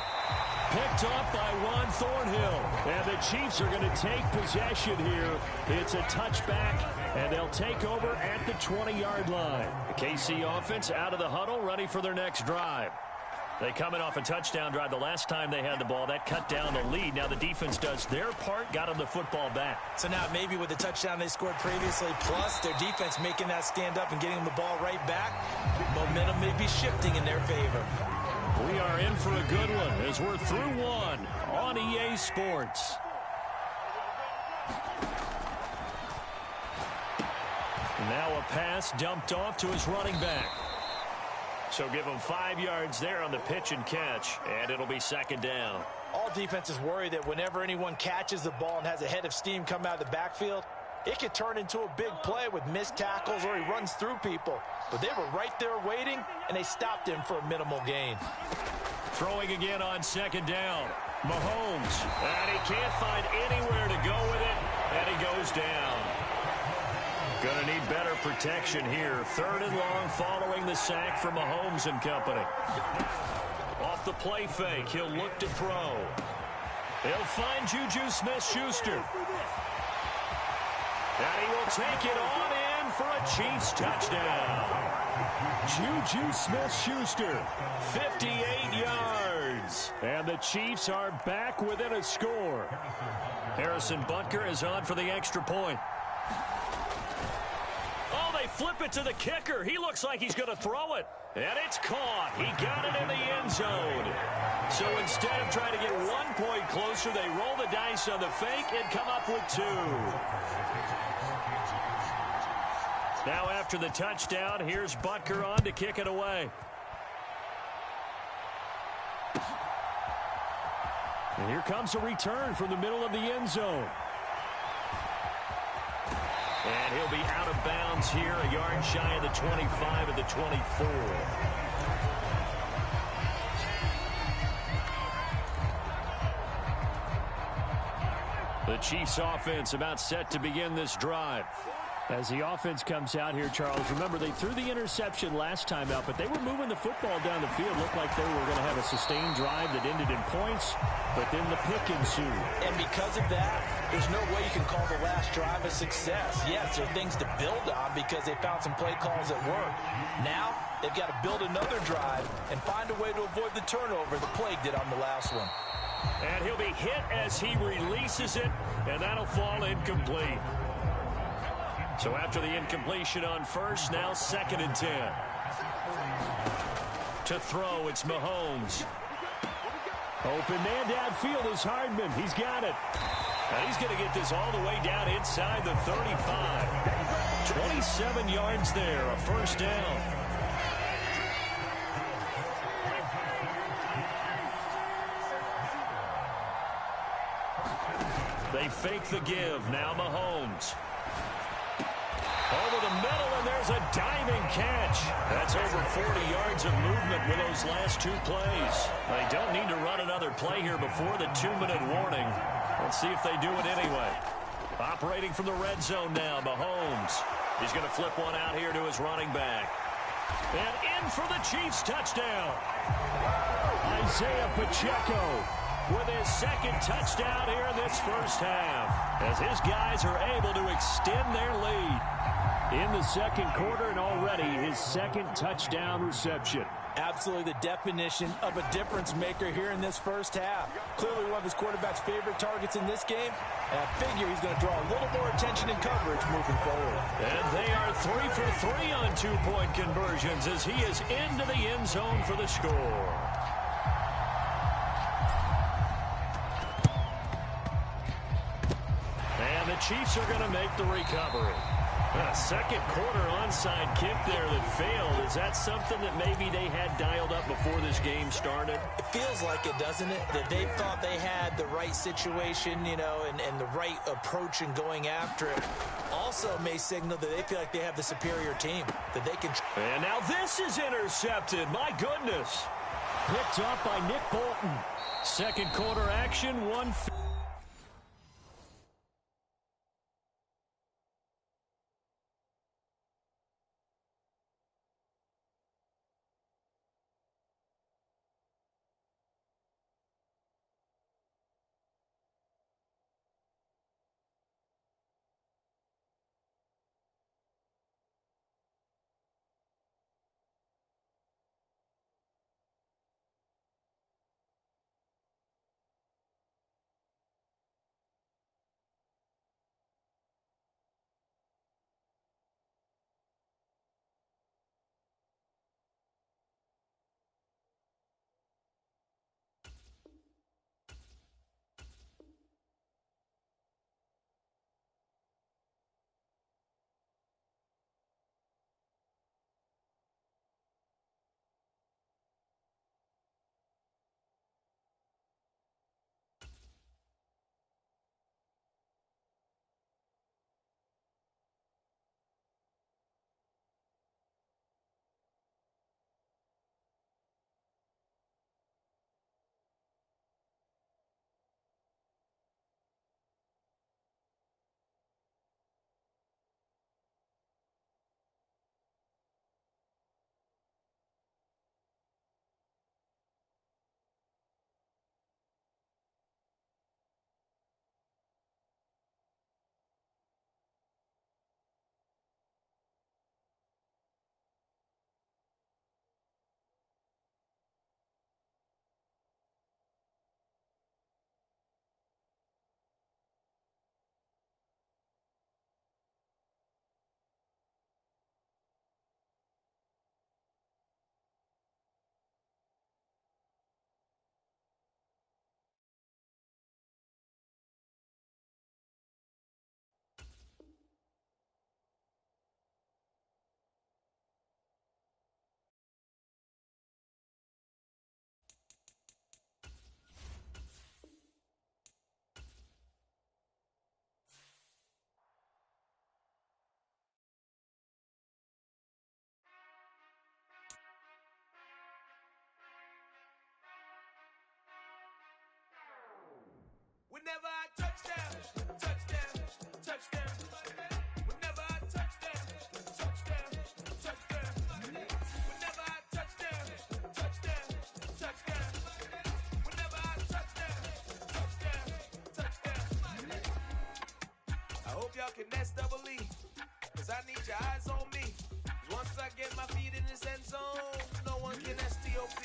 [SPEAKER 16] Picked up by Juan Thornhill. And the Chiefs are going to take possession here. It's a touchback, and they'll take over at the 20-yard line. The KC offense out of the huddle, ready for their next drive.
[SPEAKER 12] They coming off a touchdown drive the last time they had the ball. That cut down the lead. Now the defense does their part, got them the football back.
[SPEAKER 15] So now maybe with the touchdown they scored previously, plus their defense making that stand up and getting them the ball right back, momentum may be shifting in their favor.
[SPEAKER 16] We are in for a good one as we're through one on EA Sports. Now a pass dumped off to his running back. So give him 5 yards there on the pitch and catch, and it'll be second down.
[SPEAKER 15] All defenses worry that whenever anyone catches the ball and has a head of steam come out of the backfield, it could turn into a big play with missed tackles or he runs through people. But they were right there waiting, and they stopped him for a minimal gain.
[SPEAKER 16] Throwing again on second down. Mahomes, and he can't find anywhere to go with it, and he goes down. Going to need better protection here. 3rd and long following the sack from Mahomes and company. Off the play fake, he'll look to throw. He'll find Juju Smith-Schuster. And he will take it on in for a Chiefs touchdown. Juju Smith-Schuster, 58 yards. And the Chiefs are back within a score. Harrison Butker is on for the extra point. Flip it to the kicker. He looks like he's going to throw it. And it's caught. He got it in the end zone. So instead of trying to get 1 point closer, they roll the dice on the fake and come up with 2. Now after the touchdown, here's Butker on to kick it away. And here comes a return from the middle of the end zone. And he'll be out of bounds here, a yard shy of the 25 at the 24. The Chiefs offense about set to begin this drive. As the offense comes out here, Charles, remember they threw the interception last time out, but they were moving the football down the field. Looked like they were going to have a sustained drive that ended in points, but then the pick ensued.
[SPEAKER 15] And because of that, there's no way you can call the last drive a success. Yes, there are things to build on because they found some play calls that work. Now, they've got to build another drive and find a way to avoid the turnover the Plague did on the last one.
[SPEAKER 16] And he'll be hit as he releases it, and that'll fall incomplete. So after the incompletion on first, now 2nd and 10. To throw, it's Mahomes. Open man downfield is Hardman. He's got it. And he's going to get this all the way down inside the 35. 27 yards there, a first down. They fake the give. Now Mahomes. Over the middle, and there's a diving catch. That's over 40 yards of movement with those last 2 plays. They don't need to run another play here before the 2-minute warning. Let's see if they do it anyway. Operating from the red zone now, Mahomes. He's going to flip one out here to his running back. And in for the Chiefs touchdown. Isaiah Pacheco with his 2nd touchdown here in this first half, as his guys are able to extend their lead in the 2nd quarter, and already his 2nd touchdown reception.
[SPEAKER 15] Absolutely the definition of a difference maker here in this first half. Clearly one of his quarterback's favorite targets in this game, and I figure he's going to draw a little more attention and coverage moving forward.
[SPEAKER 16] And they are 3 for 3 on 2-point conversions as he is into the end zone for the score. And the Chiefs are going to make the recovery. A 2nd quarter onside kick there that failed. Is that something that maybe they had dialed up before this game started?
[SPEAKER 15] It feels like it, doesn't it? That they thought they had the right situation, you know, and the right approach in going after it. Also may signal that they feel like they have the superior team, that they can.
[SPEAKER 16] And now this is intercepted. My goodness. Picked up by Nick Bolton. 2nd quarter action, 1.
[SPEAKER 3] touchdown, touchdown, touchdown. Whenever I touchdown, touchdown, touchdown. Whenever I touchdown, touchdown, touchdown. Whenever I touchdown, touchdown, touchdown. I hope y'all can SEE, cause I need your eyes on me. Once I get my feet in this end zone, no one can STOP.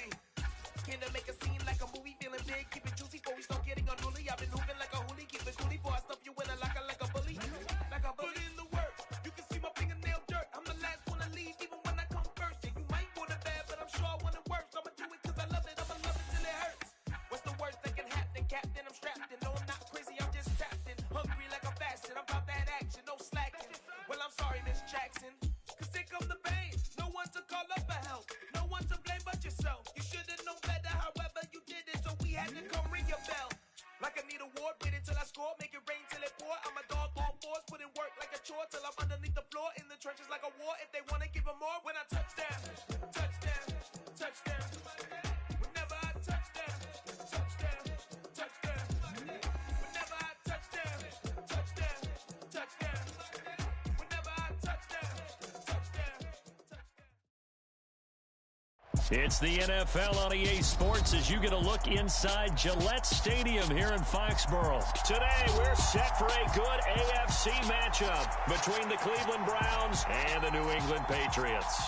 [SPEAKER 3] Can to make a scene like a movie, feeling big, keep it juicy before we start getting unruly. I've been moving like a hoolie, keep it coolie before I stuff you in a locker like a bully. Like a bully. Put in the work, you can see my fingernail dirt. I'm the last one to leave, even when I come first. Yeah, you might want it bad, but I'm sure I want it worse. I'ma do it cause I love it, I'ma love it till it hurts. What's the worst that can happen, Captain? I'm strapped in, no I'm not crazy, I'm just trapped in. Hungry like I'm fasting, I'm about that action, no slacking. Well, I'm sorry, Miss Jackson, cause here come the pain. No one to call up for help, no one to blame but yourself. You should've known better, however you did it, so we had to come ring your bell. Like I need a ward, wait until I score, make it rain till it pour. I'm a dog on fours, put in work like a chore till I'm underneath the floor, in the trenches like a war. If they wanna give them more, when I touchdown, touchdown, touchdown. Whenever I touchdown, touchdown, touchdown. Whenever I touchdown, touchdown, touchdown. Whenever I touchdown, touchdown, touchdown.
[SPEAKER 16] It's the NFL on EA Sports as you get a look inside Gillette Stadium here in Foxborough. Today, we're set for a good AFC matchup between the Cleveland Browns and the New England Patriots.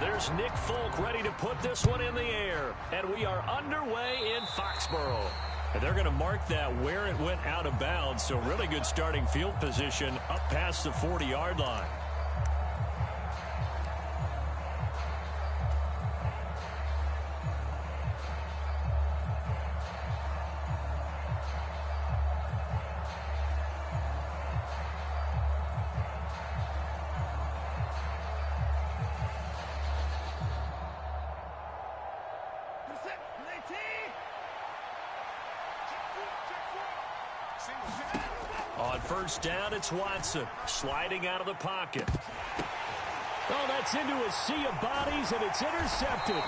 [SPEAKER 16] There's Nick Folk ready to put this one in the air. And we are underway in Foxborough. And they're going to mark that where it went out of bounds. So really good starting field position up past the 40-yard line. On first down, it's Watson sliding out of the pocket. Oh, that's into a sea of bodies, and it's intercepted.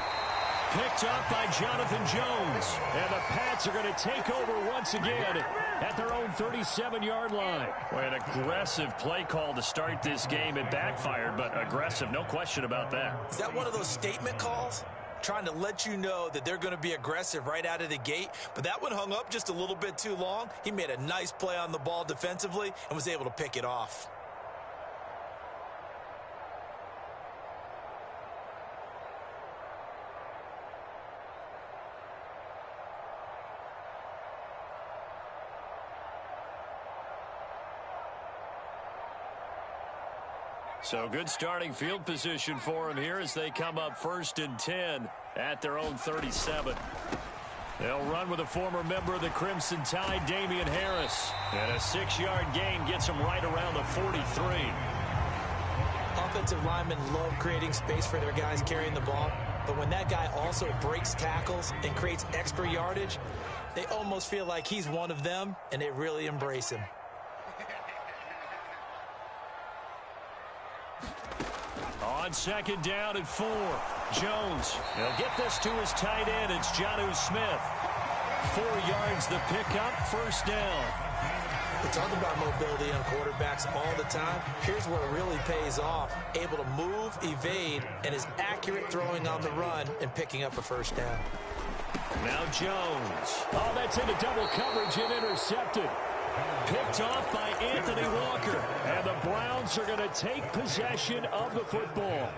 [SPEAKER 16] Picked up by Jonathan Jones. And the Pats are going to take over once again at their own 37-yard line. Well, an aggressive play call to start this game. It backfired, but aggressive, no question about that.
[SPEAKER 14] Is that one of those statement calls? Trying to let you know that they're going to be aggressive right out of the gate, but that one hung up just a little bit too long. He made a nice play on the ball defensively and was able to pick it off.
[SPEAKER 16] So good starting field position for him here as they come up 1st and 10 at their own 37. They'll run with a former member of the Crimson Tide, Damian Harris. And a 6-yard gain gets him right around the 43.
[SPEAKER 14] Offensive linemen love creating space for their guys carrying the ball, but when that guy also breaks tackles and creates extra yardage, they almost feel like he's one of them, and they really embrace him.
[SPEAKER 16] On second down and 4, Jones. He'll get this to his tight end. It's Jonnu Smith. 4 yards the pickup, first down.
[SPEAKER 14] We talk about mobility on quarterbacks all the time. Here's where it really pays off. Able to move, evade, and is accurate throwing on the run and picking up a first down.
[SPEAKER 16] Now Jones. Oh, that's into double coverage and intercepted. Picked off by Anthony Walker. And the Browns are going to take possession of the football.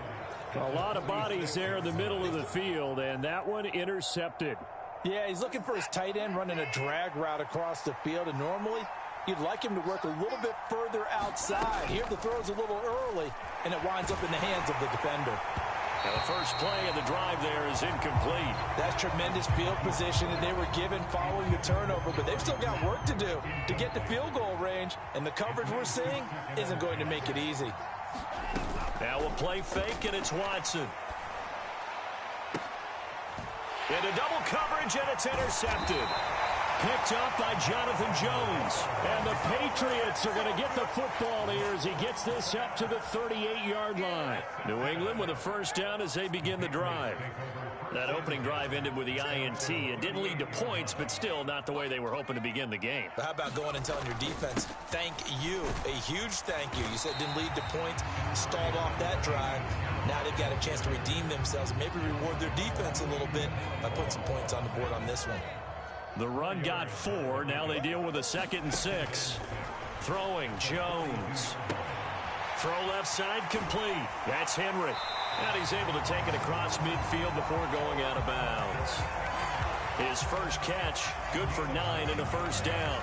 [SPEAKER 16] A lot of bodies there in the middle of the field, and that one intercepted.
[SPEAKER 15] Yeah, he's looking for his tight end running a drag route across the field, and normally you'd like him to work a little bit further outside. Here the throw's a little early, and it winds up in the hands of the defender.
[SPEAKER 16] Now the first play of the drive there is incomplete.
[SPEAKER 15] That's tremendous field position that they were given following the turnover, but they've still got work to do to get to field goal range, and the coverage we're seeing isn't going to make it easy.
[SPEAKER 16] Now we'll play fake, and it's Watson. Into double coverage, and it's intercepted. Picked up by Jonathan Jones. And the Patriots are going to get the football here as he gets this up to the 38-yard line. New England with a first down as they begin the drive. That opening drive ended with the INT. It didn't lead to points, but still not the way they were hoping to begin the game.
[SPEAKER 14] But how about going and telling your defense, thank you, a huge thank you. You said it didn't lead to points, stalled off that drive. Now they've got a chance to redeem themselves and maybe reward their defense a little bit by putting some points on the board on this one.
[SPEAKER 16] The run got 4. Now they deal with a 2nd and 6. Throwing, Jones. Throw left side, complete. That's Henry. And he's able to take it across midfield before going out of bounds. His first catch, good for 9 and a first down.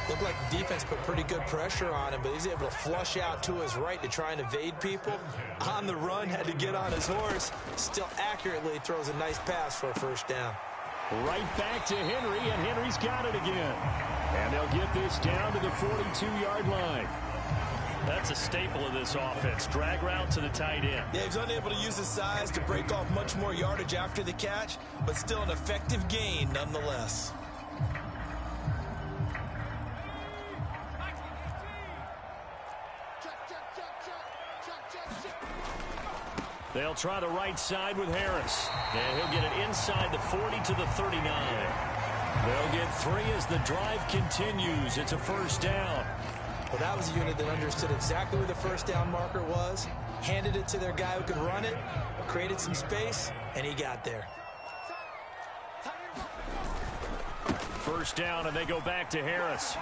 [SPEAKER 14] Looked like the defense put pretty good pressure on him, but he's able to flush out to his right to try and evade people. On the run, had to get on his horse. Still accurately throws a nice pass for a first down.
[SPEAKER 16] Right back to Henry, and Henry's got it again. And they'll get this down to the 42-yard line. That's a staple of this offense. Drag route to the tight end.
[SPEAKER 14] Yeah, he's unable to use his size to break off much more yardage after the catch, but still an effective gain nonetheless.
[SPEAKER 16] They'll try the right side with Harris. And he'll get it inside the 40 to the 39. They'll get 3 as the drive continues. It's a first down.
[SPEAKER 14] Well, that was a unit that understood exactly where the first down marker was, handed it to their guy who could run it, created some space, and he got there.
[SPEAKER 16] First down, and they go back to Harris.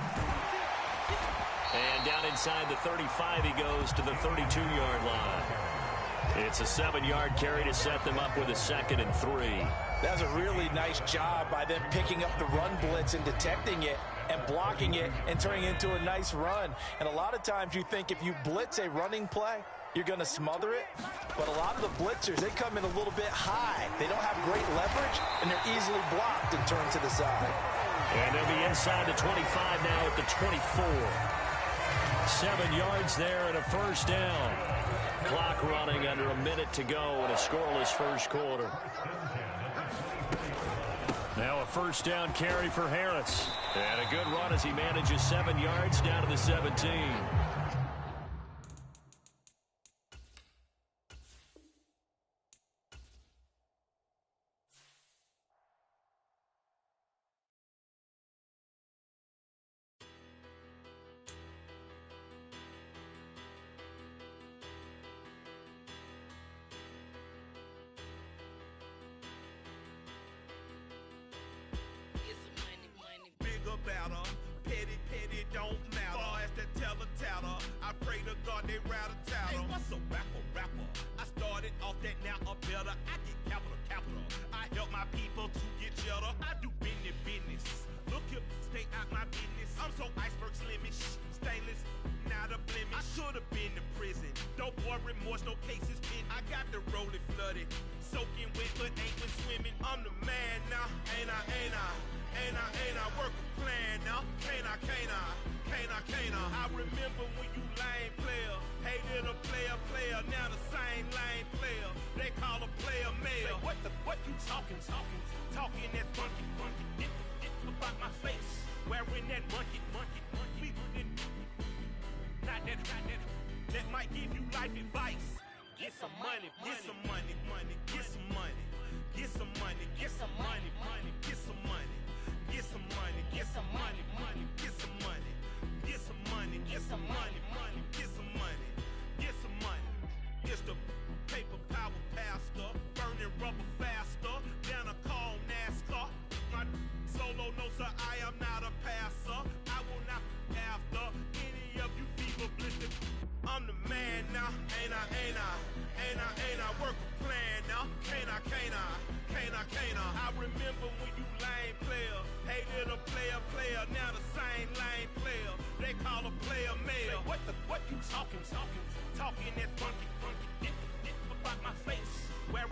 [SPEAKER 16] And down inside the 35, he goes to the 32-yard line. It's a 7-yard carry to set them up with a 2nd and 3.
[SPEAKER 15] That was a really nice job by them picking up the run blitz and detecting it and blocking it and turning it into a nice run. And a lot of times you think if you blitz a running play, you're going to smother it. But a lot of the blitzers, they come in a little bit high. They don't have great leverage, and they're easily blocked and turned to the side.
[SPEAKER 16] And they'll be inside the 25 now at the 24. 7 yards there and a first down. Clock running under a minute to go in a scoreless first quarter. Now a first down carry for Harris. And a good run as he manages 7 yards down to the 17.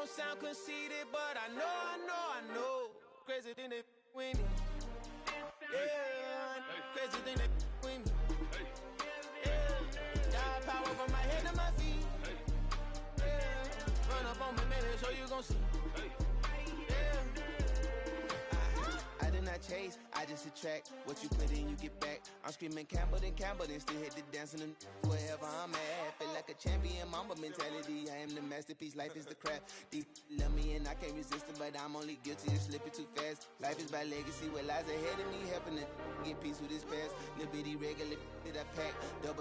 [SPEAKER 8] gon' sound conceited, but I know. Crazy thing they with me. Yeah, crazy thing they with me. Yeah, got power from my head to my feet. Yeah, run up on me, baby, so you gon' see. I did not chase, I just attract. What you put in, you get back. I'm screaming Campbell, then still hit the dancing and wherever I'm at. Feel like a champion, mamba mentality. I am the masterpiece, life is the crap. Deep love me and I can't resist it, but I'm only guilty of slipping too fast. Life is by legacy, what lies ahead of me, helping to get peace with this past. Little bitty regular that I pack, 007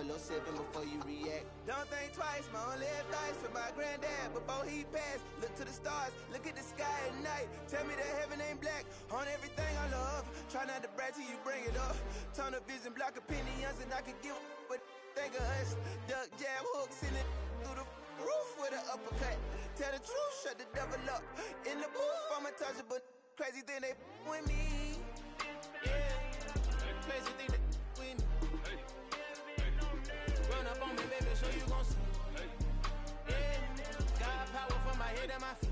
[SPEAKER 8] before you react. Don't think twice, my only advice for my granddad before he passed. Look to the stars, look at the sky at night. Tell me that heaven ain't black on everything I love. Try not to brag till you bring it up. Tunnel vision, block opinions, and I could give a but think of us. Duck, jab, hooks in it through the roof with an uppercut. Tell the truth, shut the devil up. In the booth, I'm untouchable. Crazy thing they with me. Yeah, crazy thing they with me. Run up on me, baby, so you gon' see. Yeah, got power from my head and my feet.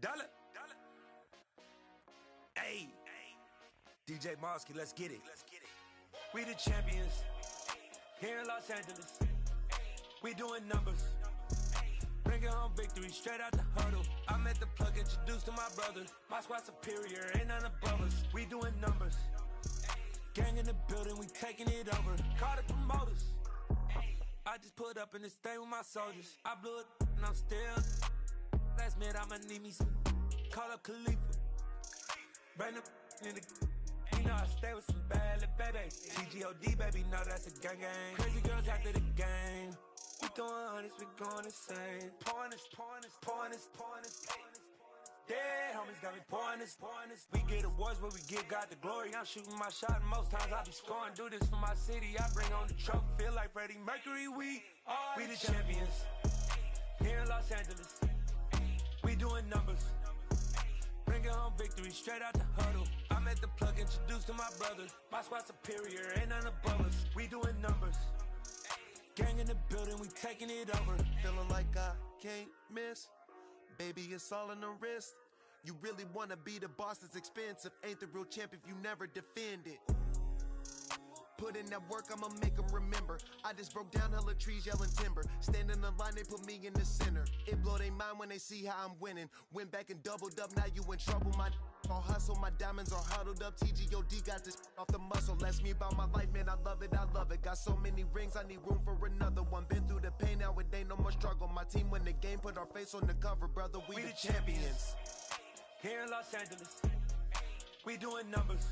[SPEAKER 11] Dollar. Hey, DJ Mosky, let's get it. We the champions here in Los Angeles. We doing numbers. Bringing home victory straight out the huddle. I'm at the plug, introduced to my brother. My squad superior, ain't none above us. We doing numbers. Gang in the building, we taking it over. Call the promoters. I just put up in this thing with my soldiers. I blew it and I'm still. Last minute, I'ma need me some. Call up Khalifa. Bring the in the. You know I stay with some bad little baby. TGOD, baby, know that's a gang gang. Crazy girls after the game. We throwing hundreds, we going insane. Pouring this. Dead homies got me pouring this. We get awards, but we give God the glory. I'm shooting my shot, and most times I be scoring. Do this for my city, I bring on the trophy. Feel like Freddie Mercury, we the champions. Here in Los Angeles. We doing numbers. Bringing home victory straight out the huddle. I'm at the plug, introduced to my brother. My squad superior, ain't none above us. We doing numbers. Gang in the building, we taking it over.
[SPEAKER 17] Feeling like I can't miss. Baby, it's all in the wrist. You really wanna be the boss, it's expensive. Ain't the real champ if you never defend it. Put in that work, I'ma make them remember. I just broke down hella trees, yelling timber. Stand in the line, they put me in the center. It blow their mind when they see how I'm winning. Went back and doubled up, now you in trouble. My all hustle, my diamonds are huddled up. TGOD got this off the muscle. That's me about my life, man, I love it. Got so many rings, I need room for another one. Been through the pain, now it ain't no more struggle. My team win the game, put our face on the cover. Brother, we the champions.
[SPEAKER 11] Here in Los Angeles, we doing numbers.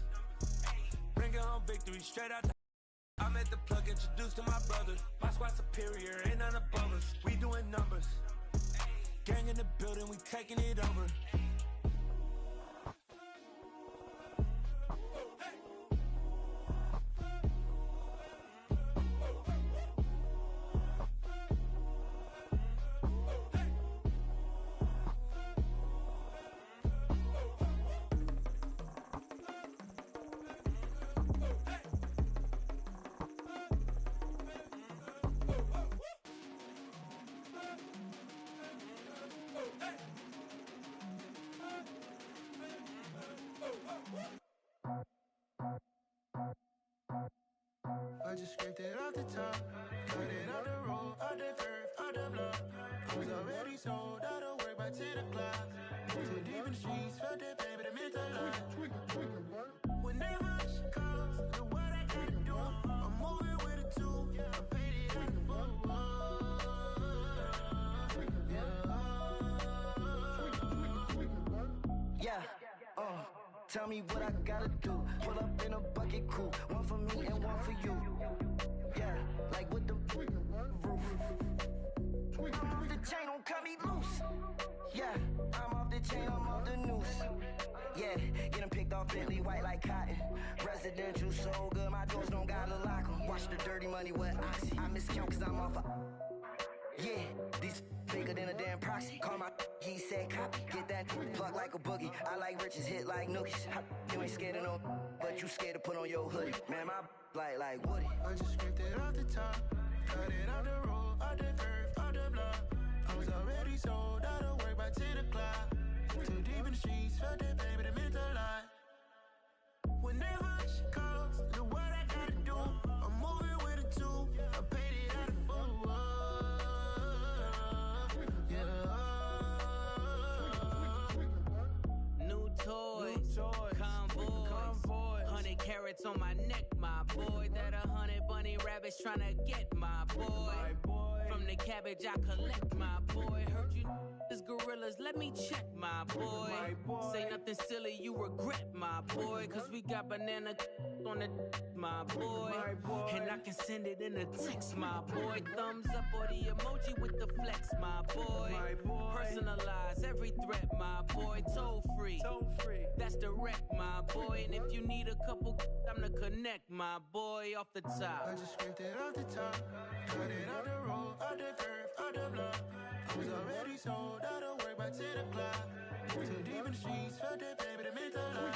[SPEAKER 11] Bringing home victory straight out the. I'm at the plug, introduced to my brother. My squad superior, ain't none above us. We doing numbers. Gang in the building, we taking it over.
[SPEAKER 18] I just scraped it off the top, cut it off the road, off the curve, off the block. I was already sold out of work by 10 o'clock. Too deep in the streets, felt that pain, but it meant a lot. Whenever she calls, know what I gotta do. I'm moving with a two, I'm painted on the boat.
[SPEAKER 2] Yeah, tell me what I gotta do. Pull up in a bucket crew, one for me and one for you. Yeah, like with the roof. I'm off the chain, don't cut me loose. Yeah, I'm off the chain, I'm off the noose. Yeah, getting picked off Bentley white like cotton. Residential so good, my doors don't gotta lock 'em. Watch the dirty money with Oxy. I miscount cause I'm off a.
[SPEAKER 13] Yeah, these bigger than a damn proxy. Call my he said copy. Get that plug like a boogie. I like riches, hit like nookies. You ain't scared of no, but you scared to put on your hoodie. Man, my like Woody.
[SPEAKER 18] I just scraped it off the top, cut it off the road, off the curve, off the block. I was already sold out of work by 10 o'clock. Too deep in the streets, felt that baby, that meant a lot. Whenever she calls, know what I gotta do. I'm moving with a two, I paid it out of full. Yeah.
[SPEAKER 19] New toys, convoys, 100 carats on my neck, my boy. That 100 bunny rabbits tryna get my boy. From the cabbage I collect, my boy. Heard you is gorillas, let me check, my boy. Say nothing silly, you regret, my boy. Cause we got banana on the my boy. And I can send it in a text, my boy. Thumbs up or the emoji with the flex, my boy. Personalize every threat, my boy. Toll free, that's direct, my boy. And if you need a couple, I'm to connect, my boy, off the top.
[SPEAKER 18] I just scraped it off the top, cut it off the road, off the curve, off the block. I was already sold out of work by 10 o'clock. Too deep in the streets, felt that baby, that meant a lot.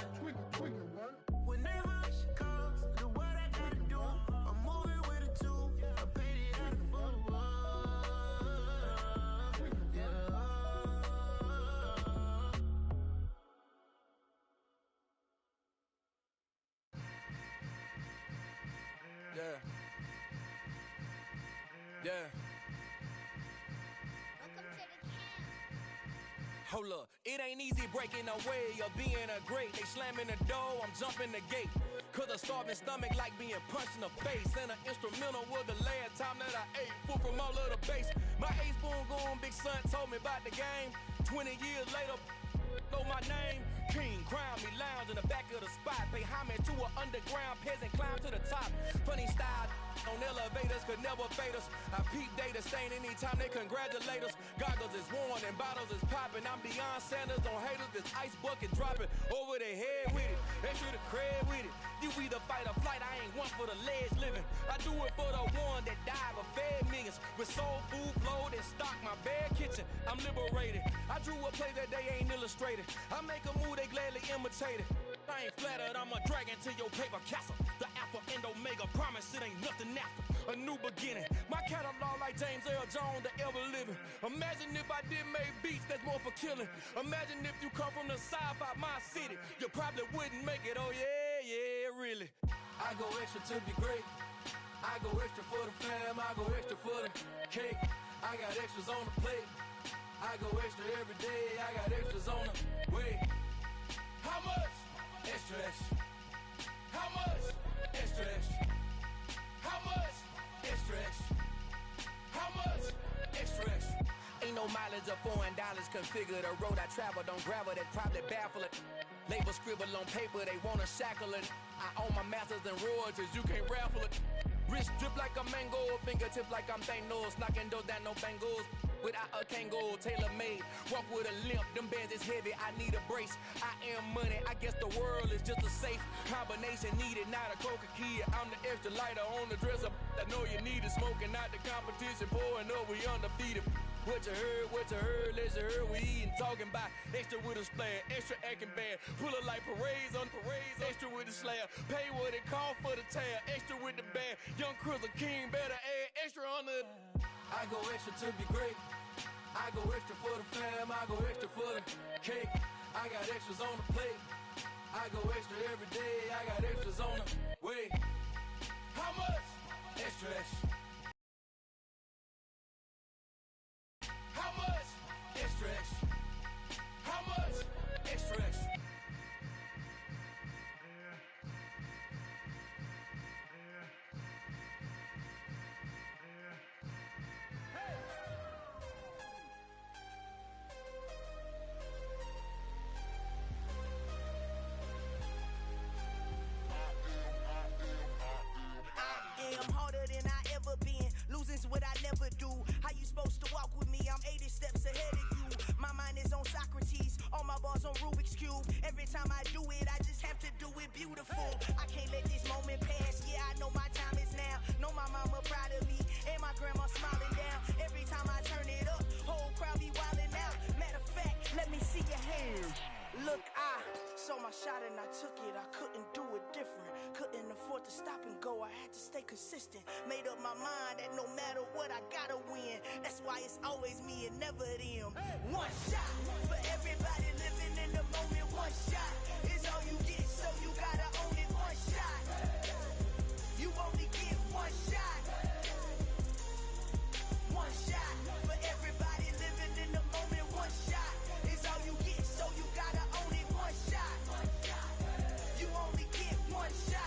[SPEAKER 18] Whenever she calls, know what I gotta do. I'm moving with a two, I paid it out of full. Yeah.
[SPEAKER 22] Yeah. Hold up, it ain't easy breaking away or being a great. They slamming the door, I'm jumping the gate. Cause a starving stomach like being punched in the face. And an instrumental was the last time that I ate. Food from all of the base. My ace boom goon, big son told me about the game. 20 years later, know my name. King, crown me, lounge in the back of the spot. Pay homage to an underground peasant, climb to the top. Funny style on elevators could never fade us. I peep data stain anytime they congratulate us. Goggles is worn and bottles is popping. I'm beyond Sanders on haters, this ice bucket dropping over their head with it. Extra the cred with it. You either fight or flight, I ain't one for the ledge living. I do it for the one that died but fed millions. With soul food flowed and stocked my bare kitchen. I'm liberated. I drew a play that they ain't illustrated. I make a move, they gladly imitate it. I ain't flattered, I'm a dragon to your paper castle. The alpha and omega, promise it ain't nothing after. A new beginning. My catalog like James Earl Jones, the ever living. Imagine if I did make beats that's more for killing. Imagine if you come from the south out my city. You probably wouldn't make it, oh yeah, really. I go extra to be great. I go extra for the fam, I go extra for the cake. I got extras on the plate. I go extra every day, I got extras on the way. How much? Extra, extra. How much? Extra, extra. How much? Extra, extra. How much? Extra, extra. Ain't no mileage of $4 configure the road I travel. Don't gravel, that probably baffle it. Label scribble on paper, they wanna shackle it. I own my masters and royalties, you can't raffle it. Wrist drip like a mango, fingertips like I'm Thanos. Knocking those down, no bangles. Without a Kango, tailor-made. Walk with a limp, them bands is heavy, I need a brace. I am money, I guess the world is just a safe combination needed, not a coca key. I'm the extra lighter on the dresser. I know you need it, smoking out the competition, pouring up, we undefeated. What you heard, let you heard, we eatin', talking about extra with a splash, extra acting bad. Pull it like parades on parades, extra with the slab. Pay what it cost for the tab, extra with the bag. Young Crizzle King, better add extra on the. I go extra to be great. I go extra for the fam, I go extra for the cake. I got extras on the plate. I go extra every day, I got extras on the way. How much? Extra, extra. How much? Extra, extra. How much? Extra, extra.
[SPEAKER 2] stop and go, I had to stay consistent. Made up my mind that no matter what, I gotta win. That's why it's always me and never them. One shot for everybody living in the moment. One shot is all you get, so you gotta own it. One shot, you only get one shot. One shot for everybody living in the moment. One shot is all you get, so you gotta own it. One shot, you only get one shot.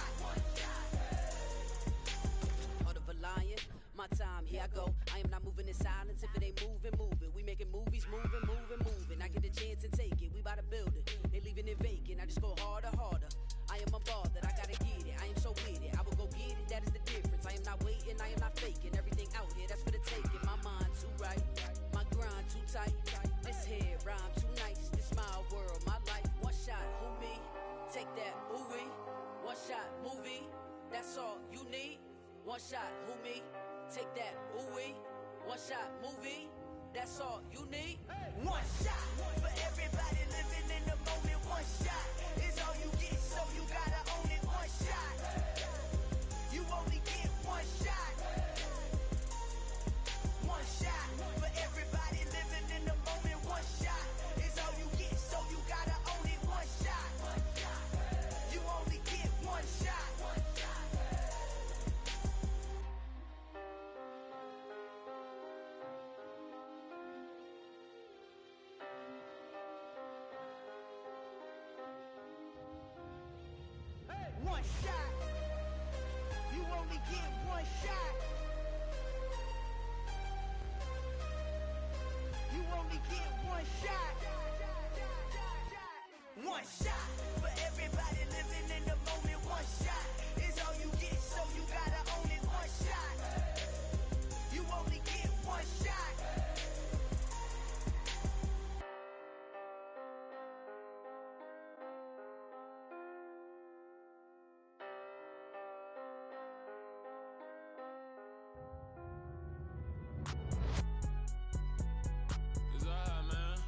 [SPEAKER 1] Heart of a lion, my time, here I go. I am not moving in silence. If it ain't moving, move it. We making movies, moving, moving, moving. I get a chance and take it. We bout to build it. They leaving it vacant. I just go harder, harder. I am a ball that I gotta get it. I am so with it. I will go get it. That is the difference. I am not waiting. I am not faking. Everything out here, that's for the taking. My mind too right. My grind too tight. This head rhyme too nice. This my world, my life. One shot, who me? Take that, ooh wee. One shot, movie. That's all you need. One shot, who me? Take that, ooh wee. One shot, movie. That's all you need.
[SPEAKER 2] One shot for everybody living in the moment. One shot is all you get, so you gotta own it. One shot, you only get one shot. One shot for everybody living in the moment. One shot is all you get, so you gotta own it. One shot, you only get one shot. One shot, you only get one shot. You only get one shot. One shot for everybody living in the moment. One shot is all you get, so you gotta own it. One shot, you only get one shot.
[SPEAKER 22] It's alright, man.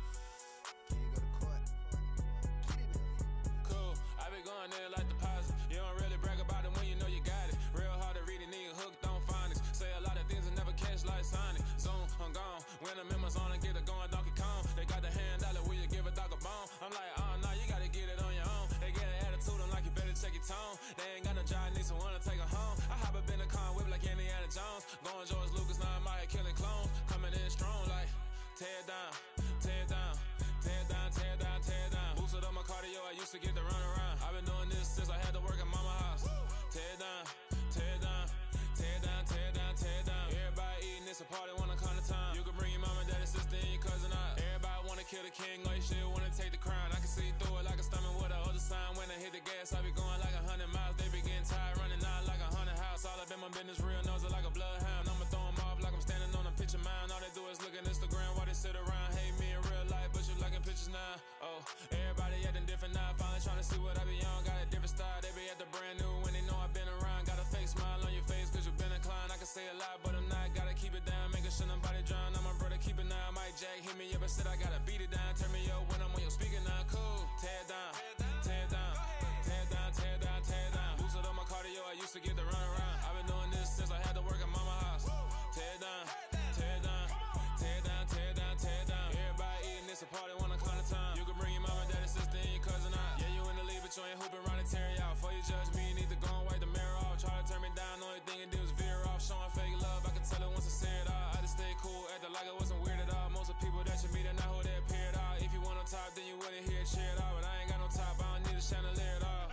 [SPEAKER 22] Cool. I be going there like deposit. You don't really brag about it when you know you got it. Real hard to read a nigga hooked on phonics. Say a lot of things and never catch like Sonic. Zone, I'm gone. When I'm in my zone and get it going Donkey Kong. They got the hand dollar, will you give a dog a bone? I'm like, oh no, you gotta get it on your own. They get an attitude, I'm like, you better check your tone. They ain't got no job, need someone to take her home. I hop up in the car, whip like Indiana Jones. Going George Lucas, now I'm out here killing clones. Coming in strong like, tear down, tear down, tear down, tear down, tear down. Boosted up my cardio, I used to get to run around. I've been doing this since I had to work at mama house. Tear down, tear down, tear down, tear down, tear down. Everybody eating, it's a party, one kind of time. You can bring your mama, daddy, sister, and your cousin out. Everybody wanna kill the king, or you shit wanna take the crown. I can see through it like a stomach with a other sign. When I hit the gas, I be going like 100 miles. They be getting tired, running out like 100 house. All up in my business, real nose like a bloodhound. I'ma throw 'em off like I'm standing on a picture mound. All they do is look at Instagram while they sit around. Hate me in real life, but you liking pictures now. Oh, everybody acting different now. Finally trying to see what I be on. Got a different style, they be at the brand new when they know I've been around. Got a fake smile on your face cause you been inclined. I can say a lot, but I'm not. Gotta keep it down, making sure nobody drown. I'm my brother, keep it now. Mike Jack hit me up and said I gotta beat it down. Turn me up when I'm on your speaker now. Cool, tear down, tear down, tear down, tear down, tear down. Boosted up my cardio, I used to get to run around. I've been doing this since I had to work at mama house. Tear down, tear down, tear down, tear down, tear down. Everybody eating, it's a party, one kind of time. You can bring your mama, daddy, sister, and your cousin out. Yeah, you in the league, but you ain't hooping around and tear out. Before you judge me, you need to go and wipe the mirror off. Try to turn me down, only thing it did was veer off. Showing fake love, I can tell it once I say it all. I just stay cool, acting like it wasn't weird at all. Most of the people that you meet are not who they appear at all. If you want on top, then you wouldn't hear it cheer at all. But I ain't got no top, I don't need a chandelier at all.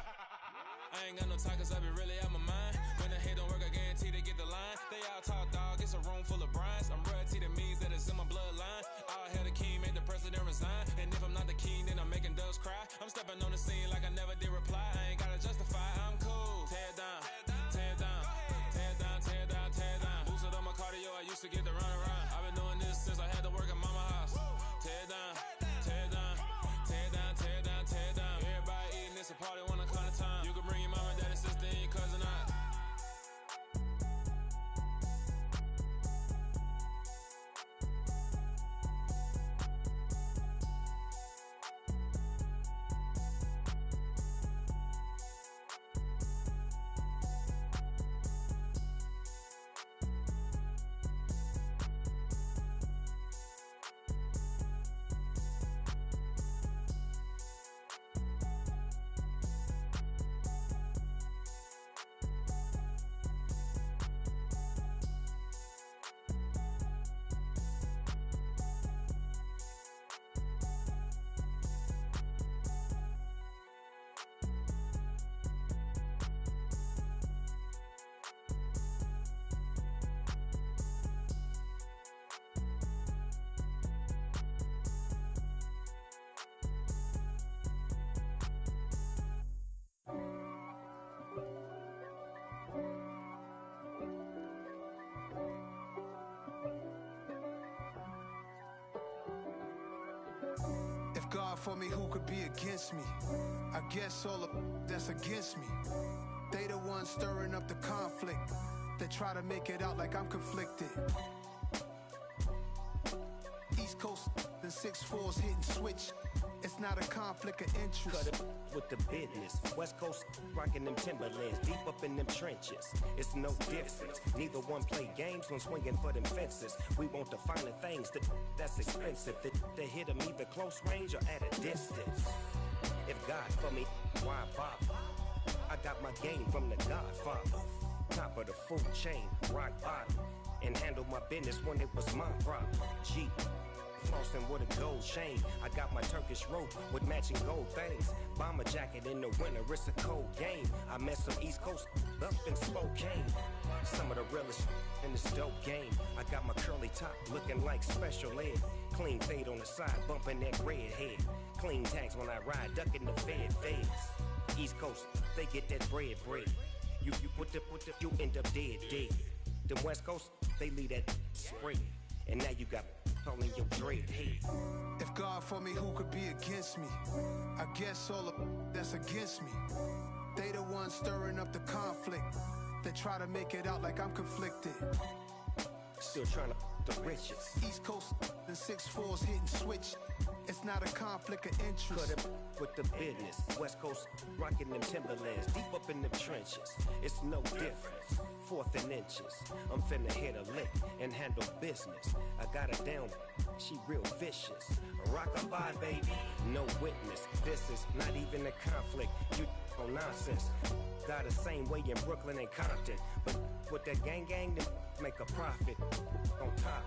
[SPEAKER 22] I ain't got no time cause I be really out my mind. When the hate don't work, I guarantee they get the line. They all talk dog, it's a room full of brinds. I'm royalty, that means that it's in my bloodline. All hell the king, made the president resign. And if I'm not the king, then I'm making doves cry. I'm stepping on the scene like I never did reply. I ain't gotta justify, I'm cool.
[SPEAKER 6] for me, who could be against me? I guess all of that's against me. They the ones stirring up the conflict. They try to make it out like I'm conflicted. East Coast and 6'4s hitting switch. It's not a conflict of interest.
[SPEAKER 5] Cut it with the business. West Coast rocking them Timberlands, deep up in them trenches. It's no difference. Neither one play games when swinging for them fences. We want the finer things that's expensive. They hit them either close range or at a distance. If God for me, why bother? I got my game from the Godfather. Top of the food chain, rock bottom. And handle my business when it was my problem. G. Flossing with a gold chain. I got my Turkish rope with matching gold things. Bomber jacket in the winter, it's a cold game. I met some East Coast up in Spokane. Some of the realest in this dope game. I got my curly top looking like special ed. Clean fade on the side, bumping that red head. Clean tags when I ride, ducking the feds. East Coast, they get that bread. You put the, you end up dead. Them West Coast, they leave that spread. And now you got all in your dread head.
[SPEAKER 6] If God for me, who could be against me? I guess all of that's against me. They the ones stirring up the conflict. They try to make it out like I'm conflicted.
[SPEAKER 5] Still trying to the riches.
[SPEAKER 6] East Coast and 6'4s hitting switch. It's not a conflict of interest.
[SPEAKER 5] Cut it with the business. West Coast rocking them Timberlands, deep up in them trenches. It's no difference. 4th and inches. I'm finna hit a lick and handle business. I got her down, she real vicious. Rock-a-bye, baby, no witness. This is not even a conflict. You on nonsense. Got the same way in Brooklyn and Compton. But with that gang, then make a profit. On top,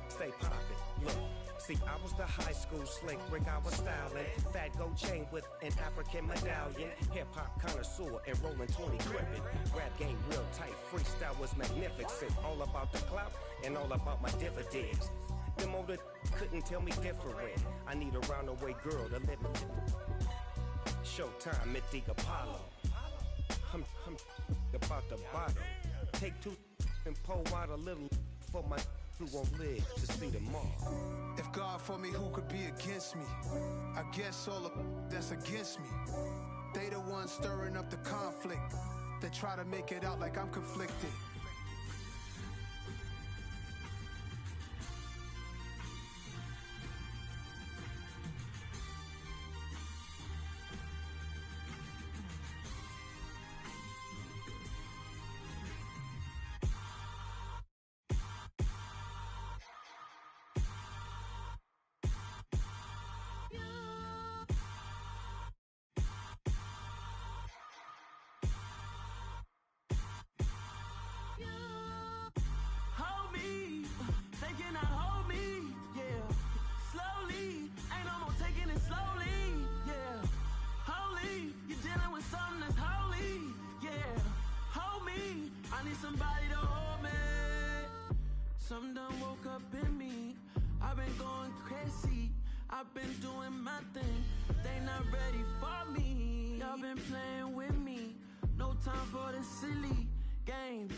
[SPEAKER 5] stay poppin'. Look. See, I was the high school slick Rick, I was styling. Fat gold chain with an African medallion. Hip-hop connoisseur and rolling 20 crippin'. Rap game real tight, freestyle was magnificent. All about the clout and all about my dividends. Them older couldn't tell me different. I need a roundaway girl to live in. Showtime at the Apollo. I'm about the bottom. Take 2 and pour out a little for my who won't live to see tomorrow.
[SPEAKER 6] If God for me, who could be against me? I guess all of that's against me. They the ones stirring up the conflict. They try to make it out like I'm conflicted.
[SPEAKER 7] Somebody to hold me. Some done woke up in me. I've been going crazy. I've been doing my thing. They not ready for me. Y'all been playing with me. No time for the silly games.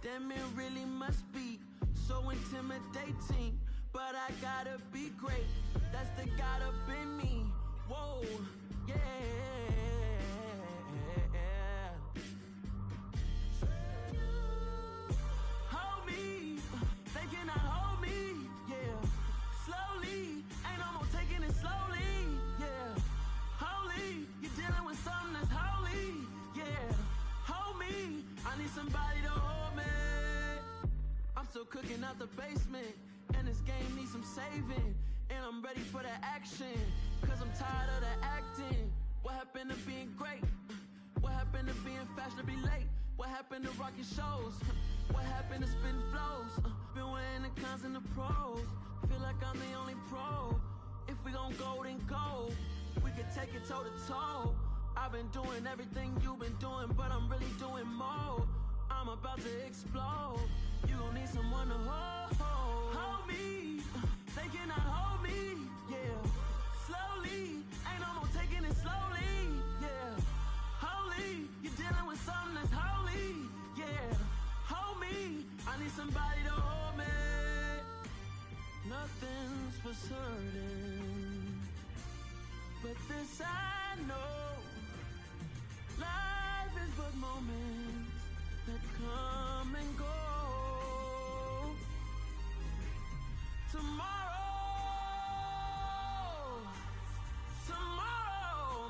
[SPEAKER 7] Damn, it really must be so intimidating. But I gotta be great. That's the God up in me. Whoa, yeah. Hold me, they cannot hold me, yeah. Slowly, ain't no more taking it slowly, yeah. Holy, you're dealing with something that's holy, yeah. Hold me, I need somebody to hold me. I'm still cooking out the basement, and this game needs some saving. And I'm ready for the action, cause I'm tired of the acting. What happened to being great? What happened to being fashionably late? What happened to rocking shows? What happened to spitting flows? Been weighing the cons and the pros. Feel like I'm the only pro. If we gon' go, then go. We could take it toe to toe. I've been doing everything you've been doing, but I'm really doing more. I'm about to explode. You gon' need someone to hold me. They cannot hold me, yeah. Slowly, ain't no more taking it slowly, yeah. Holy, you're dealing with something that's holy, yeah. Hold me, I need somebody to hold me. Nothing's for certain, but this I know, life is but moments that come and go. Tomorrow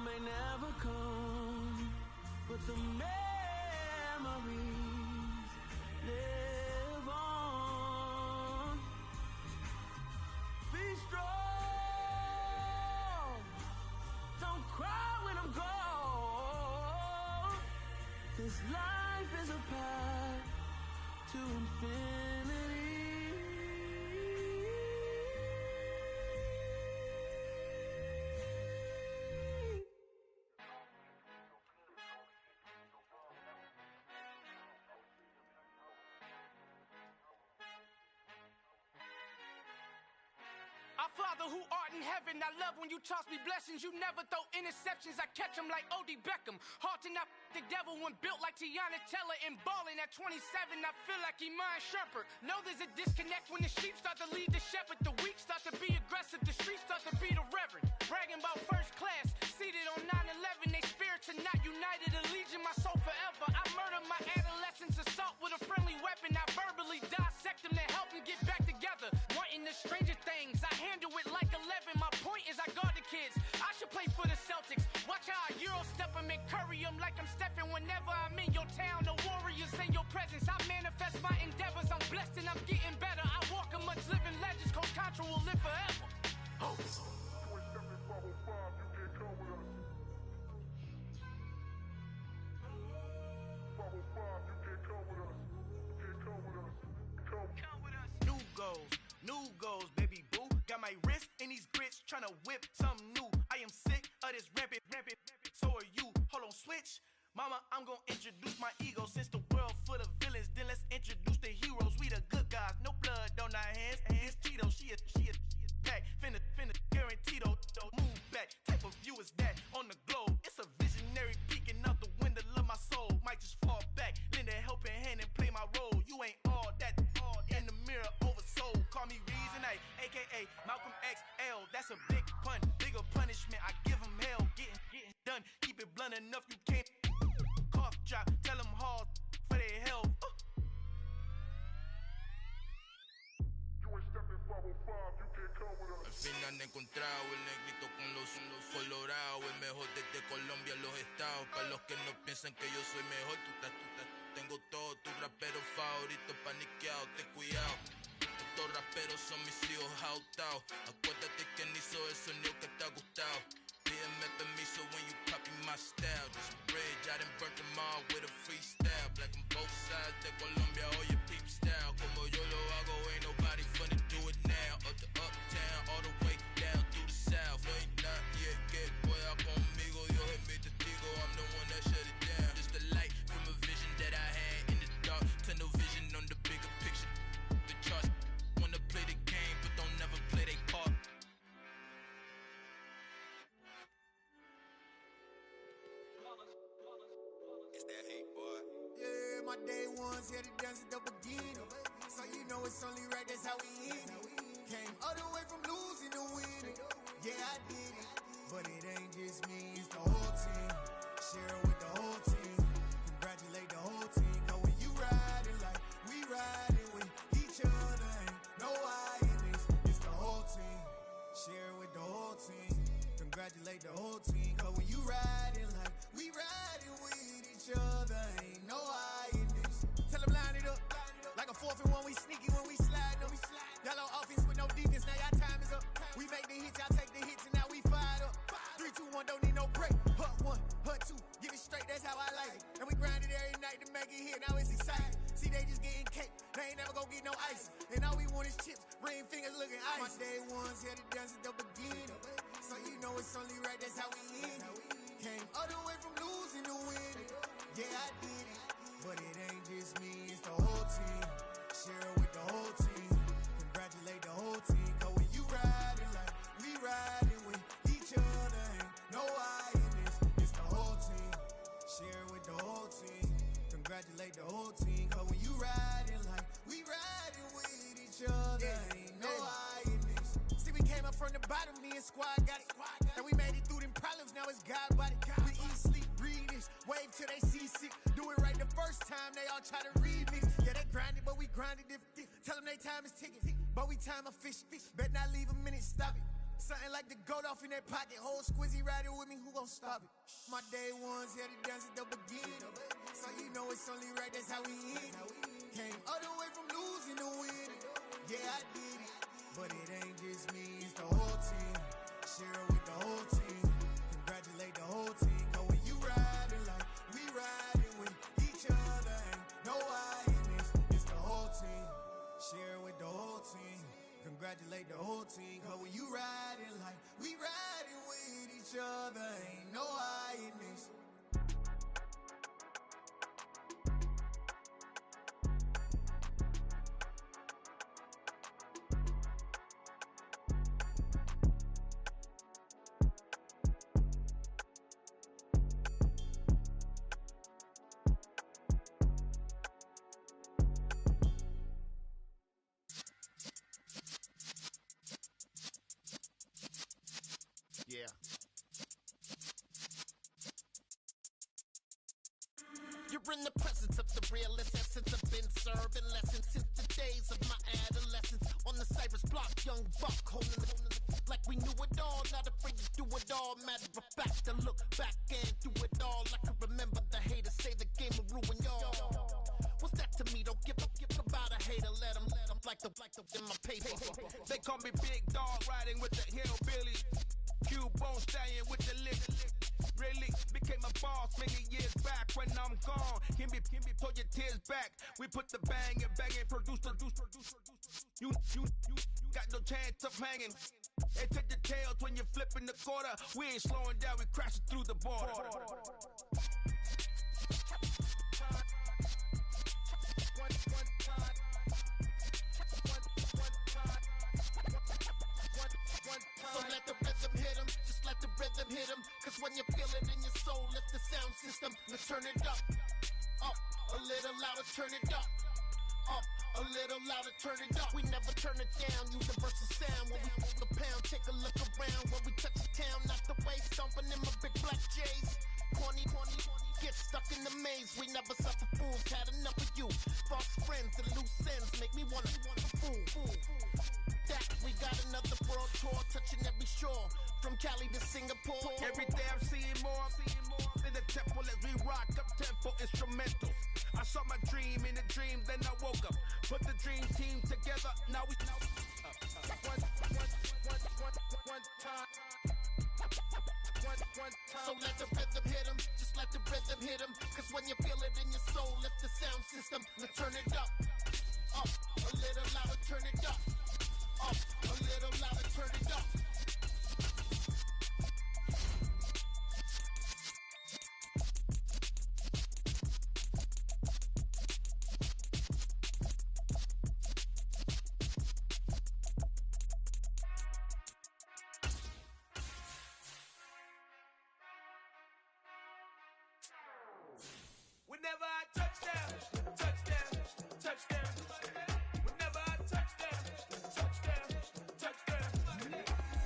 [SPEAKER 7] may never come, but the memories live on. Be strong, don't cry when I'm gone. This life is a path to infinity.
[SPEAKER 10] Our Father who art in heaven, I love when you toss me blessings. You never throw interceptions, I catch them like O.D. Beckham. Hard to not the devil when built like Tiana Teller and balling at 27. I feel like Iman Shumpert. Know there's a disconnect when the sheep start to lead the shepherd. The weak start to be aggressive, the streets start to be the reverend. Bragging about first class, seated on 9/11. They spirits are not united, allegiance my soul forever. I murder my adolescence, assault with a friendly weapon. I verbally dissect them to help them get back together. Wanting the stranger things, I handle it like 11. My point is I guard the kids. I should play for the Celtics. Watch how I Euro step them and curry them like I'm stepping. Whenever I'm in your town, the Warriors in your presence. I manifest my endeavors. I'm blessed and I'm getting better. I walk amongst living legends. Coach Contra will live forever. Oh.
[SPEAKER 2] New goals, baby boo. Got my wrist in these grits, tryna whip something new. I am sick of this rampant. So are you. Hold on, switch. Mama, I'm gonna introduce my ego. Since the world full of villains, then let's introduce the heroes. We the good guys, no blood on our hands. It's Tito, she a pack. Finna, guaranteed. Move back. Type of view is that on the globe? It's a visionary peeking out the window of my soul. Might just fall back, lend a helping hand and play my role. You ain't all that. In the mirror, oversold. Call me Reason A, aka Malcolm XL. That's a big pun, bigger punishment. I give him hell, getting done. Keep it blunt enough, you can't. Cough drop, tell them hard for their health.
[SPEAKER 21] Al fin han encontrado el negrito con los colorados, el mejor desde Colombia, los estados. Para los que no piensan que yo soy mejor, tengo todo, tus raperos favoritos paniqueados, ten cuidado. Estos raperos son mis hijos jautados. Acuérdate que ni hizo el sonido que te ha gustado. Pídeme permiso when you copy my style. This bridge, I done burnt them all with a freestyle. Black on both sides de Colombia, oye peep style. Como yo lo hago, ain't nobody finna do it now. Up to uptown, all the way down through the south. No ain't not yet que pueda conmigo. Dios es mi testigo, I'm the one that shut it down. Just the light from a vision that I had in the dark. Tunnel vision on the bigger picture. The charts wanna play the game, but don't never play their part.
[SPEAKER 23] It's that hate, boy.
[SPEAKER 6] Yeah, my day ones here to dance at the beginning. So you know it's only right, that's how we end it. Came all the way from losing to winning. Yeah, I did it. But it ain't just me, it's the whole team. Share it with the whole team. Congratulate the whole team. Cause when you riding like we riding with each other, ain't no I in this. It's the whole team. Share it with the whole team. Congratulate the whole team. Cause when you riding like we riding with each other, ain't no I in this. Tell them line it up. Like a 4th and 1, we sneaky when we slide them. Y'all on offense with no defense, now y'all time is up. We make the hits, y'all take the hits, and now we fired up. 3, 2, 1, don't need no break. Hut 1, hut 2, give it straight, that's how I like it. And we grind it every night to make it hit, now it's exciting. See, they just getting cake, they ain't never gonna get no ice. And all we want is chips, ring fingers looking ice. My day ones here to dance at the beginning. So you know it's only right, that's how we end it. Came all the way from losing to winning. Yeah, I did it. But it ain't just me, it's the whole team. Share it with the whole team. Congratulate the whole team. Cause when you riding like we riding with each other, ain't no I in this. It's the whole team. Share it with the whole team. Congratulate the whole team. Cause when you riding like we riding with each other, ain't no I in this.
[SPEAKER 4] from the bottom, me and squad got it. And we made it through them problems, now it's God body. We eat, sleep, breathe this, wave till they seasick. Do it right the first time, they all try to remix. Yeah, they grinded, but we grinded if tell them they time is ticking. But we time a fish. Bet not leave a minute, stop it. Something like the goat off in that pocket. Whole squizzy riding with me, who gon' stop it? My day ones here to dance at the beginning. So you know it's only right, that's how we end. Came all the way from losing to winning. Yeah, I did it. But it ain't just me, it's the whole team. Share it with the whole team. Congratulate the whole team. Cause when you riding like we riding with each other, ain't no I in this. It's the whole team. Share it with the whole team. Congratulate the whole team. Cause when you riding like we riding with each other, ain't no I in this.
[SPEAKER 9] Yeah. You're in the presence of the realest essence. I've been serving lessons since the days of my adolescence. On the Cypress block, young buck holding it like we knew it all. Not afraid to do it all. Matter of fact, to look back and do it all. I can remember the haters say the game will ruin y'all. What's that to me? Don't give about a hater. Let them like the in my paper.
[SPEAKER 22] They call me Big Dog, riding with the hillbilly. Q-Bone stallion with the lick. Really became a boss many years back. When I'm gone, can be pull your tears back. We put the bang and produce. You got no chance of hanging. They take the tails when you're flipping the quarter. We ain't slowing down, we crashing through the border.
[SPEAKER 9] So let the rhythm hit him, just let the rhythm hit him. Cause when you feel it in your soul, lift the sound system. Now turn it up, a little louder, turn it up, a little louder, turn it up. We never turn it down, universal sound. When we hold the pound, take a look around. When we touch the town, not the way, stomping in my big black J's. Corny, get stuck in the maze. We never suffer fools, had enough of you. False friends and loose ends make me wanna fool. That we got another world tour, touching every shore, from Cali to Singapore.
[SPEAKER 22] Every day I'm seeing more in the temple as we rock up tempo instrumentals. I saw my dream in a dream, then I woke up. Put the dream team together, now we one time.
[SPEAKER 9] So let the rhythm hit him, just let the rhythm hit him. Cause when you feel it in your soul, lift the sound system. Now turn it up, a little louder, turn it up, a little louder, turn it up.
[SPEAKER 22] Whenever I touchdown. Whenever I touchdown.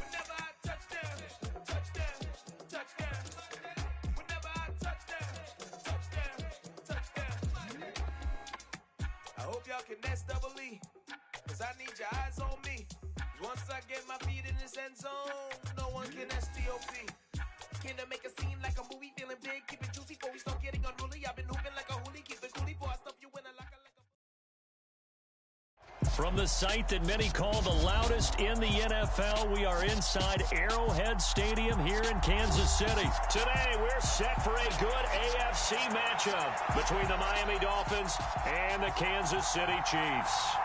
[SPEAKER 22] Whenever I touchdown. Whenever I touchdown. I hope y'all can nest double E, cause I need your eyes on me. Once I get my feet in this end zone, no one can STOP. Can I make a scene like a movie, feeling big, keep it juicy before we start getting unruly. I've been hooping like a hoolie, keep it coolie before I stuff you in a like a.
[SPEAKER 16] From the site that many call the loudest in the NFL, we are inside Arrowhead Stadium here in Kansas City. Today, we're set for a good AFC matchup between the Miami Dolphins and the Kansas City Chiefs.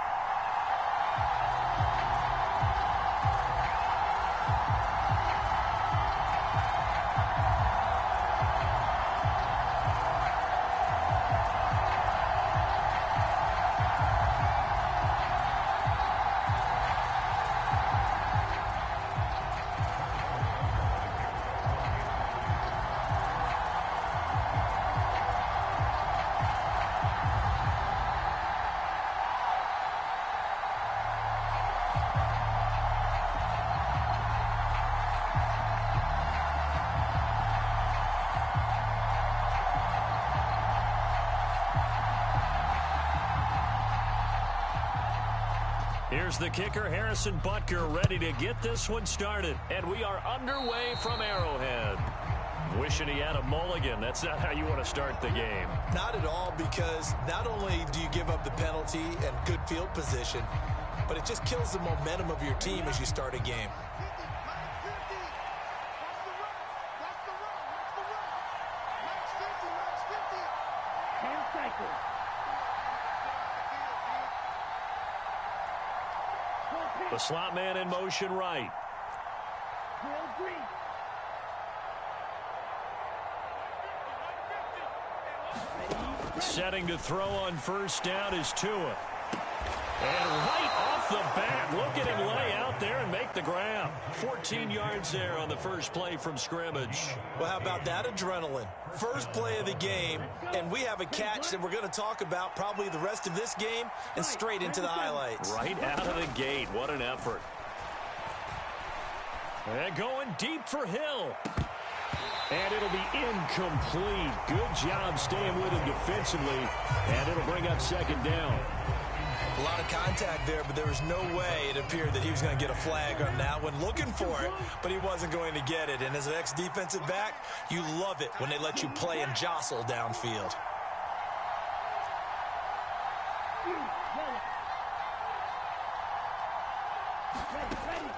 [SPEAKER 16] Here's the kicker, Harrison Butker, ready to get this one started. And we are underway from Arrowhead. Wishing he had a mulligan. That's not how you want to start the game.
[SPEAKER 12] Not at all, because not only do you give up the penalty and good field position, but it just kills the momentum of your team as you start a game.
[SPEAKER 16] The slot man in motion right. Setting to throw on first down is Tua. And right off the bat, look at him lay out there and make the grab. 14 yards there on the first play from scrimmage.
[SPEAKER 12] Well, how about that adrenaline? First play of the game, and we have a catch that we're going to talk about probably the rest of this game and straight into the highlights.
[SPEAKER 16] Right out of the gate. What an effort. And going deep for Hill. And it'll be incomplete. Good job staying with him defensively. And it'll bring up second down.
[SPEAKER 12] A lot of contact there, but there was no way it appeared that he was going to get a flag on that one. Looking for it, but he wasn't going to get it. And as an ex-defensive back, you love it when they let you play and jostle downfield.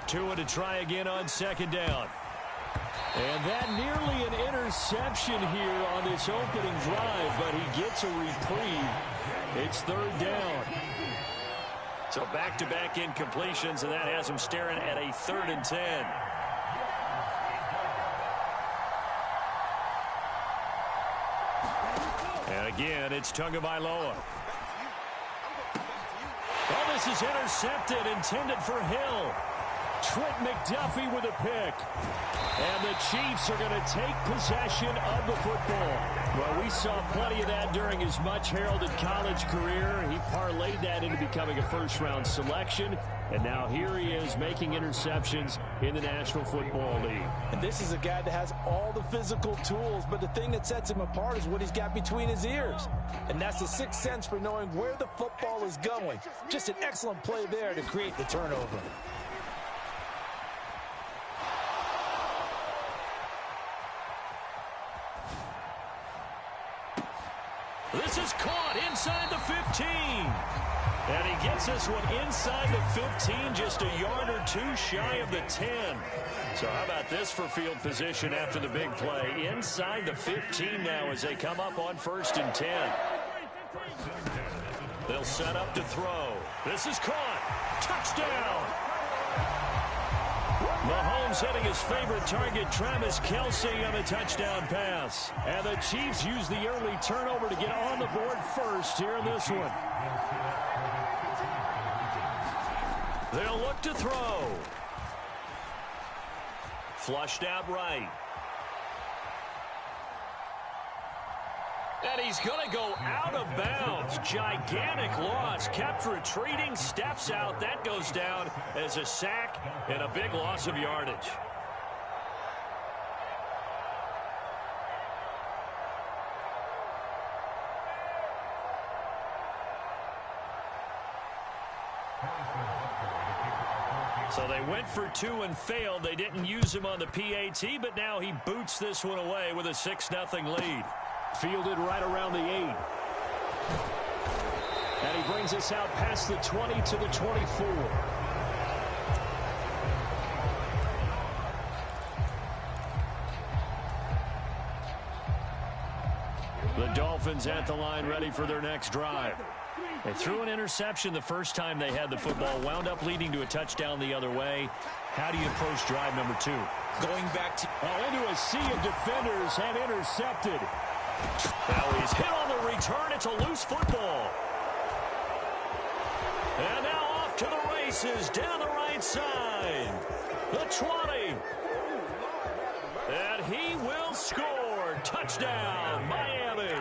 [SPEAKER 16] Tua to try again on second down. And that nearly an interception here on this opening drive, but he gets a reprieve. It's third down. So back-to-back incompletions, and that has him staring at a 3rd and 10. And again, it's Tagovailoa. Oh, this is intercepted, intended for Hill. Trent McDuffie with a pick. And the Chiefs are going to take possession of the football. Well, we saw plenty of that during his much-heralded college career. He parlayed that into becoming a first-round selection. And now here he is making interceptions in the National Football League.
[SPEAKER 12] And this is a guy that has all the physical tools, but the thing that sets him apart is what he's got between his ears. And that's the sixth sense for knowing where the football is going. Just an excellent play there to create the turnover.
[SPEAKER 16] This is caught inside the 15. And he gets this one inside the 15, just a yard or two shy of the 10. So how about this for field position after the big play? Inside the 15 now as they come up on 1st and 10. They'll set up to throw. This is caught. Touchdown. Mahomes hitting his favorite target, Travis Kelce, on a touchdown pass. And the Chiefs use the early turnover to get on the board first here in this one. They'll look to throw. Flushed out right. And he's going to go out of bounds. Gigantic loss. Kept retreating. Steps out. That goes down as a sack and a big loss of yardage. So they went for 2 and failed. They didn't use him on the PAT, but now he boots this one away with a 6-0 lead. Fielded right around the 8. And he brings us out past the 20 to the 24. The Dolphins at the line ready for their next drive. They threw an interception the first time they had the football, wound up leading to a touchdown the other way. How do you approach drive number 2?
[SPEAKER 12] Going back to
[SPEAKER 16] into a sea of defenders and intercepted. Now he's hit on the return. It's a loose football. And now off to the races down the right side. The 20. And he will score. Touchdown, Miami.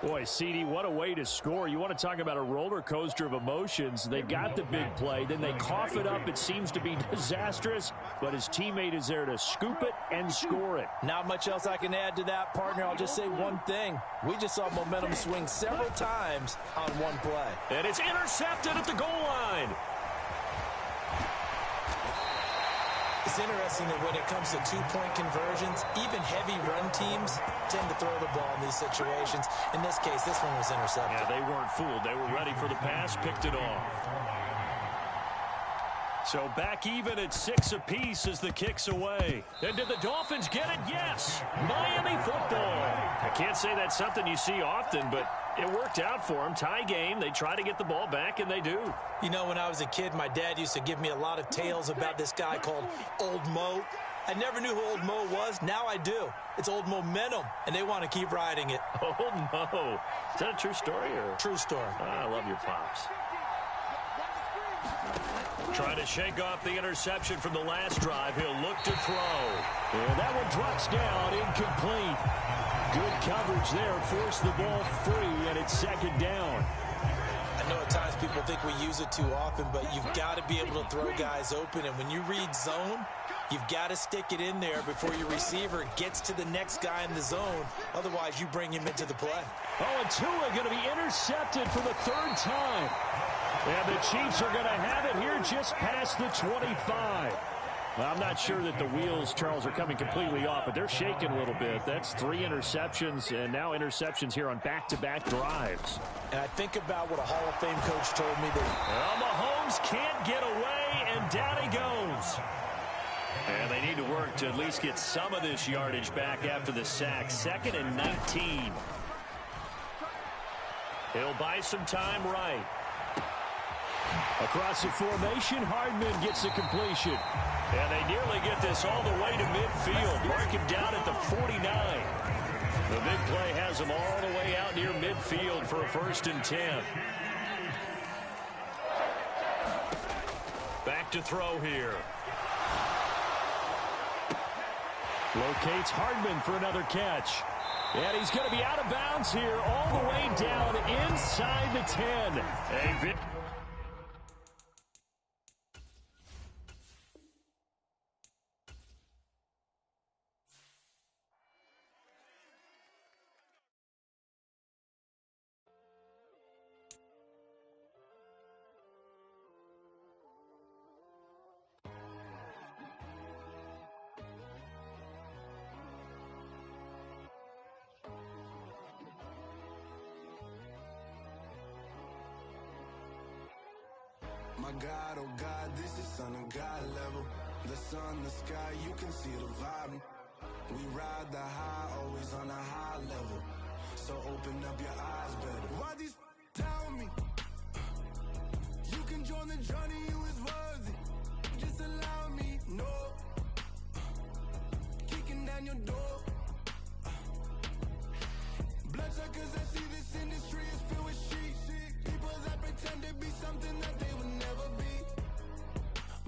[SPEAKER 16] Boy, CD, what a way to score. You want to talk about a roller coaster of emotions. They got the big play, then they cough it up. It seems to be disastrous, but his teammate is there to scoop it and score it.
[SPEAKER 12] Not much else I can add to that, partner. I'll just say one thing. We just saw momentum swing several times on one play.
[SPEAKER 16] And it's intercepted at the goal line.
[SPEAKER 12] It's interesting that when it comes to two-point conversions, even heavy run teams tend to throw the ball in these situations. In this case, this one was intercepted.
[SPEAKER 16] Yeah, they weren't fooled. They were ready for the pass, picked it off. So back even at 6 apiece as the kick's away. And did the Dolphins get it? Yes! Miami football. I can't say that's something you see often, but it worked out for them. Tie game. They try to get the ball back, and they do.
[SPEAKER 12] You know, when I was a kid, my dad used to give me a lot of tales about this guy called Old Mo. I never knew who Old Mo was. Now I do. It's Old Momentum, and they want to keep riding it.
[SPEAKER 16] Old Mo. Is that a true story? Or?
[SPEAKER 12] True story.
[SPEAKER 16] I love your pops. Trying to shake off the interception from the last drive. He'll look to throw. And that one drops down, incomplete. Good coverage there. Force the ball free, and it's second down.
[SPEAKER 12] I know at times people think we use it too often, but you've got to be able to throw guys open. And when you read zone, you've got to stick it in there before your receiver gets to the next guy in the zone. Otherwise, you bring him into the play.
[SPEAKER 16] Oh, and Tua going to be intercepted for the third time. And the Chiefs are going to have it here just past the 25. Well, I'm not sure that the wheels, Charles, are coming completely off, but they're shaking a little bit. That's 3 interceptions, and now interceptions here on back-to-back drives.
[SPEAKER 12] And I think about what a Hall of Fame coach told me that...
[SPEAKER 16] Well, Mahomes can't get away, and down he goes. And they need to work to at least get some of this yardage back after the sack. 2nd and 19. He'll buy some time right. Across the formation, Hardman gets the completion. And they nearly get this all the way to midfield. Mark him down at the 49. The big play has them all the way out near midfield for a 1st and 10. Back to throw here. Locates Hardman for another catch. And he's going to be out of bounds here all the way down inside the 10.
[SPEAKER 18] My God, oh God, this is Son of God level. The sun, the sky, you can see the vibe. We ride the high, always on a high level. So open up your eyes better. Why these tell me? You can join the journey, you is worthy. Just allow me, no. Kicking down your door. Bloodsuckers that see this industry is filled with sheep. People that pretend to be something that they would never be.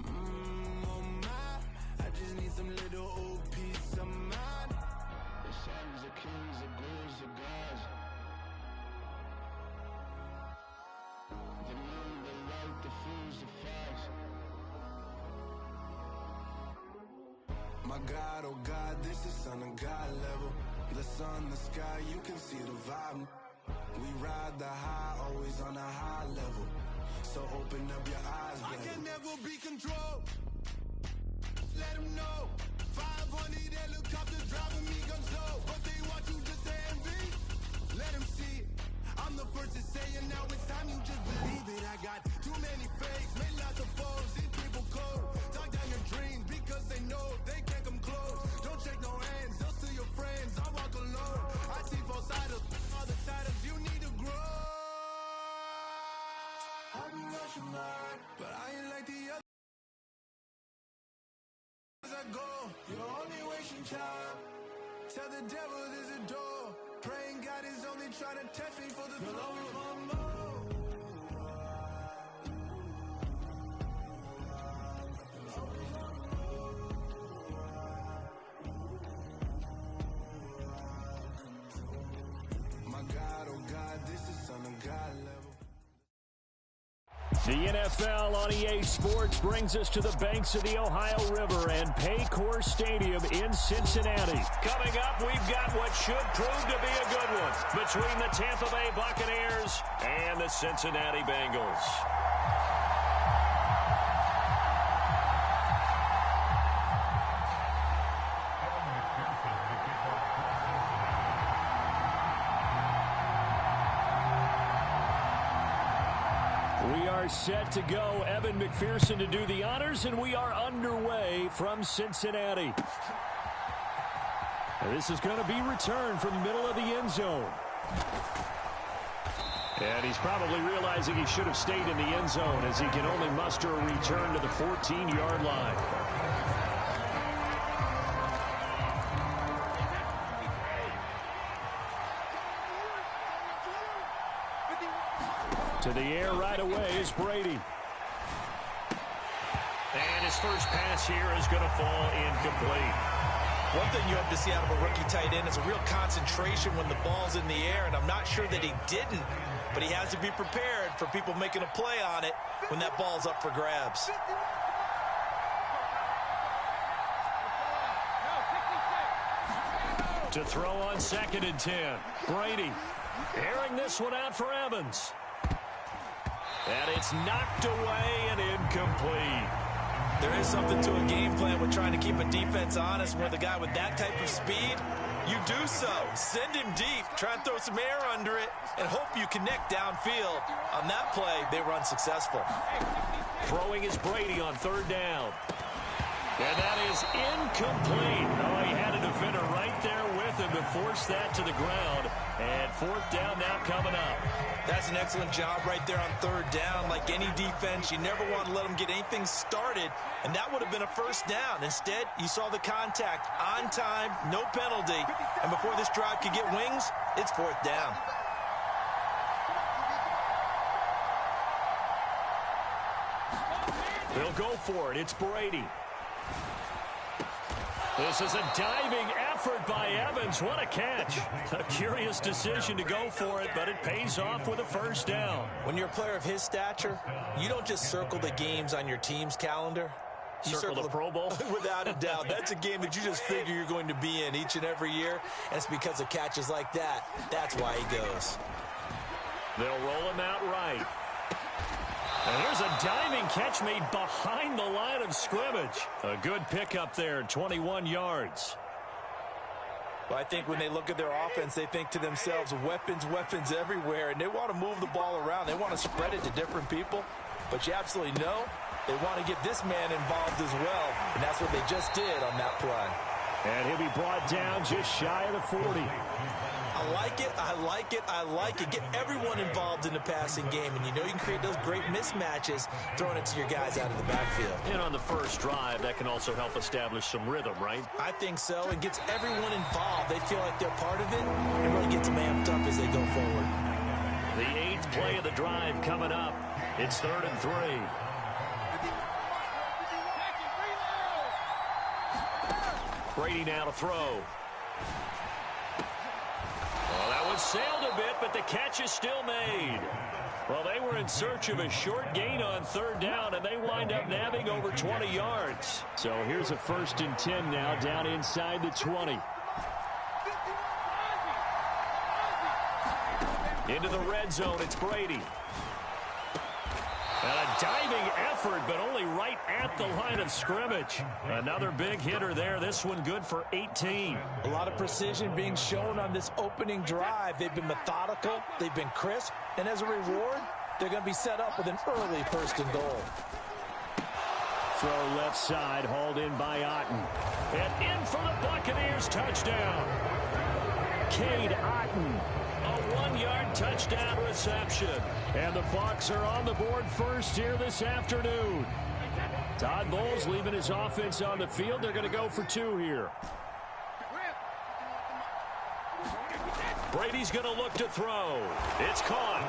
[SPEAKER 18] Oh my, I just need some little old peace of mind. The sons of kings, the ghouls, the gods. The moon, the light, the fools, the facts. My God, oh God, this is Son of God level. The sun, the sky, you can see the vibe. We ride the high, always on a high level. So open up your eyes, baby. I can never be controlled. Let them know. 500 helicopters driving me gonzo. But they want you just to envy. Let them see it. I'm the first to say it, now it's time you just believe it. I got too many fakes, made lots of foes. These people cold. Talk down your dreams because they know they can't come close. Don't shake no hands, they'll steal your friends. I walk alone. I see both sides of other sides. You need to grow. I be rushing hard, but I ain't like the other. As I go, you're only wasting time. Tell the devil there's a door. Praying God is only trying to test me for the glory of my mom. My God, oh God.
[SPEAKER 16] The NFL on EA Sports brings us to the banks of the Ohio River and Paycor Stadium in Cincinnati. Coming up, we've got what should prove to be a good one between the Tampa Bay Buccaneers and the Cincinnati Bengals. We are set to go. Evan McPherson to do the honors, and we are underway from Cincinnati. And this is going to be returned from the middle of the end zone. And he's probably realizing he should have stayed in the end zone as he can only muster a return to the 14-yard line. To the air right away is Brady. And his first pass here is going to fall incomplete.
[SPEAKER 12] One thing you have to see out of a rookie tight end is a real concentration when the ball's in the air, and I'm not sure that he didn't, but he has to be prepared for people making a play on it when that ball's up for grabs.
[SPEAKER 16] To throw on 2nd and 10. Brady airing this one out for Evans. And it's knocked away and incomplete.
[SPEAKER 12] There is something to a game plan with trying to keep a defense honest. With a guy with that type of speed, you do so. Send him deep. Try and throw some air under it and hope you connect downfield. On that play, they were unsuccessful.
[SPEAKER 16] Throwing is Brady on 3rd down. And that is incomplete. Oh, he had a defender right there with him to force that to the ground. And 4th down now coming up.
[SPEAKER 12] That's an excellent job right there on 3rd down. Like any defense, you never want to let them get anything started, and that would have been a 1st down. Instead, you saw the contact on time, no penalty, and before this drive could get wings, it's 4th down.
[SPEAKER 16] They'll go for it. It's Brady. This is a diving effort by Evans. What a catch. A curious decision to go for it, but it pays off with a 1st down.
[SPEAKER 12] When you're a player of his stature, you don't just circle the games on your team's calendar. You
[SPEAKER 16] circle the Pro Bowl?
[SPEAKER 12] Without a doubt. That's a game that you just figure you're going to be in each and every year. And it's because of catches like that. That's why he goes.
[SPEAKER 16] They'll roll him out right. And here's a diving catch made behind the line of scrimmage. A good pickup there, 21 yards.
[SPEAKER 12] Well, I think when they look at their offense, they think to themselves, weapons, weapons everywhere, and they want to move the ball around. They want to spread it to different people, but you absolutely know they want to get this man involved as well, and that's what they just did on that play.
[SPEAKER 16] And he'll be brought down just shy of the 40.
[SPEAKER 12] I like it, I like it, I like it. Get everyone involved in the passing game, and you know you can create those great mismatches throwing it to your guys out of the backfield.
[SPEAKER 16] And on the first drive, that can also help establish some rhythm, right?
[SPEAKER 12] I think so. It gets everyone involved. They feel like they're part of it and really gets them amped up as they go forward.
[SPEAKER 16] The 8th play of the drive coming up. It's 3rd and 3. Brady now to throw. Well, that one sailed a bit, but the catch is still made. Well, they were in search of a short gain on 3rd down, and they wind up nabbing over 20 yards. So here's a 1st and 10 now down inside the 20. Into the red zone, it's Brady. And a diving effort, but only right at the line of scrimmage. Another big hitter there. This one good for 18.
[SPEAKER 12] A lot of precision being shown on this opening drive. They've been methodical. They've been crisp. And as a reward, they're going to be set up with an early 1st and goal.
[SPEAKER 16] Throw left side, hauled in by Otten. And in for the Buccaneers touchdown. Cade Otten. A 1-yard touchdown reception. And the Bucs are on the board first here this afternoon. Todd Bowles leaving his offense on the field. They're going to go for 2 here. Brady's going to look to throw. It's caught.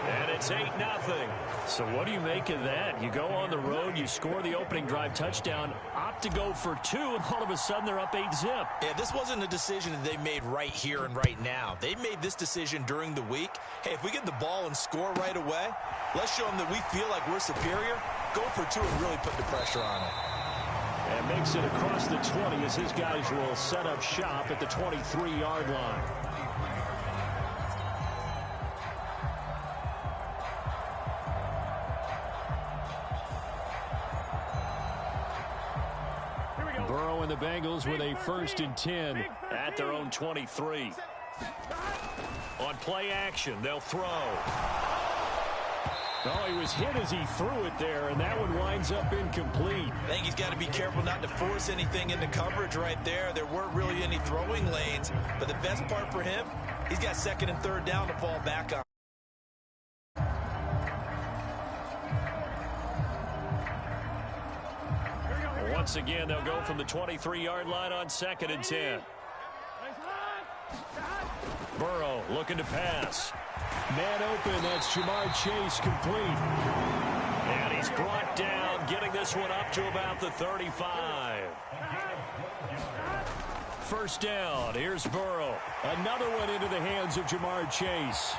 [SPEAKER 16] And it's 8-0. So what do you make of that? You go on the road, you score the opening drive touchdown. up to go for 2, and all of a sudden they're up 8-zip.
[SPEAKER 12] Yeah, this wasn't a decision that they made right here and right now. They made this decision during the week. Hey, if we get the ball and score right away, let's show them that we feel like we're superior. Go for 2 and really put the pressure on it.
[SPEAKER 16] And makes it across the 20 as his guys will set up shop at the 23-yard line. Burrow and the Bengals with a 1st and 10 at their own 23. On play action, they'll throw. Oh, he was hit as he threw it there, and that one winds up incomplete.
[SPEAKER 12] I think he's got to be careful not to force anything into coverage right there. There weren't really any throwing lanes, but the best part for him, he's got 2nd and 3rd down to fall back on.
[SPEAKER 16] Once again, they'll go from the 23-yard line on 2nd and 10. Burrow looking to pass. Man open, that's Jamar Chase, complete. And he's brought down, getting this one up to about the 35. 1st down, here's Burrow. Another one into the hands of Jamar Chase.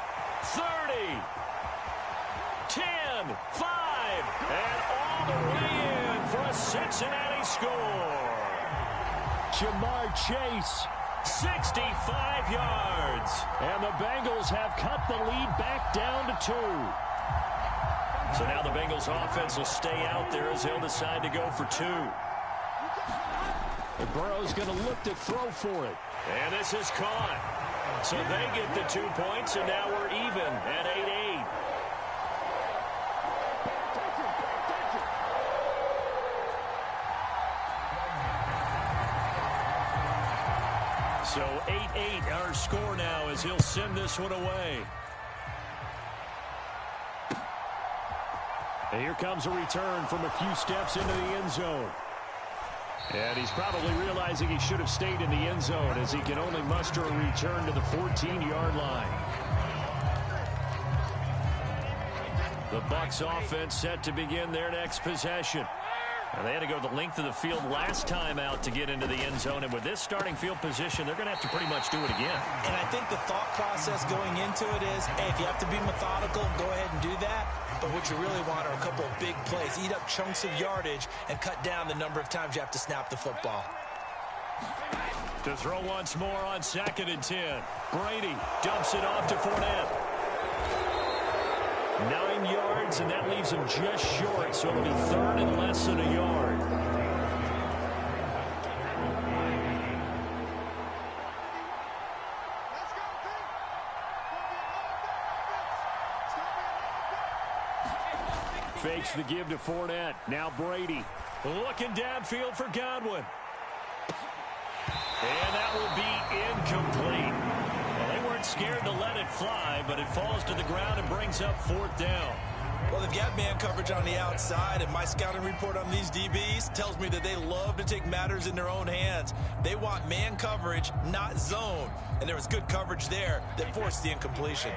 [SPEAKER 16] 30, 10, 5, and all the way in for a Cincinnati score. Jamar Chase, 65 yards. And the Bengals have cut the lead back down to 2. So now the Bengals offense will stay out there as they'll decide to go for 2. And Burrow's going to look to throw for it. And this is caught. So they get the 2 points, and now we're even at 8-8. So 8-8 our score now as he'll send this one away. And here comes a return from a few steps into the end zone. And he's probably realizing he should have stayed in the end zone as he can only muster a return to the 14-yard line. The Bucs offense set to begin their next possession. And they had to go the length of the field last time out to get into the end zone. And with this starting field position, they're going to have to pretty much do it again.
[SPEAKER 12] And I think the thought process going into it is, hey, if you have to be methodical, go ahead and do that. But what you really want are a couple of big plays. Eat up chunks of yardage and cut down the number of times you have to snap the football.
[SPEAKER 16] To throw once more on 2nd and 10. Brady dumps it off to Fournette. 9 yards, and that leaves him just short, so it'll be 3rd and less than a yard. Fakes the give to Fournette. Now Brady looking downfield for Godwin. And that will be incomplete. Well, they weren't scared to let it fly, but it falls to the ground and brings up 4th down.
[SPEAKER 12] Well, they've got man coverage on the outside, and my scouting report on these DBs tells me that they love to take matters in their own hands. They want man coverage, not zone. And there was good coverage there that forced the incompletion.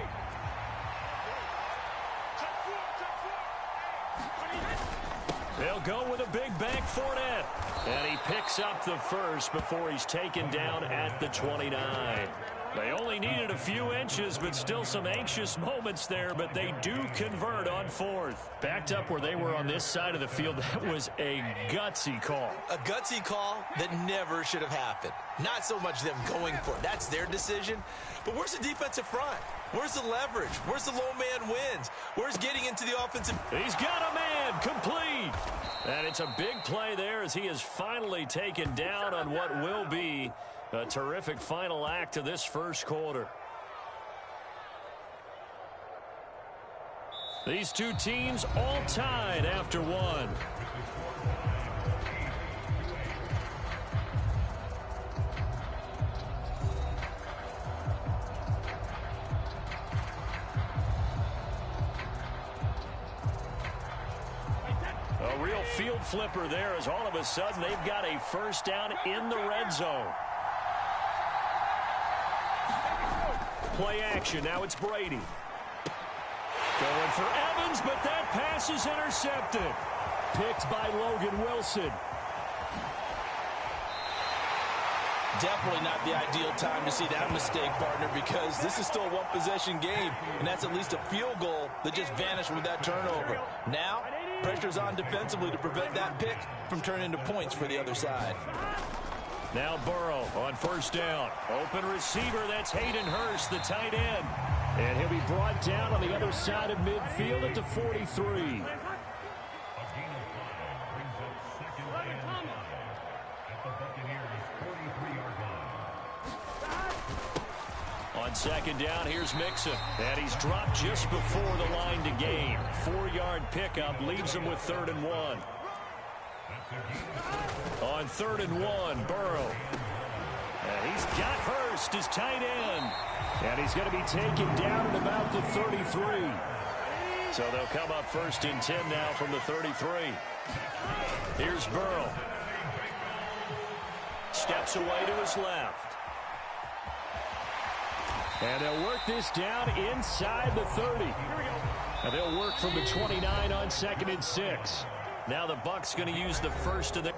[SPEAKER 16] They'll go with a big bank Fournette. And he picks up the first before he's taken down at the 29. They only needed a few inches, but still some anxious moments there, but they do convert on 4th. Backed up where they were on this side of the field, that was a gutsy call.
[SPEAKER 12] A gutsy call that never should have happened. Not so much them going for it. That's their decision. But where's the defensive front? Where's the leverage? Where's the low man wins? Where's getting into the offensive?
[SPEAKER 16] He's got a man complete. And it's a big play there as he is finally taken down on what will be a terrific final act of this first quarter. These two teams all tied after one. A real field flipper there as all of a sudden they've got a first down in the red zone. Play action. Now it's Brady. Going for Evans, but that pass is intercepted. Picked by Logan Wilson.
[SPEAKER 12] Definitely not the ideal time to see that mistake, partner, because this is still a one-possession game, and that's at least a field goal that just vanished with that turnover. Now, pressure's on defensively to prevent that pick from turning into points for the other side.
[SPEAKER 16] Now Burrow on first down. Open receiver, that's Hayden Hurst, the tight end. And he'll be brought down on the other side of midfield at the 43. On second down, here's Mixon. And he's dropped just before the line to gain. 4-yard pickup leaves him with 3rd and 1. On 3rd and 1, Burrow. And he's got Hurst, his tight end. And he's going to be taken down at about the 33. So they'll come up 1st and 10 now from the 33. Here's Burrow. Steps away to his left. And they'll work this down inside the 30. And they'll work from the 29 on 2nd and 6. Now the Bucs going to use the first of the...